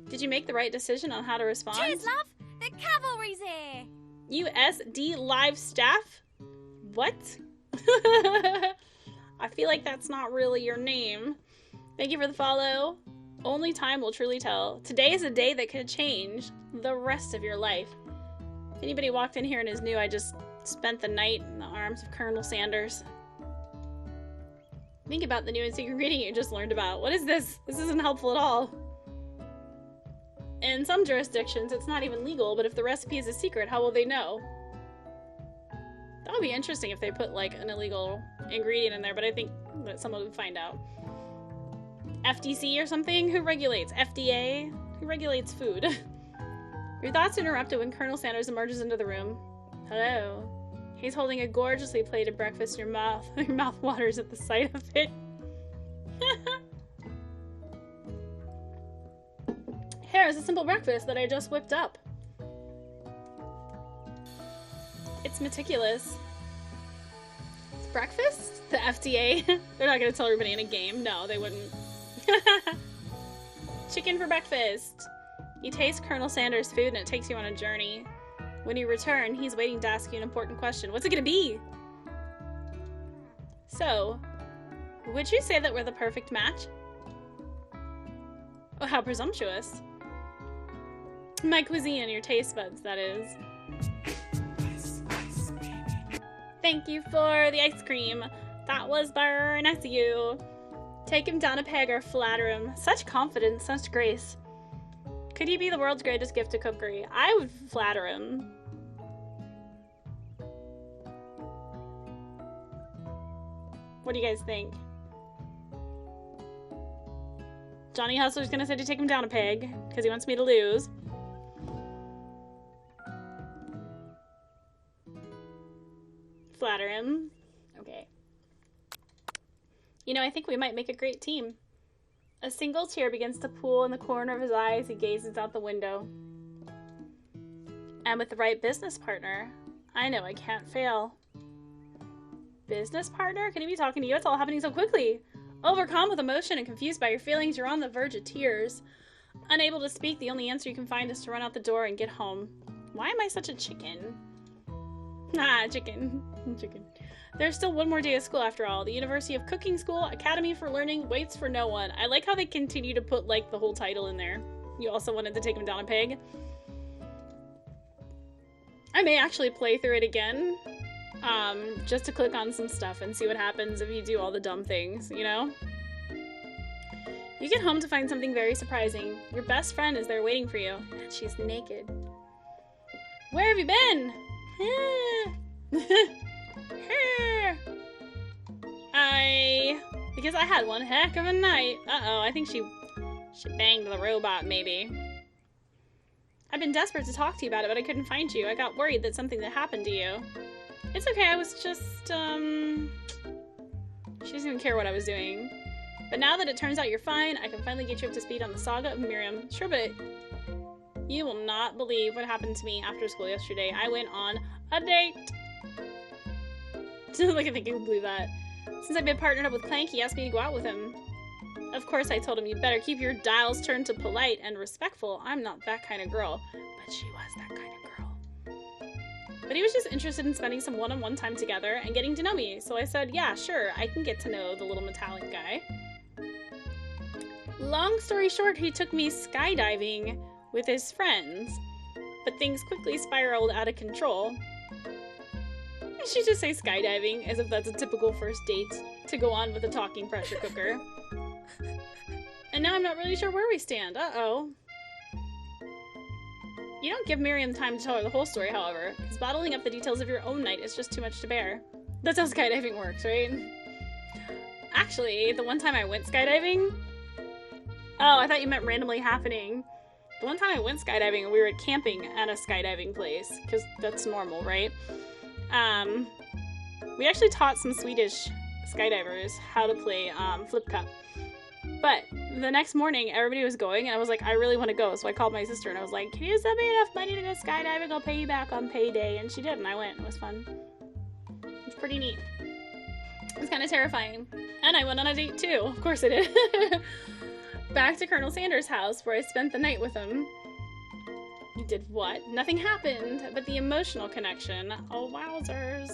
Did you make the right decision on how to respond? Cheers, love! The cavalry's here! USD Live Staff? What? I feel like that's not really your name. Thank you for the follow. Only time will truly tell. Today is a day that could change the rest of your life. If anybody walked in here and is new, I just spent the night in the arms of Colonel Sanders. Think about the new and secret ingredient you just learned about. What is this? This isn't helpful at all. In some jurisdictions, it's not even legal, but if the recipe is a secret, how will they know? That would be interesting if they put, like, an illegal ingredient in there, but I think that someone would find out. FTC or something? Who regulates? FDA? Who regulates food? Your thoughts interrupted when Colonel Sanders emerges into the room. Hello. He's holding a gorgeously plated breakfast in your mouth. Your mouth waters at the sight of it. Here is a simple breakfast that I just whipped up. It's meticulous. It's breakfast? The FDA? They're not gonna tell everybody in a game. No, they wouldn't. Chicken for breakfast. You taste Colonel Sanders' food and it takes you on a journey. When you return, he's waiting to ask you an important question. What's it gonna be? So, would you say that we're the perfect match? Oh, how presumptuous. My cuisine and your taste buds, that is. Thank you for the ice cream. That was very nice of you. Take him down a peg or flatter him. Such confidence, such grace. Could he be the world's greatest gift to cookery? I would flatter him. What do you guys think? Johnny Hustler's gonna say to take him down a peg because he wants me to lose. Flatter him. Okay. You know, I think we might make a great team. A single tear begins to pool in the corner of his eye as he gazes out the window. And with the right business partner, I know I can't fail. Business partner? Can he be talking to you? It's all happening so quickly. Overcome with emotion and confused by your feelings, you're on the verge of tears. Unable to speak, the only answer you can find is to run out the door and get home. Why am I such a chicken? Ah, chicken. Chicken. There's still one more day of school after all. The University of Cooking School, Academy for Learning, waits for no one. I like how they continue to put, like, the whole title in there. You also wanted to take him down a peg. I may actually play through it again. Just to click on some stuff and see what happens if you do all the dumb things, you know? You get home to find something very surprising. Your best friend is there waiting for you, and she's naked. Where have you been? Because I had one heck of a night. Uh-oh, I think she banged the robot, maybe. I've been desperate to talk to you about it, but I couldn't find you. I got worried that something had happened to you. It's okay, I was just, she doesn't even care what I was doing. But now that it turns out you're fine, I can finally get you up to speed on the saga of Miriam. Sure, but you will not believe what happened to me after school yesterday. I went on a date. Like, I think you can believe that. Since I've been partnered up with Clank, he asked me to go out with him. Of course, I told him, you better keep your dials turned to polite and respectful. I'm not that kind of girl. But she was that kind of girl. But he was just interested in spending some one-on-one time together and getting to know me. So I said, yeah, sure, I can get to know the little metallic guy. Long story short, he took me skydiving with his friends. But things quickly spiraled out of control. I should just say skydiving, as if that's a typical first date to go on with a talking pressure cooker. And now I'm not really sure where we stand. Uh-oh. You don't give Miriam time to tell her the whole story, however, because bottling up the details of your own night is just too much to bear. That's how skydiving works, right? Actually, the one time I went skydiving... Oh, I thought you meant randomly happening. The one time I went skydiving, we were camping at a skydiving place, because that's normal, right? We actually taught some Swedish skydivers how to play flip cup. But the next morning, everybody was going, and I was like, I really want to go. So I called my sister, and I was like, can you send me enough money to go skydiving? I'll pay you back on payday. And she did, and I went. It was fun. It's pretty neat. It's kind of terrifying. And I went on a date too. Of course I did. Back to Colonel Sanders' house, where I spent the night with him. You did what? Nothing happened, but the emotional connection. Oh, wowzers.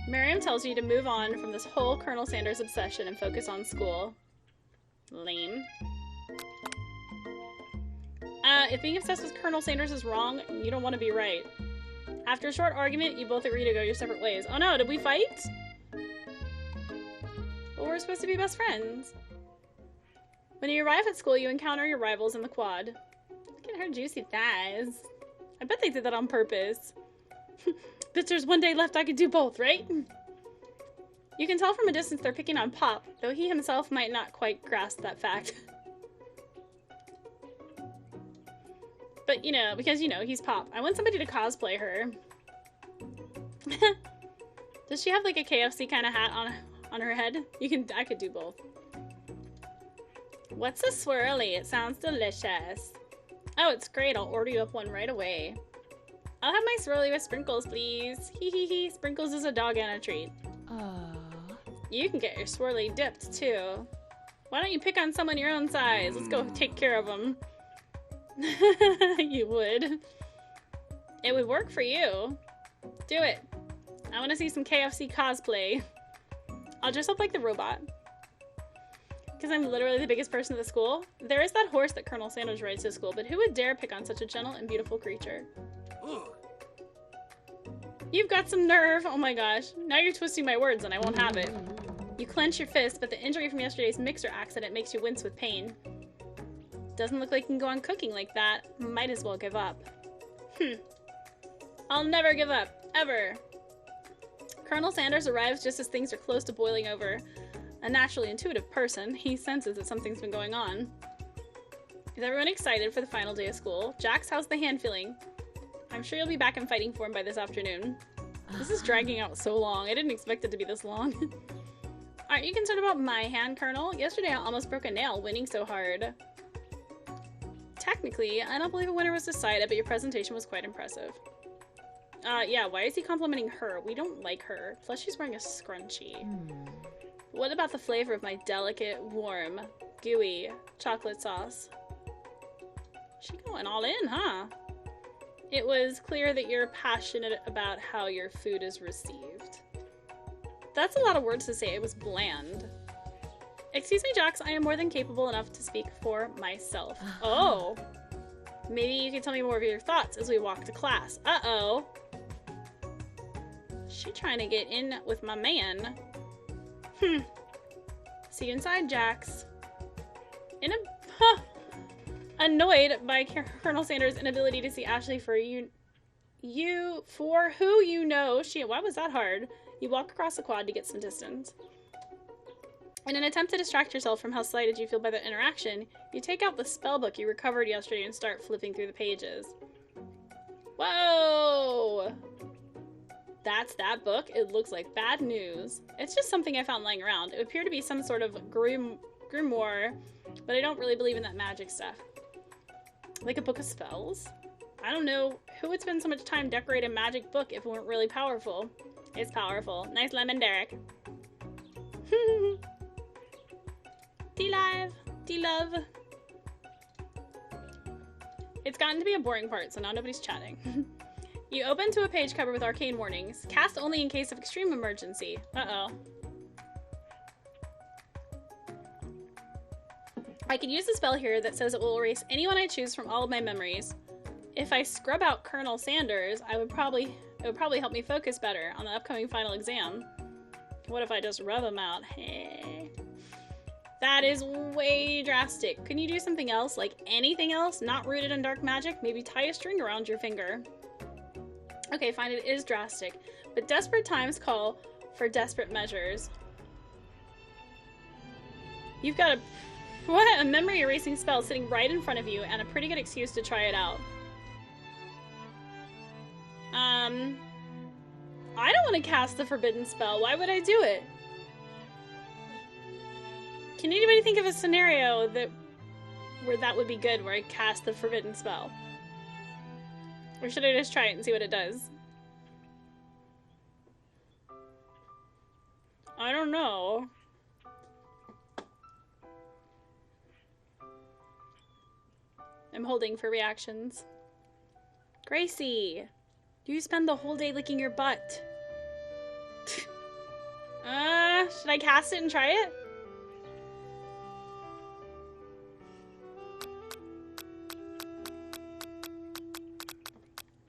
Miriam tells you to move on from this whole Colonel Sanders obsession and focus on school. Lame. If being obsessed with Colonel Sanders is wrong, you don't want to be right. After a short argument, you both agree to go your separate ways. Oh no, did we fight? Well, we're supposed to be best friends. When you arrive at school, you encounter your rivals in the quad. Look at her juicy thighs. I bet they did that on purpose. Bitch, there's one day left, I could do both, right? You can tell from a distance they're picking on Pop, though he himself might not quite grasp that fact. But, you know, because, you know, he's Pop. I want somebody to cosplay her. Does she have, like, a KFC kind of hat on her head? I could do both. What's a swirly? It sounds delicious. Oh, it's great. I'll order you up one right away. I'll have my swirly with sprinkles, please. Hee hee hee. Sprinkles is a dog and a treat. You can get your swirly dipped, too. Why don't you pick on someone your own size? Let's go take care of them. You would. It would work for you. Do it. I want to see some KFC cosplay. I'll dress up like the robot. Because I'm literally the biggest person at the school. There is that horse that Colonel Sanders rides to school, but who would dare pick on such a gentle and beautiful creature? You've got some nerve. Oh my gosh. Now you're twisting my words and I won't have it. You clench your fist, but the injury from yesterday's mixer accident makes you wince with pain. Doesn't look like you can go on cooking like that. Might as well give up. I'll never give up. Ever. Colonel Sanders arrives just as things are close to boiling over. A naturally intuitive person, he senses that something's been going on. Is everyone excited for the final day of school? Jax, how's the hand feeling? I'm sure you'll be back in fighting form by this afternoon. This is dragging out so long. I didn't expect it to be this long. Aren't you concerned about my hand, Colonel? Yesterday I almost broke a nail winning so hard. Technically, I don't believe a winner was decided, but your presentation was quite impressive. Yeah, why is he complimenting her? We don't like her. Plus she's wearing a scrunchie. What about the flavor of my delicate, warm, gooey chocolate sauce? She going all in, huh? It was clear that you're passionate about how your food is received. That's a lot of words to say. It was bland. Excuse me, Jax, I am more than capable enough to speak for myself. Oh. Maybe you can tell me more of your thoughts as we walk to class. Uh-oh. She trying to get in with my man. See you inside, Jax. Annoyed by Colonel Sanders' inability to see Ashley for for who you know. Why was that hard? You walk across the quad to get some distance. In an attempt to distract yourself from how slighted you feel by the interaction, you take out the spell book you recovered yesterday and start flipping through the pages. Whoa! That's that book? It looks like bad news. It's just something I found lying around. It would appear to be some sort of grimoire, but I don't really believe in that magic stuff. Like a book of spells? I don't know who would spend so much time decorating a magic book if it weren't really powerful. It's powerful. Nice lemon, Derek. D-Live. D-Love. It's gotten to be a boring part, so now nobody's chatting. You open to a page covered with arcane warnings. Cast only in case of extreme emergency. Uh-oh. I can use a spell here that says it will erase anyone I choose from all of my memories. If I scrub out Colonel Sanders, it would probably help me focus better on the upcoming final exam. What if I just rub him out? Hey. That is way drastic. Couldn't you do something else? Like anything else? Not rooted in dark magic? Maybe tie a string around your finger. Okay, fine, it is drastic. But desperate times call for desperate measures. You've got a memory erasing spell sitting right in front of you and a pretty good excuse to try it out. I don't want to cast the forbidden spell. Why would I do it? Can anybody think of a scenario where that would be good, where I cast the forbidden spell? Or should I just try it and see what it does? I don't know. I'm holding for reactions. Gracie, do you spend the whole day licking your butt? Should I cast it and try it?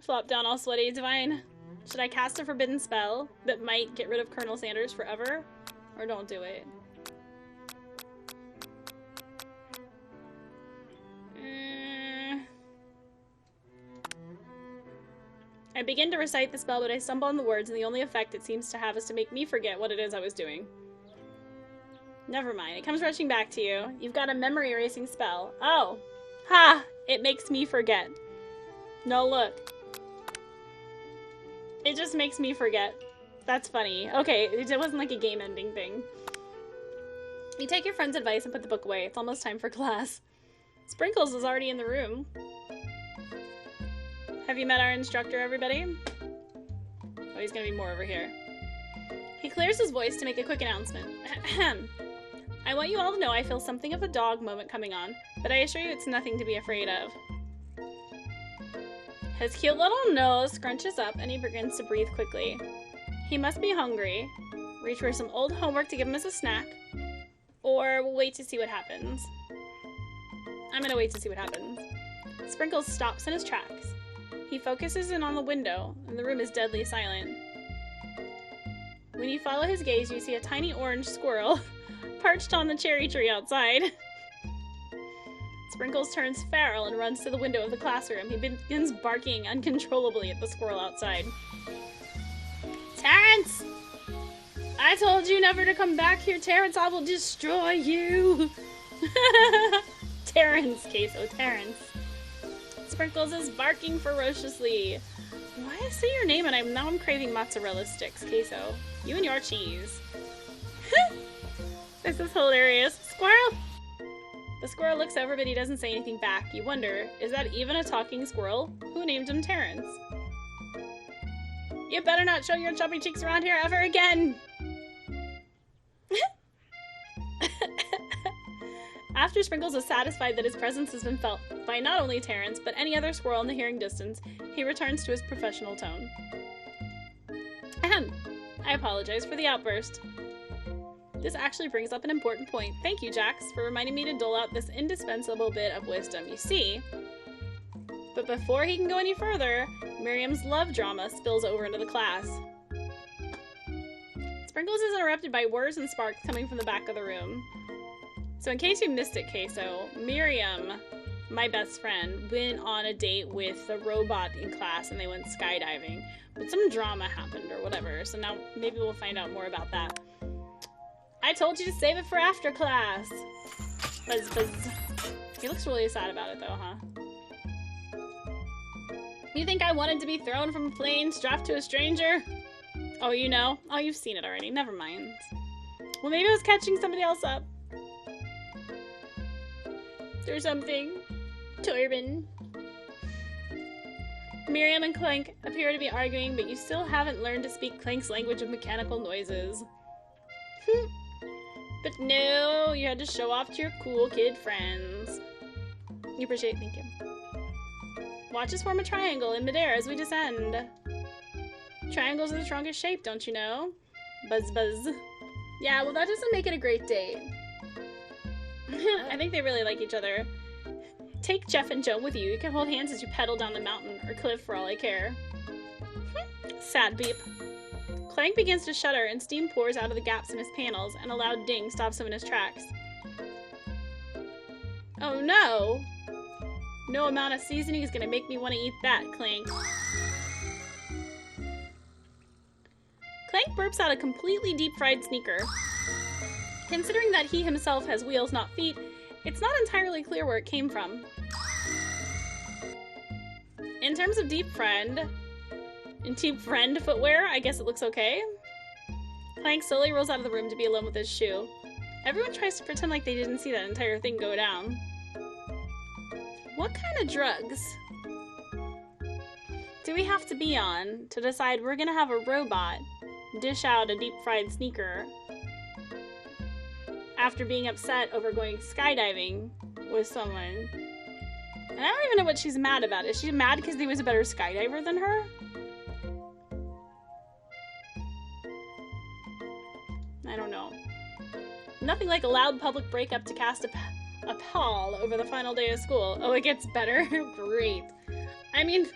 Flop down all sweaty, divine. Should I cast a forbidden spell that might get rid of Colonel Sanders forever? Or don't do it? I begin to recite the spell, but I stumble on the words, and the only effect it seems to have is to make me forget what it is I was doing. Never mind. It comes rushing back to you. You've got a memory erasing spell. Oh. Ha! It makes me forget. No, look. It just makes me forget. That's funny. Okay, it wasn't like a game-ending thing. You take your friend's advice and put the book away. It's almost time for class. Sprinkles is already in the room. Have you met our instructor, everybody? Oh, he's gonna be more over here. He clears his voice to make a quick announcement. I want you all to know I feel something of a dog moment coming on, but I assure you it's nothing to be afraid of. His cute little nose scrunches up and he begins to breathe quickly. He must be hungry. Reach for some old homework to give him as a snack. Or we'll wait to see what happens. I'm gonna wait to see what happens. Sprinkles stops in his tracks. He focuses in on the window, and the room is deadly silent. When you follow his gaze, you see a tiny orange squirrel perched on the cherry tree outside. Sprinkles turns feral and runs to the window of the classroom. He begins barking uncontrollably at the squirrel outside. Terrence! I told you never to come back here, Terrence. I will destroy you. Terrence, Queso, Terrence. Sprinkles is barking ferociously. Why I say your name and now I'm craving mozzarella sticks, Queso. You and your cheese. This is hilarious. Squirrel! The squirrel looks over, but he doesn't say anything back. You wonder, is that even a talking squirrel? Who named him Terrence? You better not show your chubby cheeks around here ever again! After Sprinkles is satisfied that his presence has been felt by not only Terrence, but any other squirrel in the hearing distance, he returns to his professional tone. Ahem. I apologize for the outburst. This actually brings up an important point. Thank you, Jax, for reminding me to dole out this indispensable bit of wisdom. You see, but before he can go any further, Miriam's love drama spills over into the class. Sprinkles is interrupted by whirs and sparks coming from the back of the room. So in case you missed it, Queso, Miriam, my best friend, went on a date with a robot in class and they went skydiving. But some drama happened or whatever, so now maybe we'll find out more about that. I told you to save it for after class. Buzz, buzz. He looks really sad about it though, huh? You think I wanted to be thrown from a plane, strapped to a stranger? Oh, you know? Oh, you've seen it already. Never mind. Well, maybe I was catching somebody else up. Or something. Torben. Miriam and Clank appear to be arguing, but you still haven't learned to speak Clank's language of mechanical noises. But no, you had to show off to your cool kid friends. You appreciate it, thank you. Watch us form a triangle in midair as we descend. Triangles are the strongest shape, don't you know? Buzz buzz. Yeah, well that doesn't make it a great date. I think they really like each other. Take Jeff and Joe with you. You can hold hands as you pedal down the mountain or cliff for all I care. Sad beep. Clank begins to shudder and steam pours out of the gaps in his panels and a loud ding stops him in his tracks. Oh no! No amount of seasoning is gonna make me want to eat that, Clank. Clank burps out a completely deep-fried sneaker. Considering that he himself has wheels, not feet, it's not entirely clear where it came from. In terms of deep friend footwear, I guess it looks okay. Clank slowly rolls out of the room to be alone with his shoe. Everyone tries to pretend like they didn't see that entire thing go down. What kind of drugs do we have to be on to decide we're gonna have a robot dish out a deep-fried sneaker after being upset over going skydiving with someone. And I don't even know what she's mad about. Is she mad because he was a better skydiver than her? I don't know. Nothing like a loud public breakup to cast a pall over the final day of school. Oh, it gets better? Great. I mean,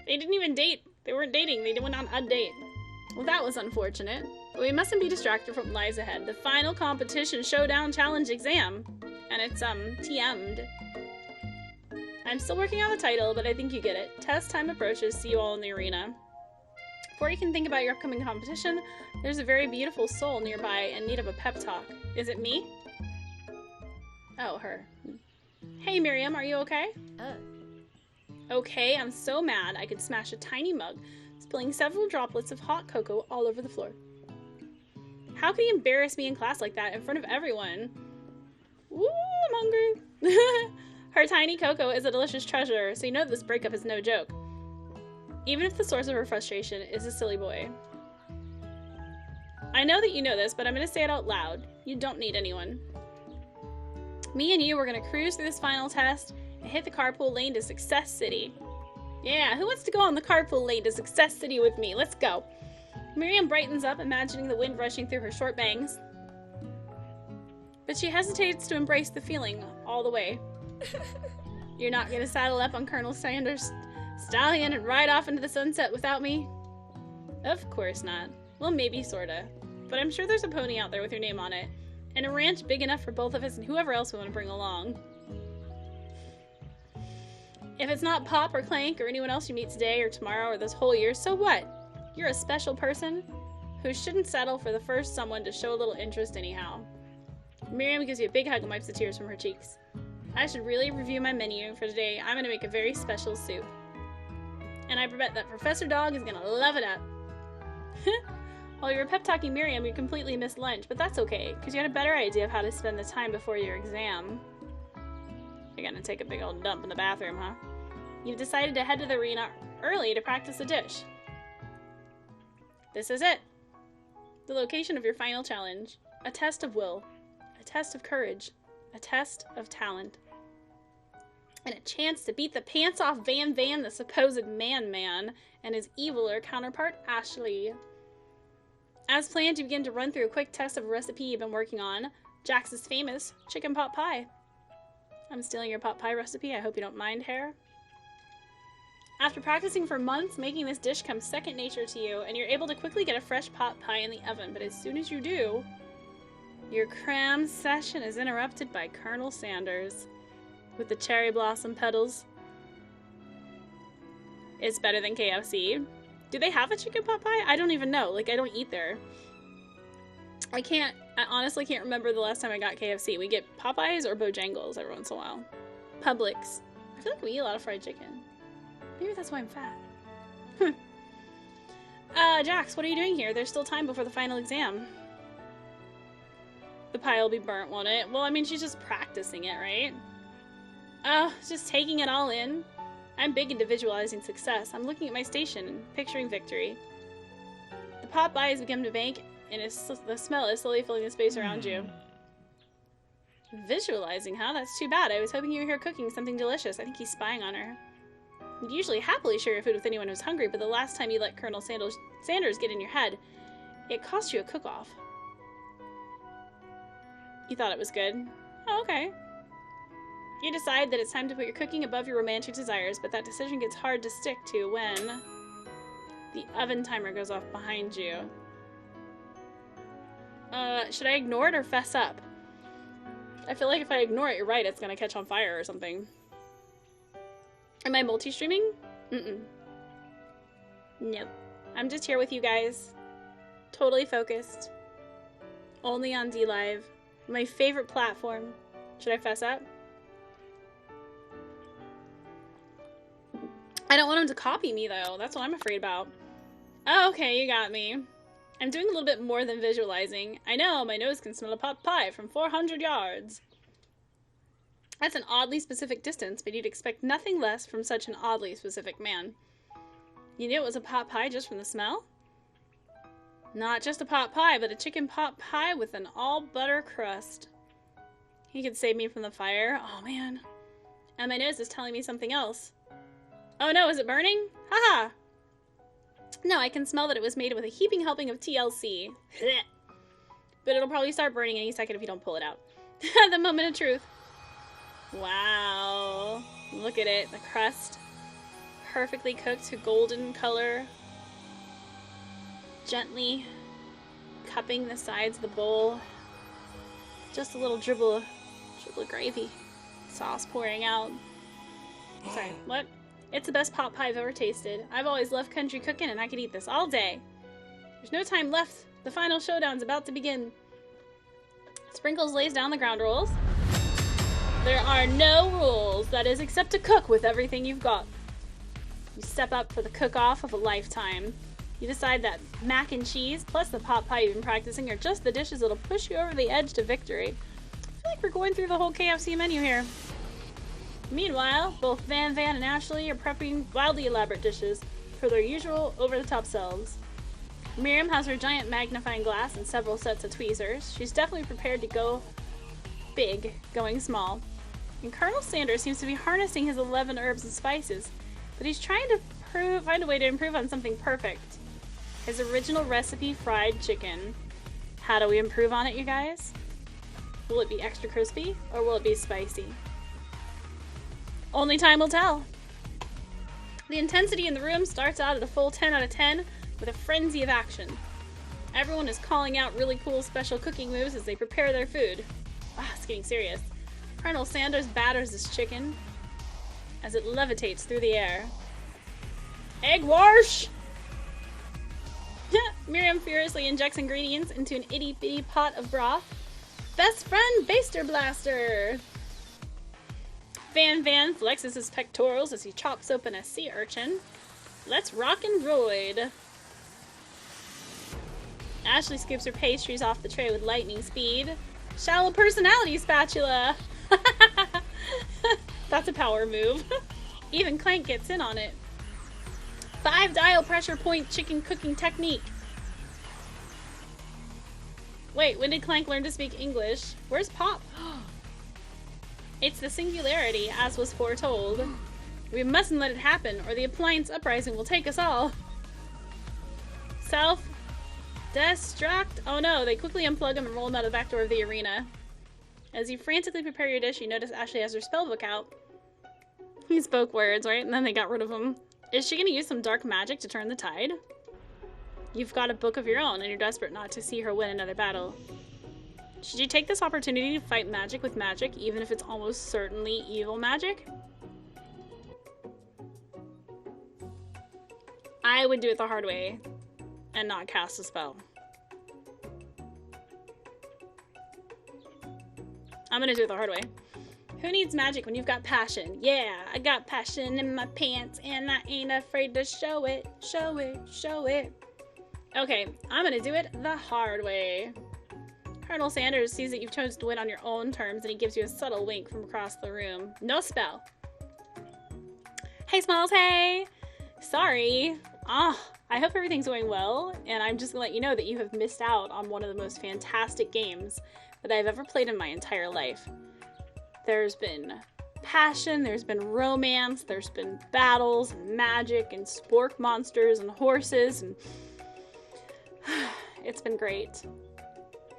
they didn't even date. They weren't dating. They went on a date. Well, that was unfortunate. But we mustn't be distracted from what lies ahead. The final competition showdown challenge exam. And it's, TM'd. I'm still working on the title, but I think you get it. Test time approaches. See you all in the arena. Before you can think about your upcoming competition, there's a very beautiful soul nearby in need of a pep talk. Is it me? Oh, her. Hey, Miriam, are you okay? Okay, I'm so mad I could smash a tiny mug, spilling several droplets of hot cocoa all over the floor. How could he embarrass me in class like that in front of everyone? Woo, I'm hungry. Her tiny cocoa is a delicious treasure, so you know this breakup is no joke. Even if the source of her frustration is a silly boy. I know that you know this, but I'm going to say it out loud. You don't need anyone. Me and you are going to cruise through this final test and hit the carpool lane to Success City. Yeah, who wants to go on the carpool lane to Success City with me? Let's go. Miriam brightens up, imagining the wind rushing through her short bangs. But she hesitates to embrace the feeling all the way. You're not going to saddle up on Colonel Sanders' stallion and ride off into the sunset without me? Of course not. Well, maybe, sorta. But I'm sure there's a pony out there with your name on it. And a ranch big enough for both of us and whoever else we want to bring along. If it's not Pop or Clank or anyone else you meet today or tomorrow or this whole year, so what? You're a special person who shouldn't settle for the first someone to show a little interest anyhow. Miriam gives you a big hug and wipes the tears from her cheeks. I should really review my menu for today. I'm going to make a very special soup. And I bet that Professor Dog is going to love it up. While you were pep-talking Miriam, you completely missed lunch, but that's okay, because you had a better idea of how to spend the time before your exam. You're gonna take a big old dump in the bathroom, huh? You've decided to head to the arena early to practice a dish. This is it. The location of your final challenge. A test of will. A test of courage. A test of talent. And a chance to beat the pants off Van, the supposed man, and his eviler counterpart, Ashley. As planned, you begin to run through a quick test of a recipe you've been working on, Jax's famous chicken pot pie. I'm stealing your pot pie recipe, I hope you don't mind, Hare. After practicing for months, making this dish comes second nature to you, and you're able to quickly get a fresh pot pie in the oven, but as soon as you do, your cram session is interrupted by Colonel Sanders with the cherry blossom petals. It's better than KFC. Do they have a chicken pot pie? I don't even know. Like, I don't eat there. I honestly can't remember the last time I got KFC. We get Popeyes or Bojangles every once in a while. Publix. I feel like we eat a lot of fried chicken. Maybe that's why I'm fat. Jax, what are you doing here? There's still time before the final exam. The pie will be burnt, won't it? Well, I mean, she's just practicing it, right? Just taking it all in. I'm big into visualizing success. I'm looking at my station and picturing victory. The pot pie has begun to bake, and the smell is slowly filling the space around you. Visualizing, huh? That's too bad. I was hoping you were here cooking something delicious. I think he's spying on her. You'd usually happily share your food with anyone who's hungry, but the last time you let Colonel Sanders get in your head, it cost you a cook-off. You thought it was good? Oh, okay. You decide that it's time to put your cooking above your romantic desires, but that decision gets hard to stick to when the oven timer goes off behind you. Should I ignore it or fess up? I feel like if I ignore it, you're right, it's gonna catch on fire or something. Am I multi-streaming? Nope. I'm just here with you guys. Totally focused. Only on DLive. My favorite platform. Should I fess up? I don't want him to copy me, though. That's what I'm afraid about. Oh, okay, you got me. I'm doing a little bit more than visualizing. I know, my nose can smell a pot pie from 400 yards. That's an oddly specific distance, but you'd expect nothing less from such an oddly specific man. You knew it was a pot pie just from the smell? Not just a pot pie, but a chicken pot pie with an all-butter crust. He could save me from the fire. Oh, man. And my nose is telling me something else. Oh, no, is it burning? Haha! No, I can smell that it was made with a heaping helping of TLC. But it'll probably start burning any second if you don't pull it out. The moment of truth. Wow. Look at it. The crust. Perfectly cooked to golden color. Gently cupping the sides of the bowl. Just a little dribble of gravy. Sauce pouring out. Sorry, what? It's the best pot pie I've ever tasted. I've always loved country cooking and I could eat this all day. There's no time left. The final showdown's about to begin. Sprinkles lays down the ground rules. There are no rules, that is, except to cook with everything you've got. You step up for the cook-off of a lifetime. You decide that mac and cheese plus the pot pie you've been practicing are just the dishes that'll push you over the edge to victory. I feel like we're going through the whole KFC menu here. Meanwhile, both Van and Ashley are prepping wildly elaborate dishes for their usual over-the-top selves. Miriam has her giant magnifying glass and several sets of tweezers. She's definitely prepared to go big, going small. And Colonel Sanders seems to be harnessing his 11 herbs and spices, but he's trying to find a way to improve on something perfect. His original recipe fried chicken. How do we improve on it, you guys? Will it be extra crispy, or will it be spicy? Only time will tell. The intensity in the room starts out at a full 10 out of 10 with a frenzy of action. Everyone is calling out really cool special cooking moves as they prepare their food. Ah, it's getting serious. Colonel Sanders batters his chicken as it levitates through the air. Egg wash! Miriam furiously injects ingredients into an itty-bitty pot of broth. Best friend Baster Blaster! Van flexes his pectorals as he chops open a sea urchin. Let's rock and roid. Ashley scoops her pastries off the tray with lightning speed. Shallow personality spatula! That's a power move. Even Clank gets in on it. 5 dial pressure point chicken cooking technique. Wait, when did Clank learn to speak English? Where's Pop? It's the singularity, as was foretold. We mustn't let it happen, or the appliance uprising will take us all. Self-destruct? Oh no, they quickly unplug him and roll him out of the back door of the arena. As you frantically prepare your dish, you notice Ashley has her spellbook out. He spoke words, right? And then they got rid of him. Is she gonna use some dark magic to turn the tide? You've got a book of your own, and you're desperate not to see her win another battle. Should you take this opportunity to fight magic with magic, even if it's almost certainly evil magic? I would do it the hard way and not cast a spell. I'm gonna do it the hard way. Who needs magic when you've got passion? Yeah, I got passion in my pants and I ain't afraid to show it, show it, show it. Okay, I'm gonna do it the hard way. Colonel Sanders sees that you've chosen to win on your own terms and he gives you a subtle wink from across the room. No spell. Hey Smalls, hey! Sorry. I hope everything's going well, and I'm just gonna let you know that you have missed out on one of the most fantastic games that I've ever played in my entire life. There's been passion, there's been romance, there's been battles, and magic, and spork monsters, and horses, and it's been great.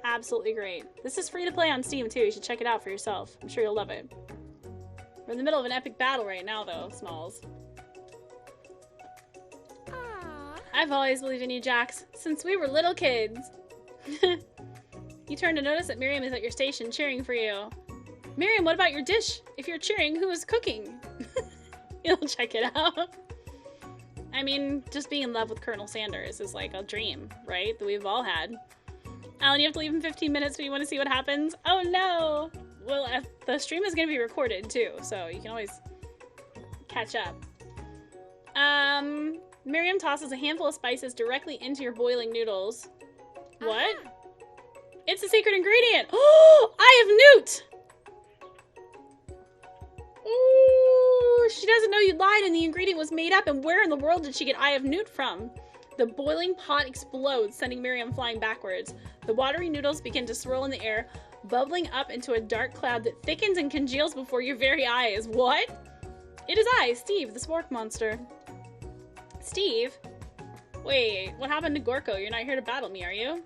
Absolutely great. This is free to play on Steam too, you should check it out for yourself. I'm sure you'll love it. We're in the middle of an epic battle right now though, Smalls. Aww. I've always believed in you, Jax, since we were little kids. You turn to notice that Miriam is at your station cheering for you. Miriam, what about your dish? If you're cheering, who is cooking? You'll check it out. I mean, just being in love with Colonel Sanders is like a dream, right? That we've all had. Alan, you have to leave in 15 minutes, but you want to see what happens? Oh no! Well, the stream is going to be recorded too, so you can always catch up. Miriam tosses a handful of spices directly into your boiling noodles. What? It's a secret ingredient! Oh! I have newt! Ooh, she doesn't know you lied and the ingredient was made up, and where in the world did she get Eye of Newt from? The boiling pot explodes, sending Miriam flying backwards. The watery noodles begin to swirl in the air, bubbling up into a dark cloud that thickens and congeals before your very eyes. What? It is I, Steve, the spork monster. Steve? Wait, what happened to Gorko? You're not here to battle me, are you?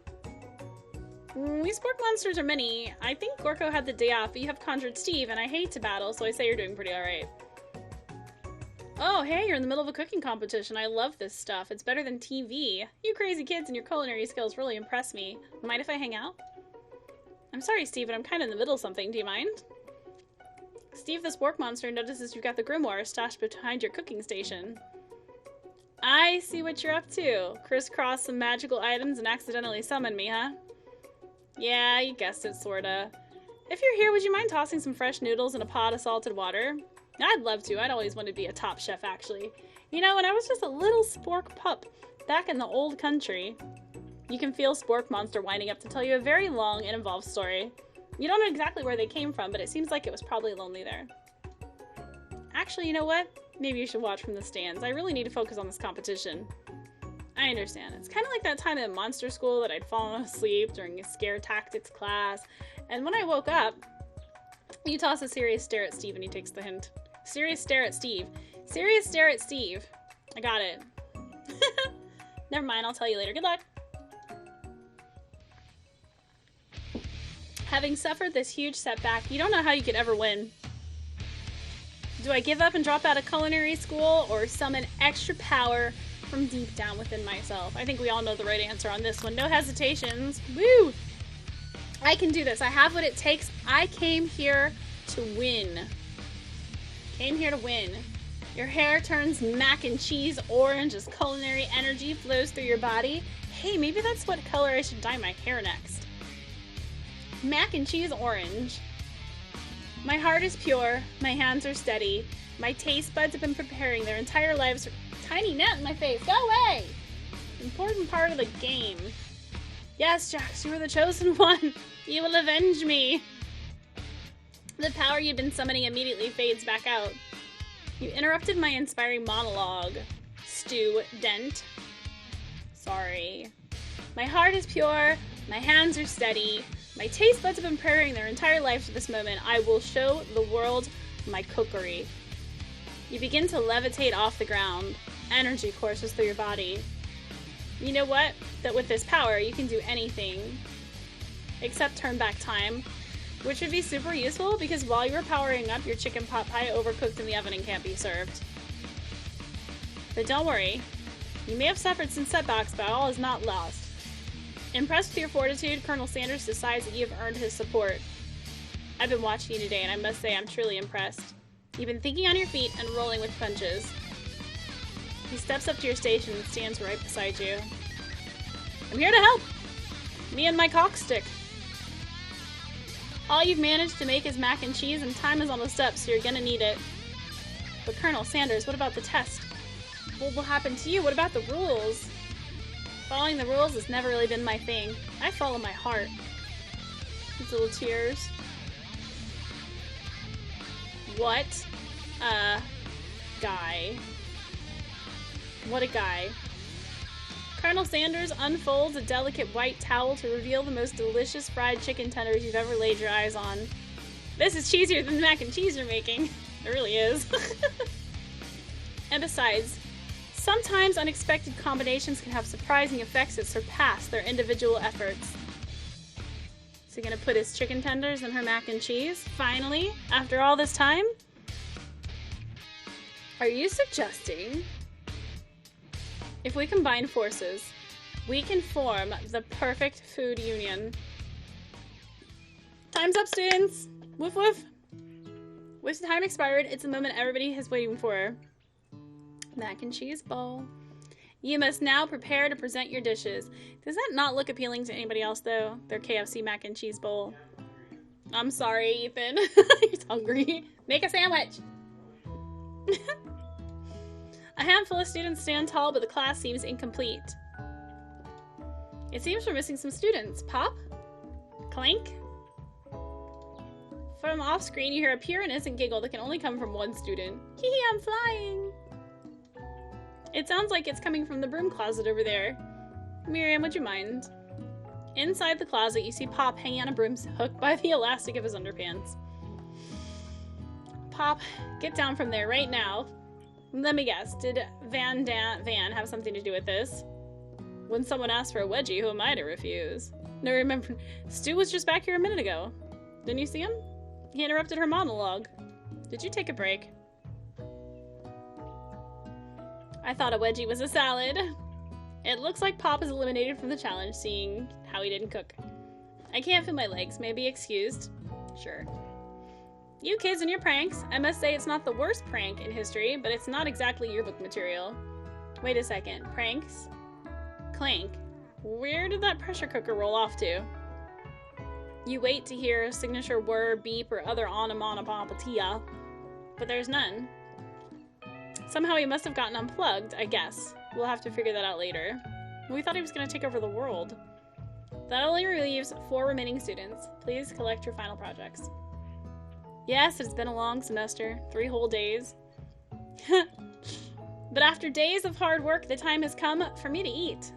We spork monsters are many. I think Gorko had the day off, but you have conjured Steve, and I hate to battle, so I say you're doing pretty alright. Oh, hey, you're in the middle of a cooking competition. I love this stuff. It's better than TV. You crazy kids and your culinary skills really impress me. Mind if I hang out? I'm sorry, Steve, but I'm kind of in the middle of something. Do you mind? Steve the spork monster notices you've got the grimoire stashed behind your cooking station. I see what you're up to. Crisscross some magical items and accidentally summon me, huh? Yeah, you guessed it, sorta. If you're here, would you mind tossing some fresh noodles in a pot of salted water? I'd love to. I'd always wanted to be a top chef, actually. You know, when I was just a little spork pup back in the old country. You can feel Spork Monster winding up to tell you a very long and involved story. You don't know exactly where they came from, but it seems like it was probably lonely there. Actually, you know what? Maybe you should watch from the stands. I really need to focus on this competition. I understand. It's kind of like that time in monster school that I'd fallen asleep during a scare tactics class, and when I woke up, you toss a serious stare at Steve and he takes the hint. Serious stare at Steve. Serious stare at Steve. I got it. Never mind, I'll tell you later. Good luck. Having suffered this huge setback, you don't know how you could ever win. Do I give up and drop out of culinary school, or summon extra power from deep down within myself? I think we all know the right answer on this one. No hesitations. Woo! I can do this. I have what it takes. I came here to win. Came here to win. Your hair turns mac and cheese orange as culinary energy flows through your body. Hey, maybe that's what color I should dye my hair next. Mac and cheese orange. My heart is pure. My hands are steady. My taste buds have been preparing their entire lives for... Tiny net in my face. Go away! Important part of the game. Yes, Jax, you are the chosen one. You will avenge me. The power you've been summoning immediately fades back out. You interrupted my inspiring monologue, Student. Sorry. My heart is pure. My hands are steady. My taste buds have been preparing their entire life to this moment. I will show the world my cookery. You begin to levitate off the ground. Energy courses through your body. You know what? That with this power, you can do anything. Except turn back time. Which would be super useful because while you were powering up, your chicken pot pie overcooked in the oven and can't be served. But don't worry. You may have suffered some setbacks, but all is not lost. Impressed with your fortitude, Colonel Sanders decides that you have earned his support. I've been watching you today, and I must say I'm truly impressed. You've been thinking on your feet and rolling with punches. He steps up to your station and stands right beside you. I'm here to help! Me and my cockstick. All you've managed to make is mac and cheese, and time is almost up, so you're gonna need it. But Colonel Sanders, what about the test? What will happen to you? What about the rules? Following the rules has never really been my thing. I follow my heart. These little tears. What a guy. What a guy. Colonel Sanders unfolds a delicate white towel to reveal the most delicious fried chicken tenders you've ever laid your eyes on. This is cheesier than the mac and cheese you're making. It really is. And besides, sometimes unexpected combinations can have surprising effects that surpass their individual efforts. Is he gonna put his chicken tenders in her mac and cheese? Finally, after all this time? Are you suggesting if we combine forces, we can form the perfect food union? Time's up, students! Woof woof! With time expired, it's the moment everybody has waiting for. Mac and cheese bowl. You must now prepare to present your dishes. Does that not look appealing to anybody else, though? Their KFC mac and cheese bowl. I'm sorry, Ethan. He's hungry. Make a sandwich! A handful of students stand tall, but the class seems incomplete. It seems we're missing some students. Pop? Clank? From off-screen, you hear a pure innocent giggle that can only come from one student. Hee hee, I'm flying! It sounds like it's coming from the broom closet over there. Miriam, would you mind? Inside the closet, you see Pop hanging on a broom hook by the elastic of his underpants. Pop, get down from there right now. Let me guess, did Van have something to do with this? When someone asked for a wedgie, who am I to refuse? No, remember, Stu was just back here a minute ago. Didn't you see him? He interrupted her monologue. Did you take a break? I thought a wedgie was a salad. It looks like Pop is eliminated from the challenge, seeing how he didn't cook. I can't feel my legs, may be excused. Sure. You kids and your pranks. I must say it's not the worst prank in history, but it's not exactly yearbook material. Wait a second. Pranks? Clank. Where did that pressure cooker roll off to? You wait to hear a signature whir, beep, or other onomatopoeia, but there's none. Somehow he must have gotten unplugged, I guess. We'll have to figure that out later. We thought he was going to take over the world. That only leaves 4 remaining students. Please collect your final projects. Yes, it's been a long semester. 3 whole days. But after days of hard work, the time has come for me to eat.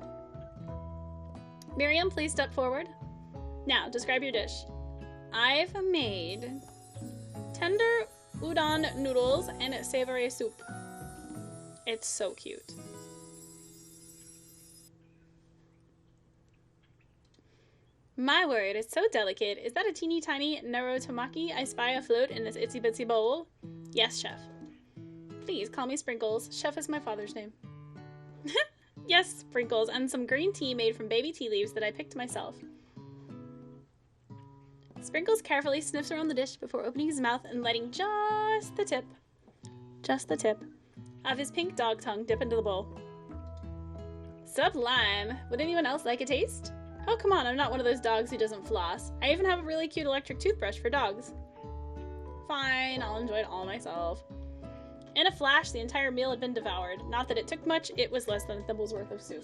Miriam, please step forward. Now, describe your dish. I've made tender udon noodles and savory soup. It's so cute. My word, it's so delicate. Is that a teeny tiny narotomaki I spy afloat in this itsy bitsy bowl? Yes, chef. Please call me Sprinkles. Chef is my father's name. Yes, Sprinkles, and some green tea made from baby tea leaves that I picked myself. Sprinkles carefully sniffs around the dish before opening his mouth and letting just the tip of his pink dog tongue dip into the bowl. Sublime! Would anyone else like a taste? Oh, come on, I'm not one of those dogs who doesn't floss. I even have a really cute electric toothbrush for dogs. Fine, I'll enjoy it all myself. In a flash, the entire meal had been devoured. Not that it took much, it was less than a thimble's worth of soup.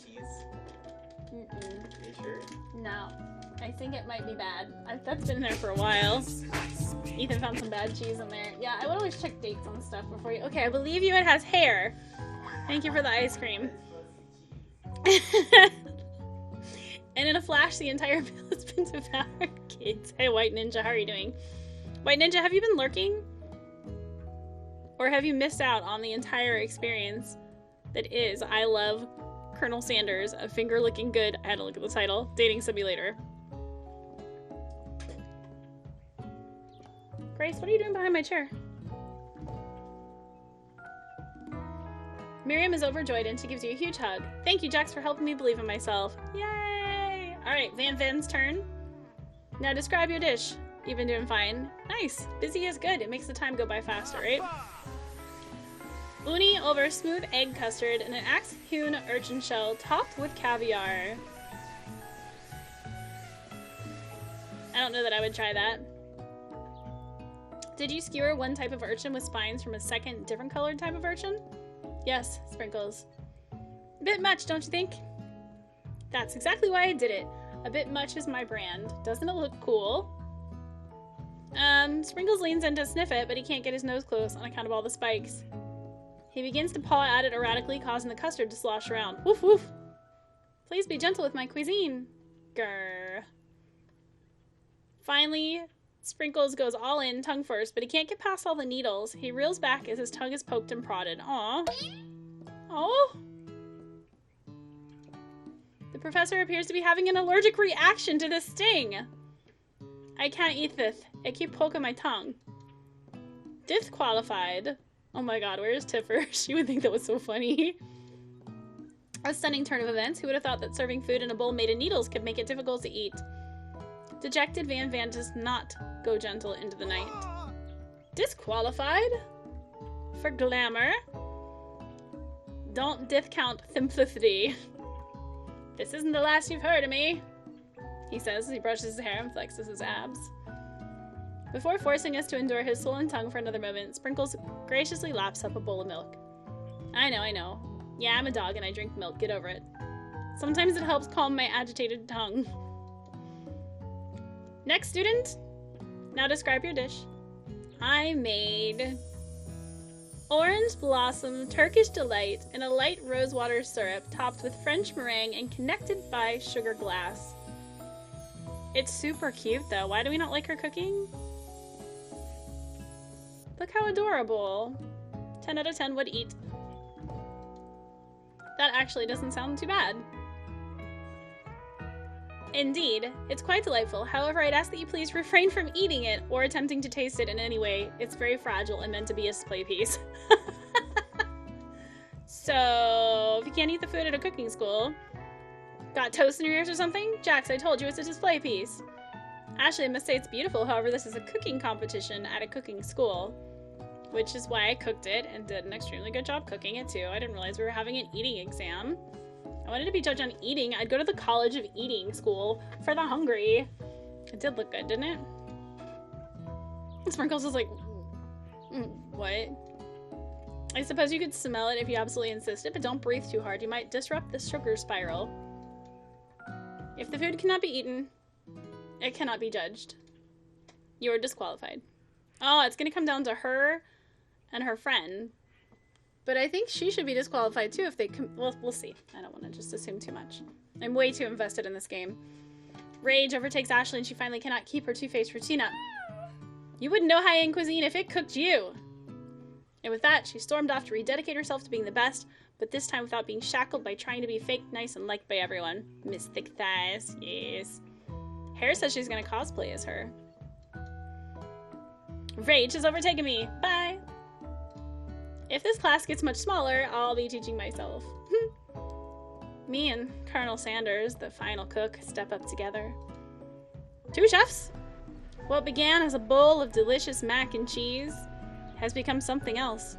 Sure. No, I think it might be bad. That's been in there for a while. Ethan found some bad cheese in there. Yeah, I would always check dates on stuff before you... Okay, I believe you it has hair. Thank you for the ice cream. And in a flash, the entire meal has been devoured. Kids. Hey, White Ninja, how are you doing? White Ninja, have you been lurking? Or have you missed out on the entire experience that is I Love Colonel Sanders, a finger-licking good, I had to look at the title, dating simulator. Grace, what are you doing behind my chair? Miriam is overjoyed and she gives you a huge hug. Thank you, Jax, for helping me believe in myself. Yay! Alright, Van's turn. Now describe your dish. You've been doing fine. Nice. Busy is good. It makes the time go by faster, right? Uni over smooth egg custard and an axe-hewn urchin shell topped with caviar. I don't know that I would try that. Did you skewer one type of urchin with spines from a second, different colored type of urchin? Yes, Sprinkles. A bit much, don't you think? That's exactly why I did it. A bit much is my brand. Doesn't it look cool? Sprinkles leans in to sniff it, but he can't get his nose close on account of all the spikes. He begins to paw at it erratically, causing the custard to slosh around. Woof woof! Please be gentle with my cuisine. Grr. Finally, Sprinkles goes all in, tongue first, but he can't get past all the needles. He reels back as his tongue is poked and prodded. Aww. Oh. The professor appears to be having an allergic reaction to this sting. I can't eat this. I keep poking my tongue. Disqualified. Oh my god, where's Tiffer? She would think that was so funny. A stunning turn of events. Who would have thought that serving food in a bowl made of needles could make it difficult to eat? Dejected, Van does not go gentle into the night. Disqualified? For glamour? Don't discount simplicity. This isn't the last you've heard of me, he says as he brushes his hair and flexes his abs. Before forcing us to endure his swollen tongue for another moment, Sprinkles graciously laps up a bowl of milk. I know. Yeah, I'm a dog and I drink milk. Get over it. Sometimes it helps calm my agitated tongue. Next student. Now describe your dish. I made Orange blossom Turkish delight in a light rosewater syrup topped with French meringue and connected by sugar glass. It's super cute though. Why do we not like her cooking? Look how adorable. 10 out of 10 would eat. That actually doesn't sound too bad. Indeed, it's quite delightful. However, I'd ask that you please refrain from eating it or attempting to taste it in any way. It's very fragile and meant to be a display piece. So, if you can't eat the food at a cooking school, got toast in your ears or something? Jax, I told you it's a display piece. Actually, I must say it's beautiful. However, this is a cooking competition at a cooking school, which is why I cooked it and did an extremely good job cooking it too. I didn't realize we were having an eating exam. I wanted to be judged on eating. I'd go to the College of Eating school for the hungry. It did look good, didn't it? Sprinkles is like, what? I suppose you could smell it if you absolutely insisted, but don't breathe too hard. You might disrupt the sugar spiral. If the food cannot be eaten, it cannot be judged. You are disqualified. Oh, it's gonna come down to her and her friend. But I think she should be disqualified too if they well, we'll see. I don't want to just assume too much. I'm way too invested in this game. Rage overtakes Ashley and she finally cannot keep her two-faced routine up. You wouldn't know high-end cuisine if it cooked you. And with that, she stormed off to rededicate herself to being the best, but this time without being shackled by trying to be fake nice and liked by everyone. Miss Thick Thighs, yes. Hare says she's gonna cosplay as her. Rage has overtaken me. Bye. If this class gets much smaller, I'll be teaching myself. Me and Colonel Sanders, the final cook, step up together. Two chefs? What began as a bowl of delicious mac and cheese has become something else.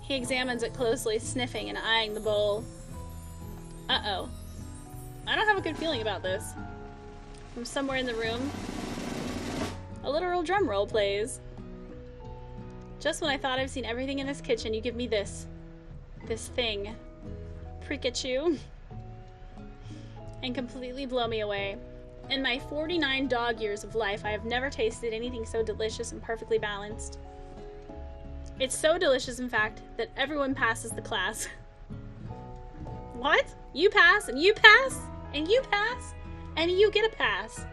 He examines it closely, sniffing and eyeing the bowl. Uh-oh. I don't have a good feeling about this. From somewhere in the room, a literal drum roll plays. Just when I thought I've seen everything in this kitchen, you give me this thing. Pikachu. And completely blow me away. In my 49 dog years of life, I have never tasted anything so delicious and perfectly balanced. It's so delicious, in fact, that everyone passes the class. What? You pass, and you pass, and you pass, and you get a pass.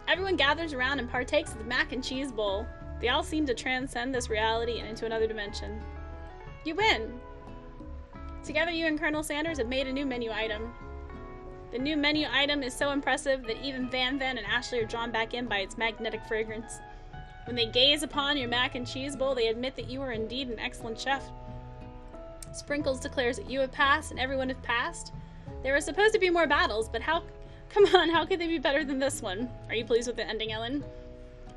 Everyone gathers around and partakes of the mac and cheese bowl. They all seem to transcend this reality and into another dimension. You win! Together, you and Colonel Sanders have made a new menu item. The new menu item is so impressive that even Van and Ashley are drawn back in by its magnetic fragrance. When they gaze upon your mac and cheese bowl, they admit that you are indeed an excellent chef. Sprinkles declares that you have passed and everyone have passed. There were supposed to be more battles, but how could they be better than this one? Are you pleased with the ending, Ellen?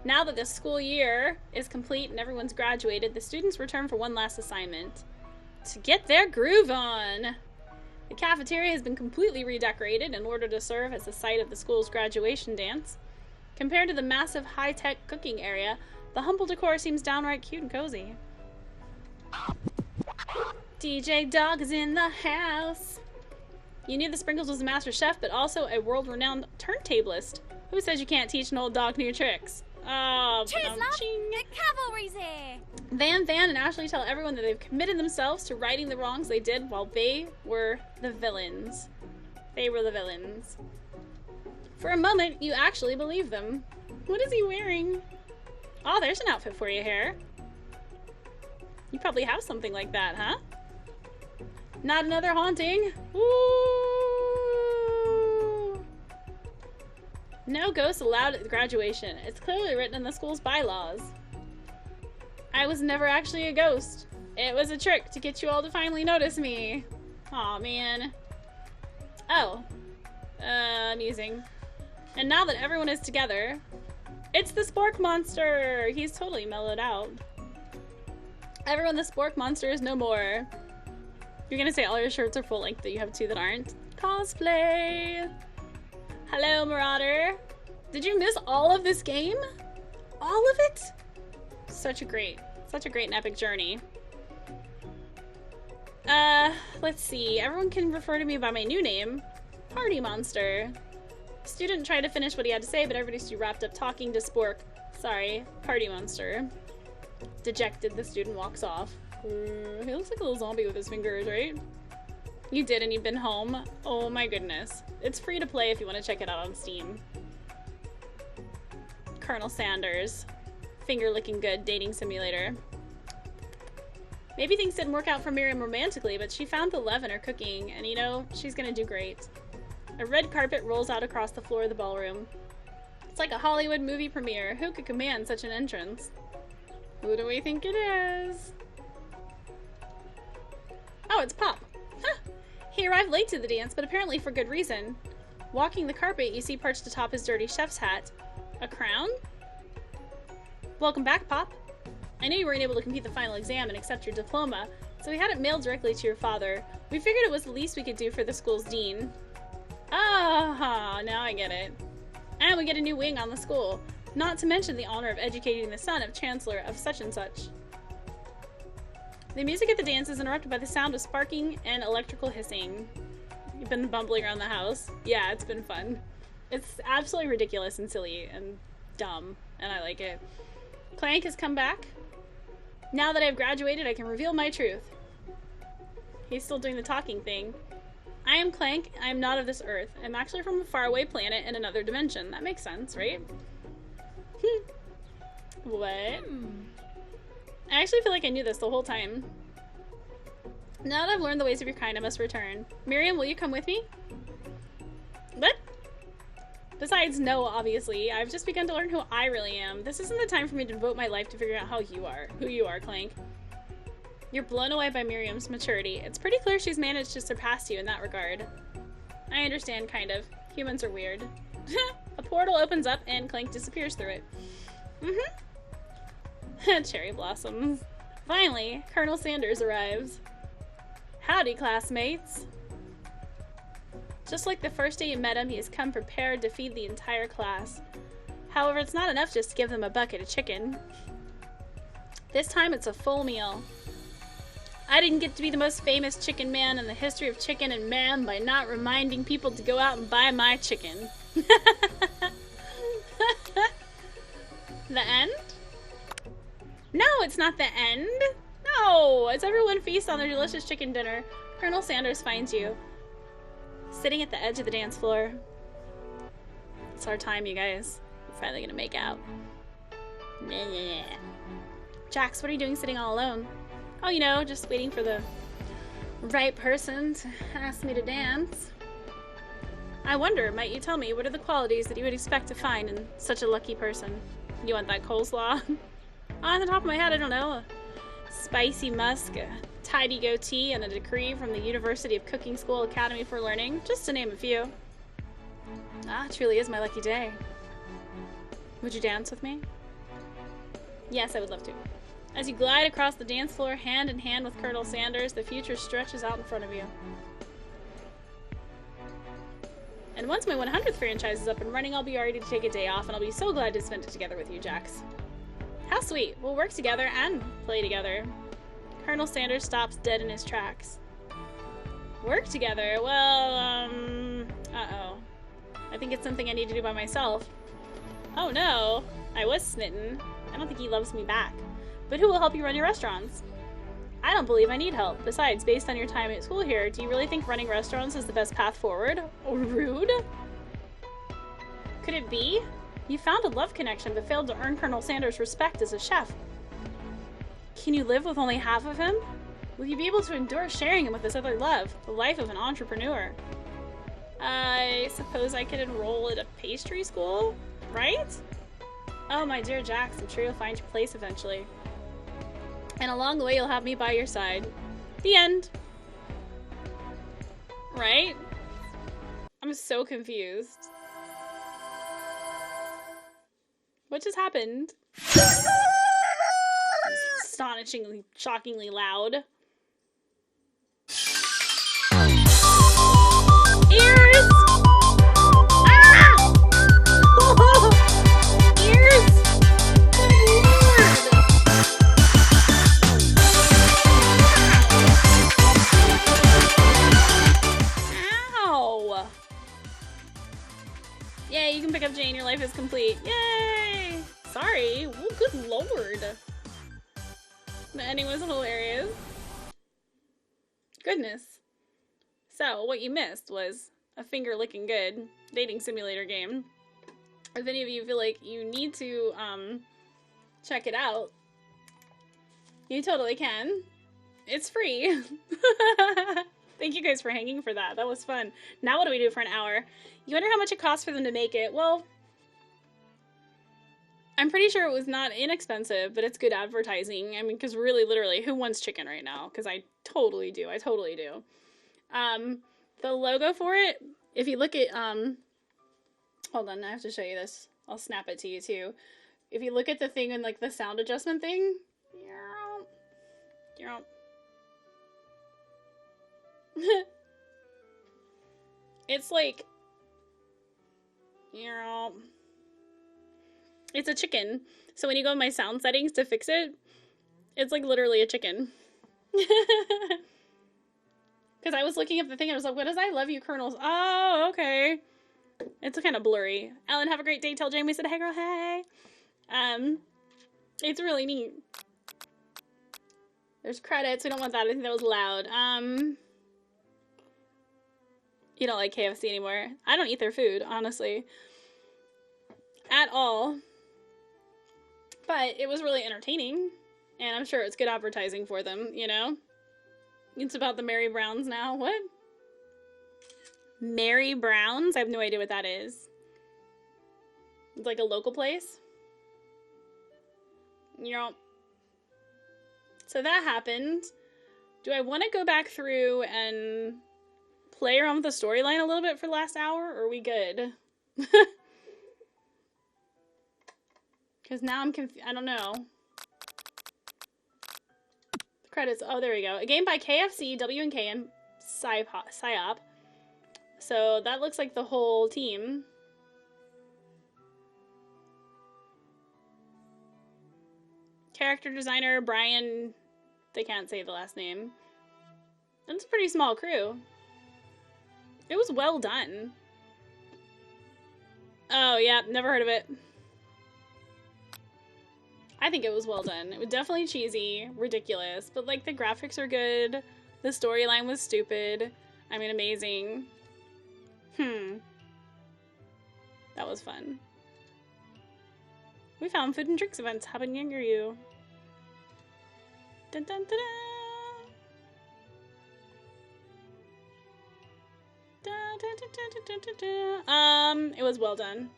Now that the school year is complete and everyone's graduated, the students return for one last assignment. To get their groove on! The cafeteria has been completely redecorated in order to serve as the site of the school's graduation dance. Compared to the massive high-tech cooking area, the humble decor seems downright cute and cozy. DJ Dog is in the house! You knew the Sprinkles was a master chef, but also a world-renowned turntablist. Who says you can't teach an old dog new tricks? Oh, Cheers, love! The cavalry's here! Van and Ashley tell everyone that they've committed themselves to righting the wrongs they did while they were the villains. They were the villains. For a moment, you actually believe them. What is he wearing? Oh, there's an outfit for you, Hare. You probably have something like that, huh? Not another haunting. Ooh. No ghosts allowed at graduation. It's clearly written in the school's bylaws. I was never actually a ghost. It was a trick to get you all to finally notice me. Aw, man. Oh. Amusing. And now that everyone is together, it's the Spork Monster! He's totally mellowed out. Everyone, the Spork Monster is no more. You're gonna say all your shirts are full length, but you have two that aren't. Cosplay! Hello, Marauder. Did you miss all of this game? All of it? Such a great and epic journey. Let's see. Everyone can refer to me by my new name, Party Monster. Student tried to finish what he had to say, but everybody's too wrapped up talking to Spork. Sorry, Party Monster. Dejected, the student walks off. He looks like a little zombie with his fingers, right? You did, and you've been home? Oh my goodness. It's free to play if you want to check it out on Steam. Colonel Sanders. Finger-licking good dating simulator. Maybe things didn't work out for Miriam romantically, but she found the love in her cooking, and you know, she's gonna do great. A red carpet rolls out across the floor of the ballroom. It's like a Hollywood movie premiere. Who could command such an entrance? Who do we think it is? Oh, it's Pop. Huh. He arrived late to the dance, but apparently for good reason. Walking the carpet, you see perched atop his dirty chef's hat. A crown? Welcome back, Pop. I knew you weren't able to complete the final exam and accept your diploma, so we had it mailed directly to your father. We figured it was the least we could do for the school's dean. Ah, now I get it. And we get a new wing on the school. Not to mention the honor of educating the son of Chancellor of such and such. The music at the dance is interrupted by the sound of sparking and electrical hissing. You've been bumbling around the house? Yeah, it's been fun. It's absolutely ridiculous and silly and dumb, and I like it. Clank has come back. Now that I've graduated, I can reveal my truth. He's still doing the talking thing. I am Clank. I am not of this earth. I'm actually from a faraway planet in another dimension. That makes sense, right? What? I actually feel like I knew this the whole time. Now that I've learned the ways of your kind, I must return. Miriam, will you come with me? What? Besides, no, obviously. I've just begun to learn who I really am. This isn't the time for me to devote my life to figuring out who you are, Clank. You're blown away by Miriam's maturity. It's pretty clear she's managed to surpass you in that regard. I understand, kind of. Humans are weird. A portal opens up and Clank disappears through it. Cherry blossoms. Finally, Colonel Sanders arrives. Howdy, classmates. Just like the first day you met him, he has come prepared to feed the entire class. However, it's not enough just to give them a bucket of chicken. This time it's a full meal. I didn't get to be the most famous chicken man in the history of chicken and man by not reminding people to go out and buy my chicken. The end? No, it's not the end. No, as everyone feasts on their delicious chicken dinner, Colonel Sanders finds you. Sitting at the edge of the dance floor. It's our time, you guys. We're finally gonna make out. Jax, what are you doing sitting all alone? Oh, you know, just waiting for the right person to ask me to dance. I wonder, might you tell me, what are the qualities that you would expect to find in such a lucky person? You want that coleslaw? On the top of my head, I don't know. A spicy musk, a tidy goatee, and a decree from the University of Cooking School Academy for Learning, just to name a few. Ah, it truly is my lucky day. Would you dance with me? Yes, I would love to. As you glide across the dance floor, hand in hand with Colonel Sanders, the future stretches out in front of you. And once my 100th franchise is up and running, I'll be ready to take a day off, and I'll be so glad to spend it together with you, Jax. How sweet. We'll work together and play together. Colonel Sanders stops dead in his tracks. Work together? Well, uh-oh. I think it's something I need to do by myself. Oh no, I was smitten. I don't think he loves me back. But who will help you run your restaurants? I don't believe I need help. Besides, based on your time at school here, do you really think running restaurants is the best path forward? Or rude? Could it be? You found a love connection but failed to earn Colonel Sanders' respect as a chef. Can you live with only half of him? Will you be able to endure sharing him with this other love, the life of an entrepreneur? I suppose I could enroll at a pastry school, right? Oh, my dear Jax, I'm sure you'll find your place eventually. And along the way, you'll have me by your side. The end. Right? I'm so confused. What just happened? Astonishingly, shockingly loud. Ears! Ah! Ears! Ow! Yay, you can pick up Jane. Your life is complete. Yay! Sorry. Oh, good lord. The ending was hilarious. Goodness. So, what you missed was a finger-licking good dating simulator game. If any of you feel like you need to, check it out, you totally can. It's free. Thank you guys for hanging for that. That was fun. Now what do we do for an hour? You wonder how much it costs for them to make it? Well, I'm pretty sure it was not inexpensive, but it's good advertising. I mean, because really, literally, who wants chicken right now? Because I totally do. I totally do. The logo for it, if you look at, hold on, I have to show you this. I'll snap it to you, too. If you look at the thing and, like, the sound adjustment thing, it's like, it's a chicken. So when you go in my sound settings to fix it, it's like literally a chicken. Because I was looking at the thing and I was like, what is I love you, Colonels? Oh, okay. It's kind of blurry. Ellen, have a great day. Tell Jamie said, hey girl, hey. It's really neat. There's credits. We don't want that. I think that was loud. You don't like KFC anymore. I don't eat their food, honestly. At all. But it was really entertaining. And I'm sure it's good advertising for them, you know? It's about the Mary Browns now. What? Mary Brown's? I have no idea what that is. It's like a local place. You know. So that happened. Do I want to go back through and play around with the storyline a little bit for the last hour? Or are we good? Because now I'm confused. I don't know. The credits. Oh, there we go. A game by KFC, W&K, and Psyop. So that looks like the whole team. Character designer, Brian, they can't say the last name. It's a pretty small crew. It was well done. Oh, yeah, never heard of it. I think it was well done. It was definitely cheesy, ridiculous, but like the graphics are good. The storyline was stupid. I mean, amazing. That was fun. We found food and drinks events happening near you. Dun dun dun dun. It was well done.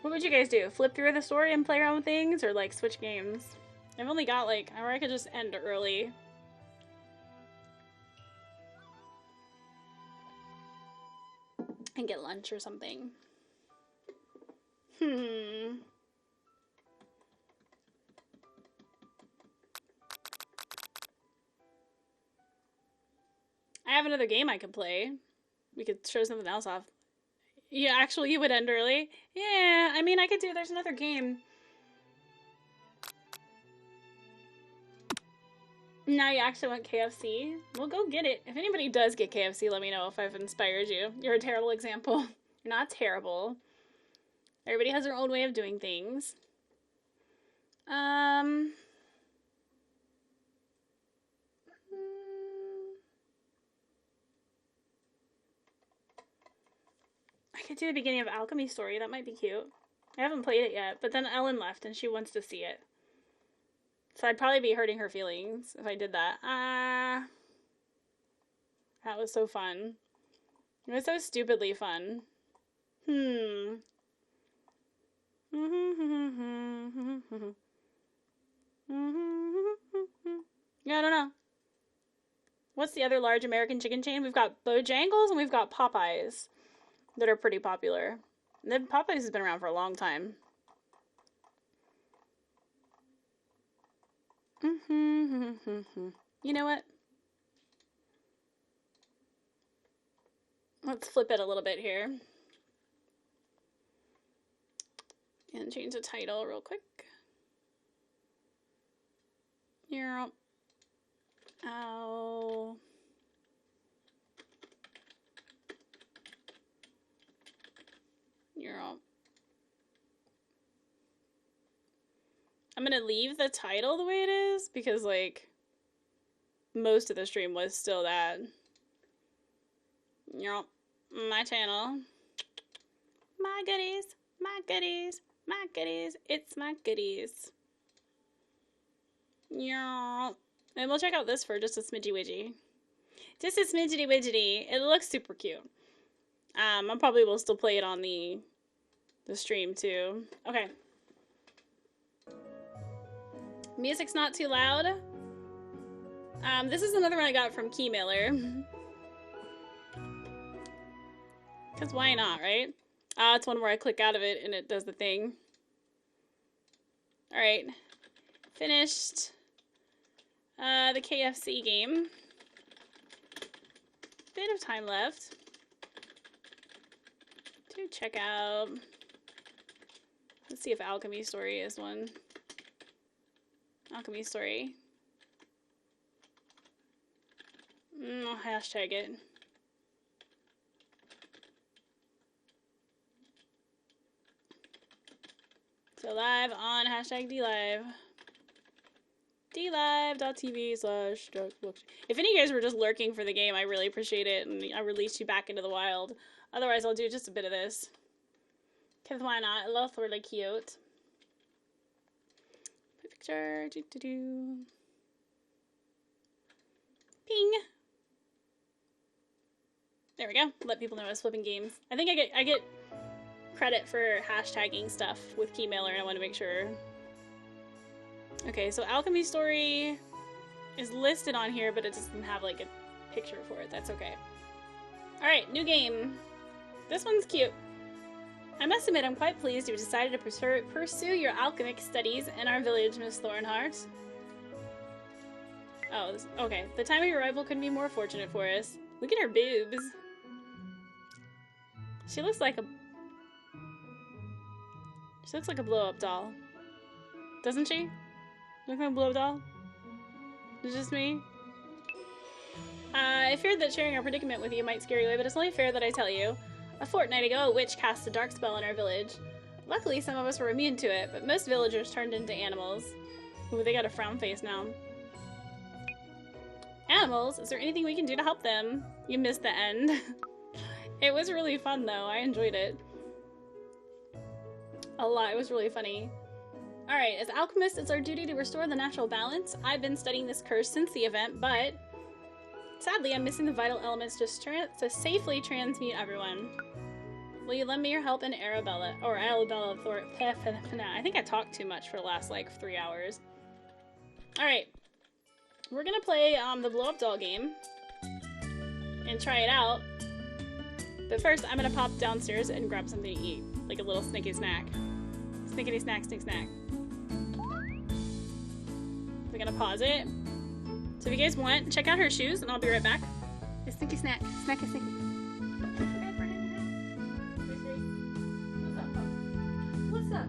What would you guys do? Flip through the story and play around with things, or like switch games? I've only got like, or I could just end early. And get lunch or something. I have another game I could play. We could show something else off. Yeah, actually, you would end early. Yeah, I mean, I could do, there's another game. Now you actually want KFC? Well, go get it. If anybody does get KFC, let me know if I've inspired you. You're a terrible example. You're not terrible. Everybody has their own way of doing things. I could do the beginning of Alchemy Story. That might be cute. I haven't played it yet, but then Ellen left and she wants to see it. So I'd probably be hurting her feelings if I did that. That was so fun. It was so stupidly fun. Yeah, I don't know. What's the other large American chicken chain? We've got Bojangles and we've got Popeyes that are pretty popular. And then Popeyes has been around for a long time. You know what? Let's flip it a little bit here. And change the title real quick. Here. Ow. You're all I'm gonna leave the title the way it is because, like, most of the stream was still that. Yup. My channel. My goodies. My goodies. My goodies. It's my goodies. Yup. And we'll check out this for just a smidgy widgy. Just a smidgety widgety. It looks super cute. I probably will still play it on the stream too. Okay. Music's not too loud. This is another one I got from Keymailer. Because why not, right? It's one where I click out of it and it does the thing. Alright. Finished the KFC game. Bit of time left to check out. Let's see if Alchemy Story is one. Alchemy Story. I'll hashtag it. So live on hashtag DLive. DLive.tv/Jaxboxchick. If any of you guys were just lurking for the game, I really appreciate it, and I released you back into the wild. Otherwise, I'll do just a bit of this. Because why not? It looks really cute. Picture. Ping. There we go. Let people know I was flipping games. I think I get credit for hashtagging stuff with Keymailer, and I want to make sure. Okay, so Alchemy Story is listed on here, but it doesn't have like a picture for it. That's okay. Alright, new game. This one's cute. I must admit I'm quite pleased you decided to pursue your alchemic studies in our village, Miss Thornheart. Oh, okay. The time of your arrival couldn't be more fortunate for us. Look at her boobs. She looks like a blow-up doll. Doesn't she? Look like a blow-up doll? Is it just me? I feared that sharing our predicament with you might scare you away, but it's only fair that I tell you. A fortnight ago, a witch cast a dark spell on our village. Luckily, some of us were immune to it, but most villagers turned into animals. Ooh, they got a frown face now. Animals? Is there anything we can do to help them? You missed the end. It was really fun, though. I enjoyed it. A lot. It was really funny. Alright, as alchemists, it's our duty to restore the natural balance. I've been studying this curse since the event, but sadly, I'm missing the vital elements to safely transmute everyone. Will you lend me your help in Arabella? Or Arabella Thor... I think I talked too much for the last, like, 3 hours. Alright. We're gonna play the blow-up doll game. And try it out. But first, I'm gonna pop downstairs and grab something to eat. Like a little snicky snack. Snickety snack, snick snack. We're gonna pause it. So if you guys want, check out her shoes and I'll be right back. A snicky snack. Snacky snicky. What's up?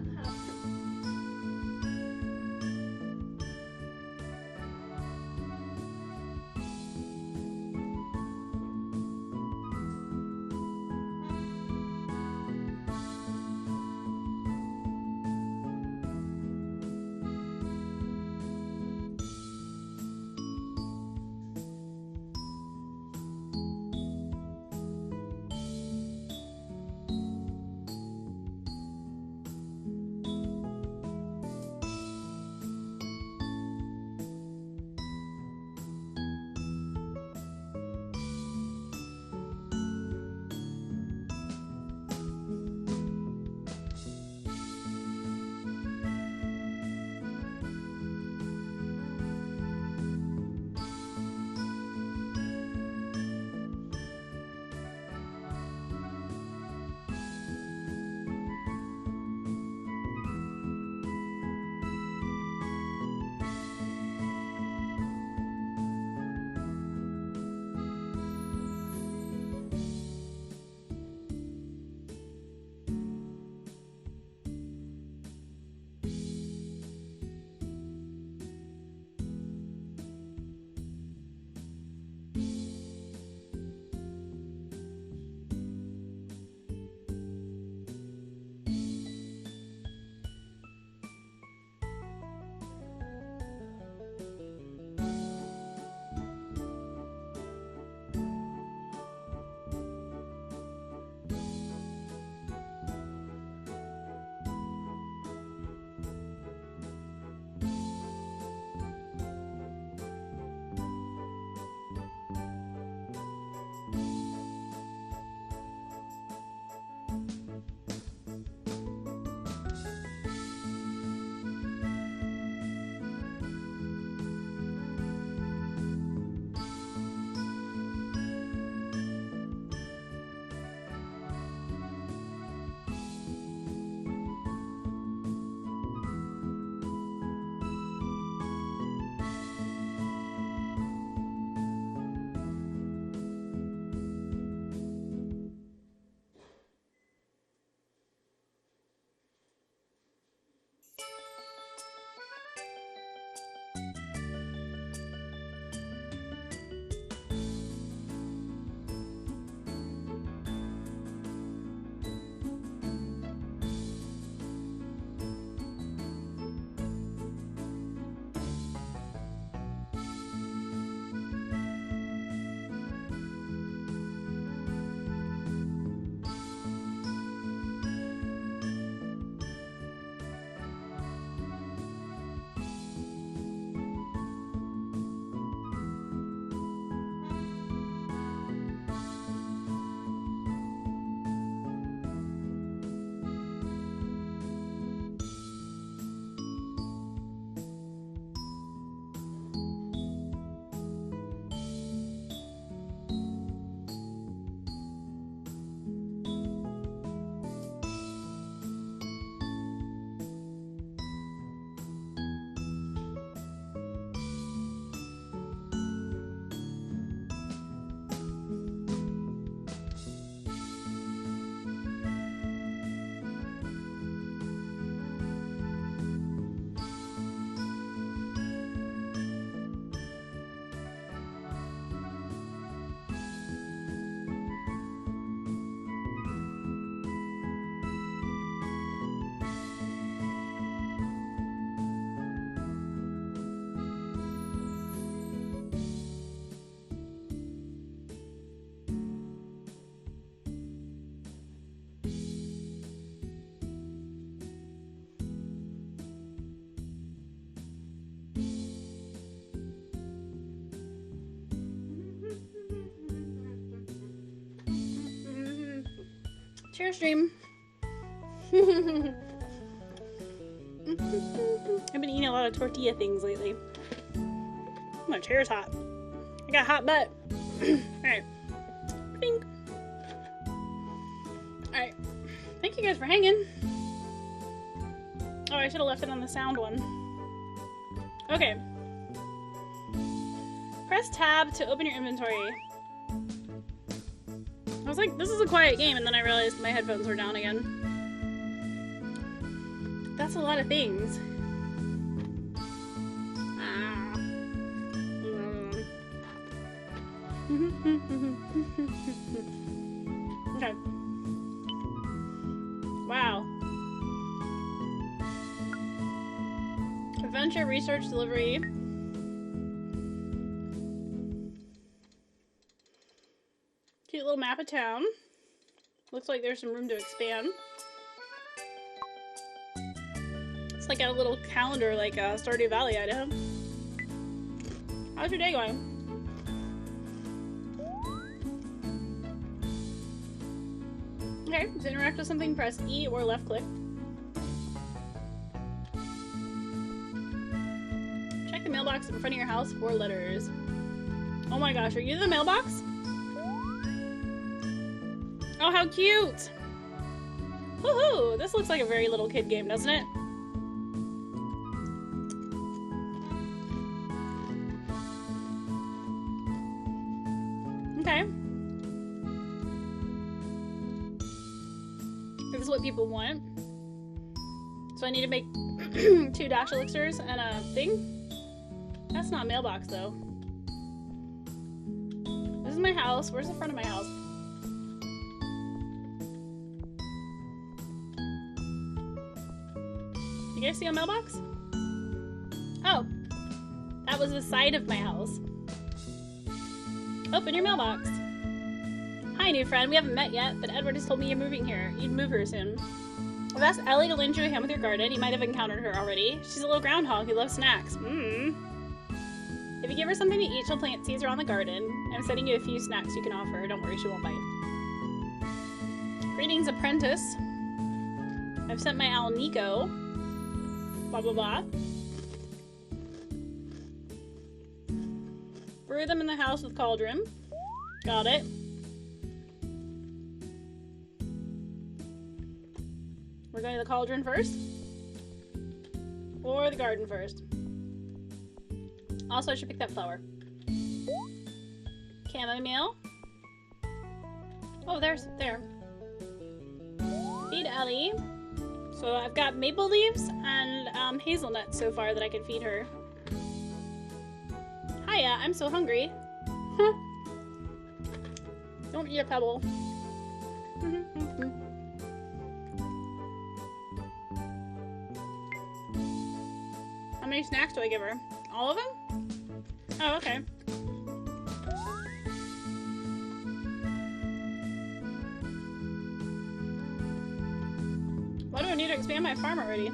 Share stream. I've been eating a lot of tortilla things lately. My chair's hot. I got a hot butt. Alright. Bing. Alright. Thank you guys for hanging. Oh, I should have left it on the sound one. Okay. Press tab to open your inventory. I was like, this is a quiet game, and then I realized my headphones were down again. That's a lot of things. Ah. Okay. Wow. Adventure, research, delivery. Cute little map of town. Looks like there's some room to expand. It's like a little calendar, like Stardew Valley, Idaho. How's your day going? Okay, to interact with something, press E or left click. Check the mailbox in front of your house, 4 letters. Oh my gosh, are you the mailbox? Oh, how cute! Woohoo! This looks like a very little kid game, doesn't it? Okay. This is what people want. So I need to make 2 dash elixirs and a thing? That's not a mailbox, though. This is my house. Where's the front of my house? You guys see a mailbox? Oh. That was the side of my house. Open your mailbox. Hi, new friend. We haven't met yet, but Edward has told me you're moving here. You'd move here soon. I've asked Ellie to lend you a hand with your garden. You might have encountered her already. She's a little groundhog who loves snacks. Mmm. If you give her something to eat, she'll plant seeds around the garden. I'm sending you a few snacks you can offer her. Don't worry, she won't bite. Greetings, apprentice. I've sent my owl Nico. Blah, blah, blah. Brew them in the house with cauldron. Got it. We're going to the cauldron first? Or the garden first? Also, I should pick that flower. Chamomile. Oh, there. Feed Ellie. So I've got maple leaves and hazelnuts so far that I can feed her. Hiya, I'm so hungry. Don't eat a pebble. How many snacks do I give her? All of them? Oh, okay. Why do I need to expand my farm already?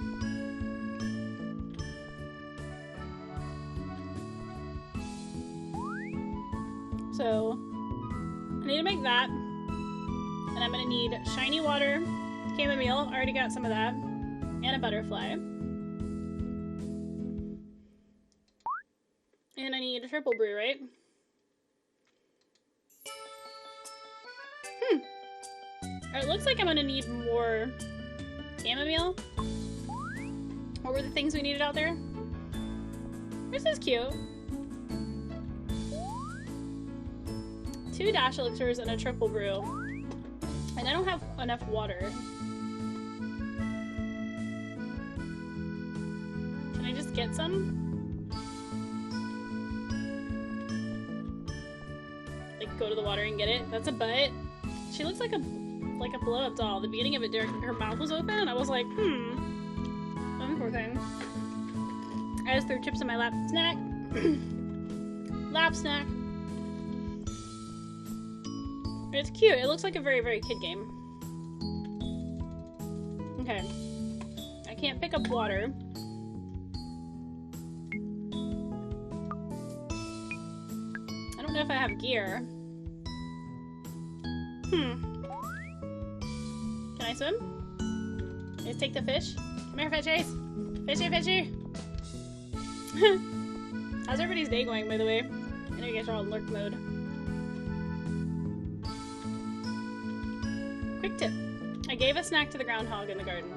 So, I need to make that. And I'm gonna need shiny water, chamomile, I already got some of that, and a butterfly. And I need a triple brew, right? It looks like I'm gonna need more chamomile. What were the things we needed out there? This is cute. 2 dash elixirs and a triple brew. And I don't have enough water. Can I just get some? Like, go to the water and get it? That's a butt. She looks like a blow-up doll. The beginning of it, her mouth was open, and I was like, poor thing. I just threw chips in my lap. Snack! Lap snack. It's cute. It looks like a very, very kid game. Okay. I can't pick up water. I don't know if I have gear. swim? Let's take the fish. Come here, fishies. Fishy, fishy. How's everybody's day going, by the way? I know you guys are all in lurk mode. Quick tip. I gave a snack to the groundhog in the garden.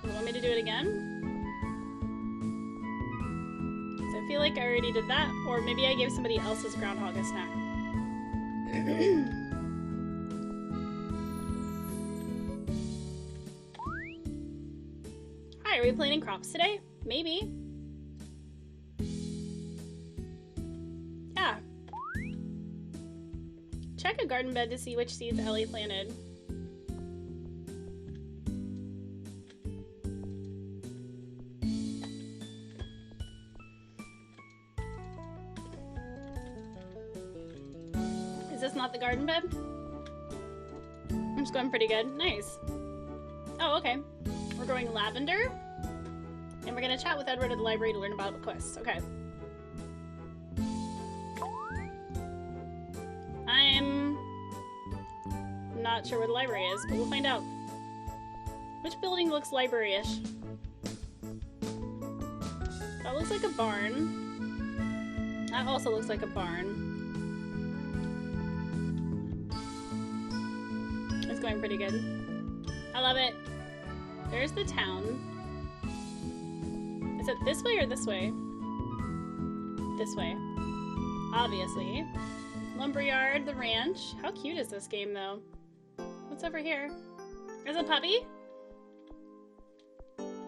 You want me to do it again? So I feel like I already did that, or maybe I gave somebody else's groundhog a snack. Hi, are we planting crops today? Maybe. Yeah. Check a garden bed to see which seeds Ellie planted. Is this not the garden bed? I'm just going pretty good. Nice. Oh, okay. We're growing lavender. And we're gonna chat with Edward at the library to learn about the quests. Okay. I'm not sure where the library is, but we'll find out. Which building looks library-ish? That looks like a barn. That also looks like a barn. It's going pretty good. I love it. There's the town. Is it this way or this way? This way. Obviously. Lumberyard, the ranch. How cute is this game, though? What's over here? There's a puppy?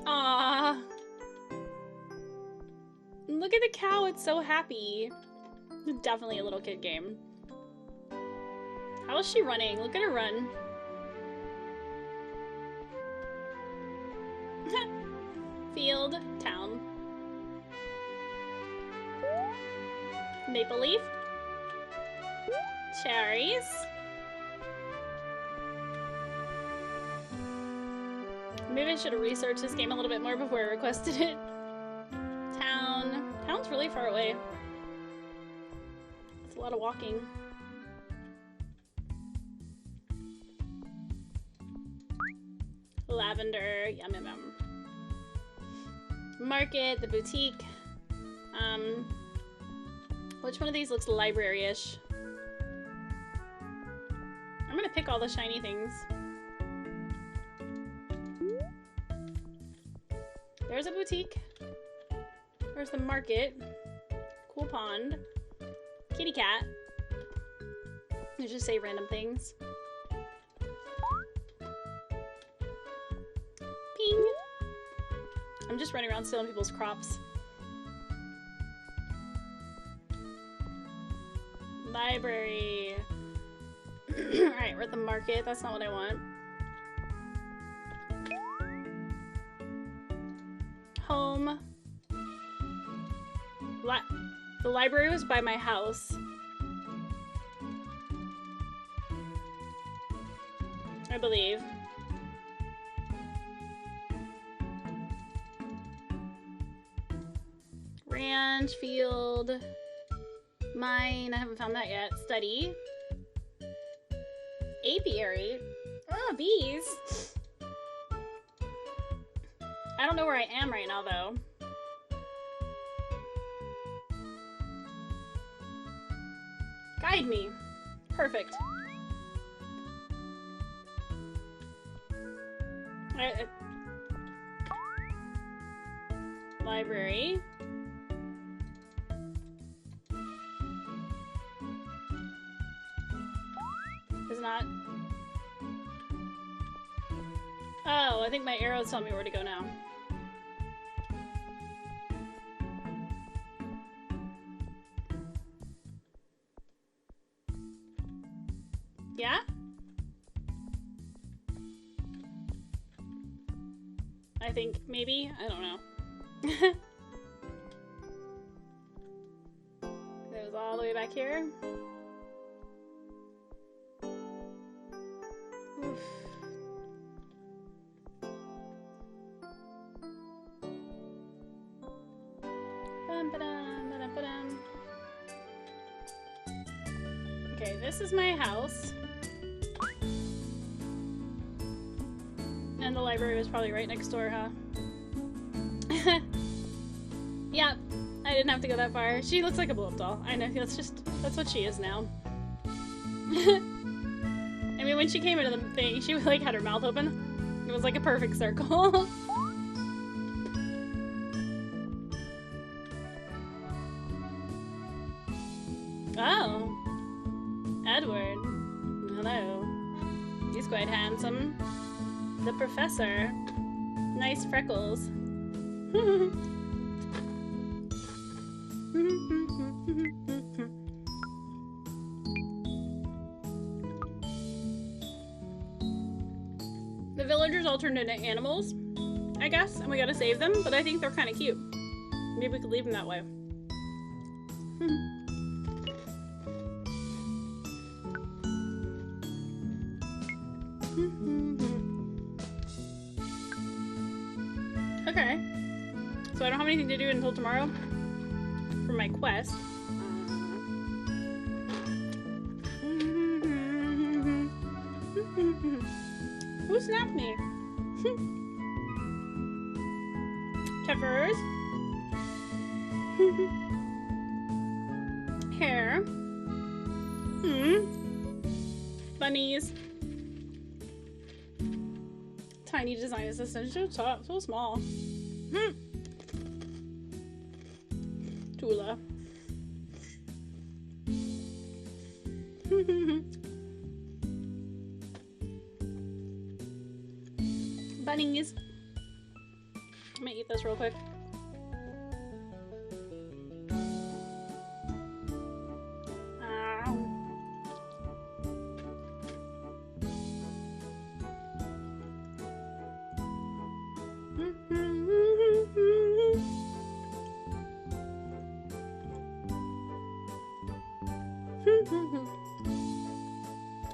Aww. Look at the cow, it's so happy. It's definitely a little kid game. How is she running? Look at her run. Field, town. Maple leaf. Cherries. Maybe I should have researched this game a little bit more before I requested it. Town. Town's really far away. It's a lot of walking. Lavender. Yum yum yum. Market, the boutique. Which one of these looks library-ish? I'm gonna pick all the shiny things. There's a boutique. There's the market. Cool pond. Kitty cat. Let's just say random things. Ping! I'm just running around stealing people's crops. Library. Alright, we're at the market. That's not what I want. Home. The library was by my house. I believe. Ranch, field, mine, I haven't found that yet. Study. Apiary. Oh, bees. I don't know where I am right now, though. Guide me. Perfect. Library. Is not. Oh, I think my arrows tell me where to go now. Yeah? I think maybe. I don't know. It was all the way back here. Oof. Okay, this is my house. And the library was probably right next door, huh? Yeah, I didn't have to go that far. She looks like a blow-up doll. I know, that's what she is now. I mean, when she came into the thing, she like had her mouth open. It was like a perfect circle. Oh. Edward. Hello. He's quite handsome. The professor. Nice freckles. The villagers all turned into animals, I guess, and we gotta save them, but I think they're kind of cute. Maybe we could leave them that way. Okay. So I don't have anything to do until tomorrow for my quest. Who snapped me? Peppers. Hair. Bunnies. Tiny design assistant. So small. Tula. Bunnies. I'm gonna eat this real quick.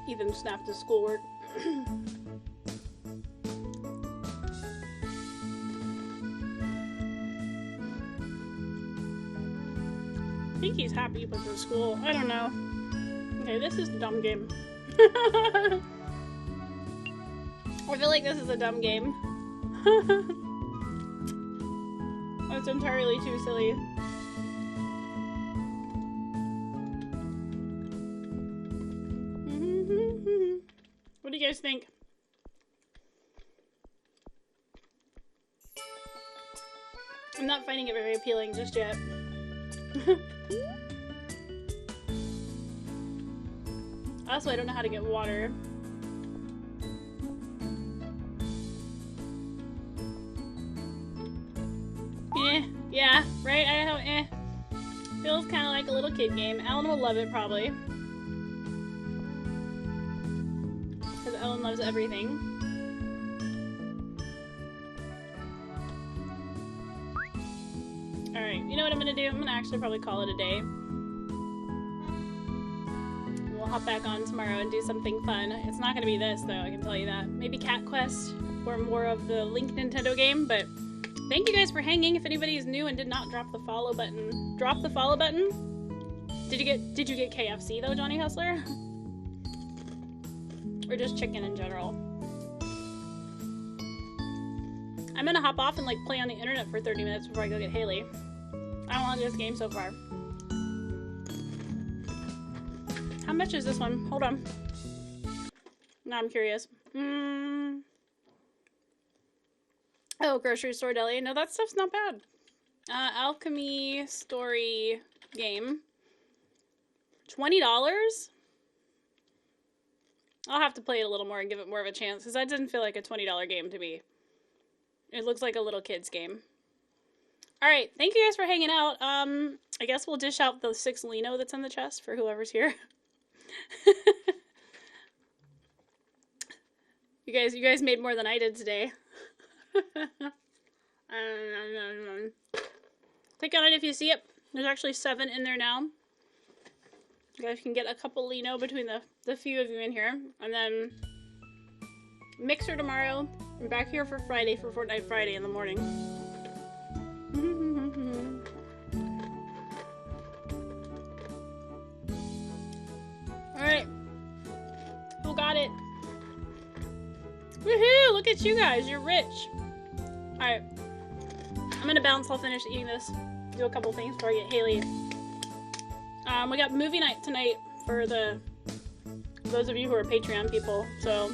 Ethan snapped his schoolwork. I think he's happy with his school. I don't know. Okay, this is a dumb game. I feel like this is a dumb game. It's entirely too silly. What do you guys think? I'm not finding it very appealing just yet. Also, I don't know how to get water. Yeah, right? I don't, Feels kind of like a little kid game. Ellen will love it, probably. Because Ellen loves everything. Alright, you know what I'm gonna do? I'm gonna actually probably call it a day. We'll hop back on tomorrow and do something fun. It's not gonna be this, though, I can tell you that. Maybe Cat Quest or more of the Link Nintendo game, but thank you guys for hanging. If anybody is new and did not drop the follow button, drop the follow button. Did you get KFC though, Johnny Hustler? Or just chicken in general? I'm gonna hop off and like play on the internet for 30 minutes before I go get Haley. I don't want this game so far. How much is this one? Hold on. Now I'm curious. Oh, grocery store deli. No, that stuff's not bad. Alchemy story game. $20? I'll have to play it a little more and give it more of a chance, because that didn't feel like a $20 game to me. It looks like a little kid's game. Alright, thank you guys for hanging out. I guess we'll dish out the 6 Lino that's in the chest for whoever's here. You guys made more than I did today. Click on it if you see it. There's actually 7 in there now. You guys can get a couple Lino between the few of you in here. And then Mixer tomorrow. I'm back here for Friday, for Fortnite Friday in the morning. Alright. Who got it? Woohoo! Look look at you guys. You're rich. Alright. I'm gonna bounce. I'll finish eating this. Do a couple things before I get Haley. We got movie night tonight for those of you who are Patreon people. So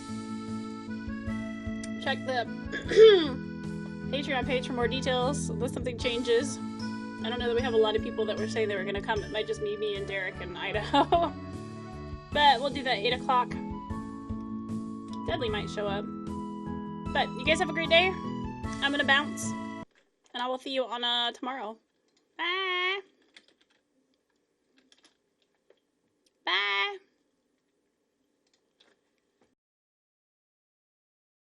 check the Patreon page for more details unless something changes. I don't know that we have a lot of people that were saying they were gonna come. It might just be me and Derek in Idaho. But we'll do that 8 o'clock. Deadly might show up. But you guys have a great day. I'm gonna bounce. And I will see you on tomorrow. Bye!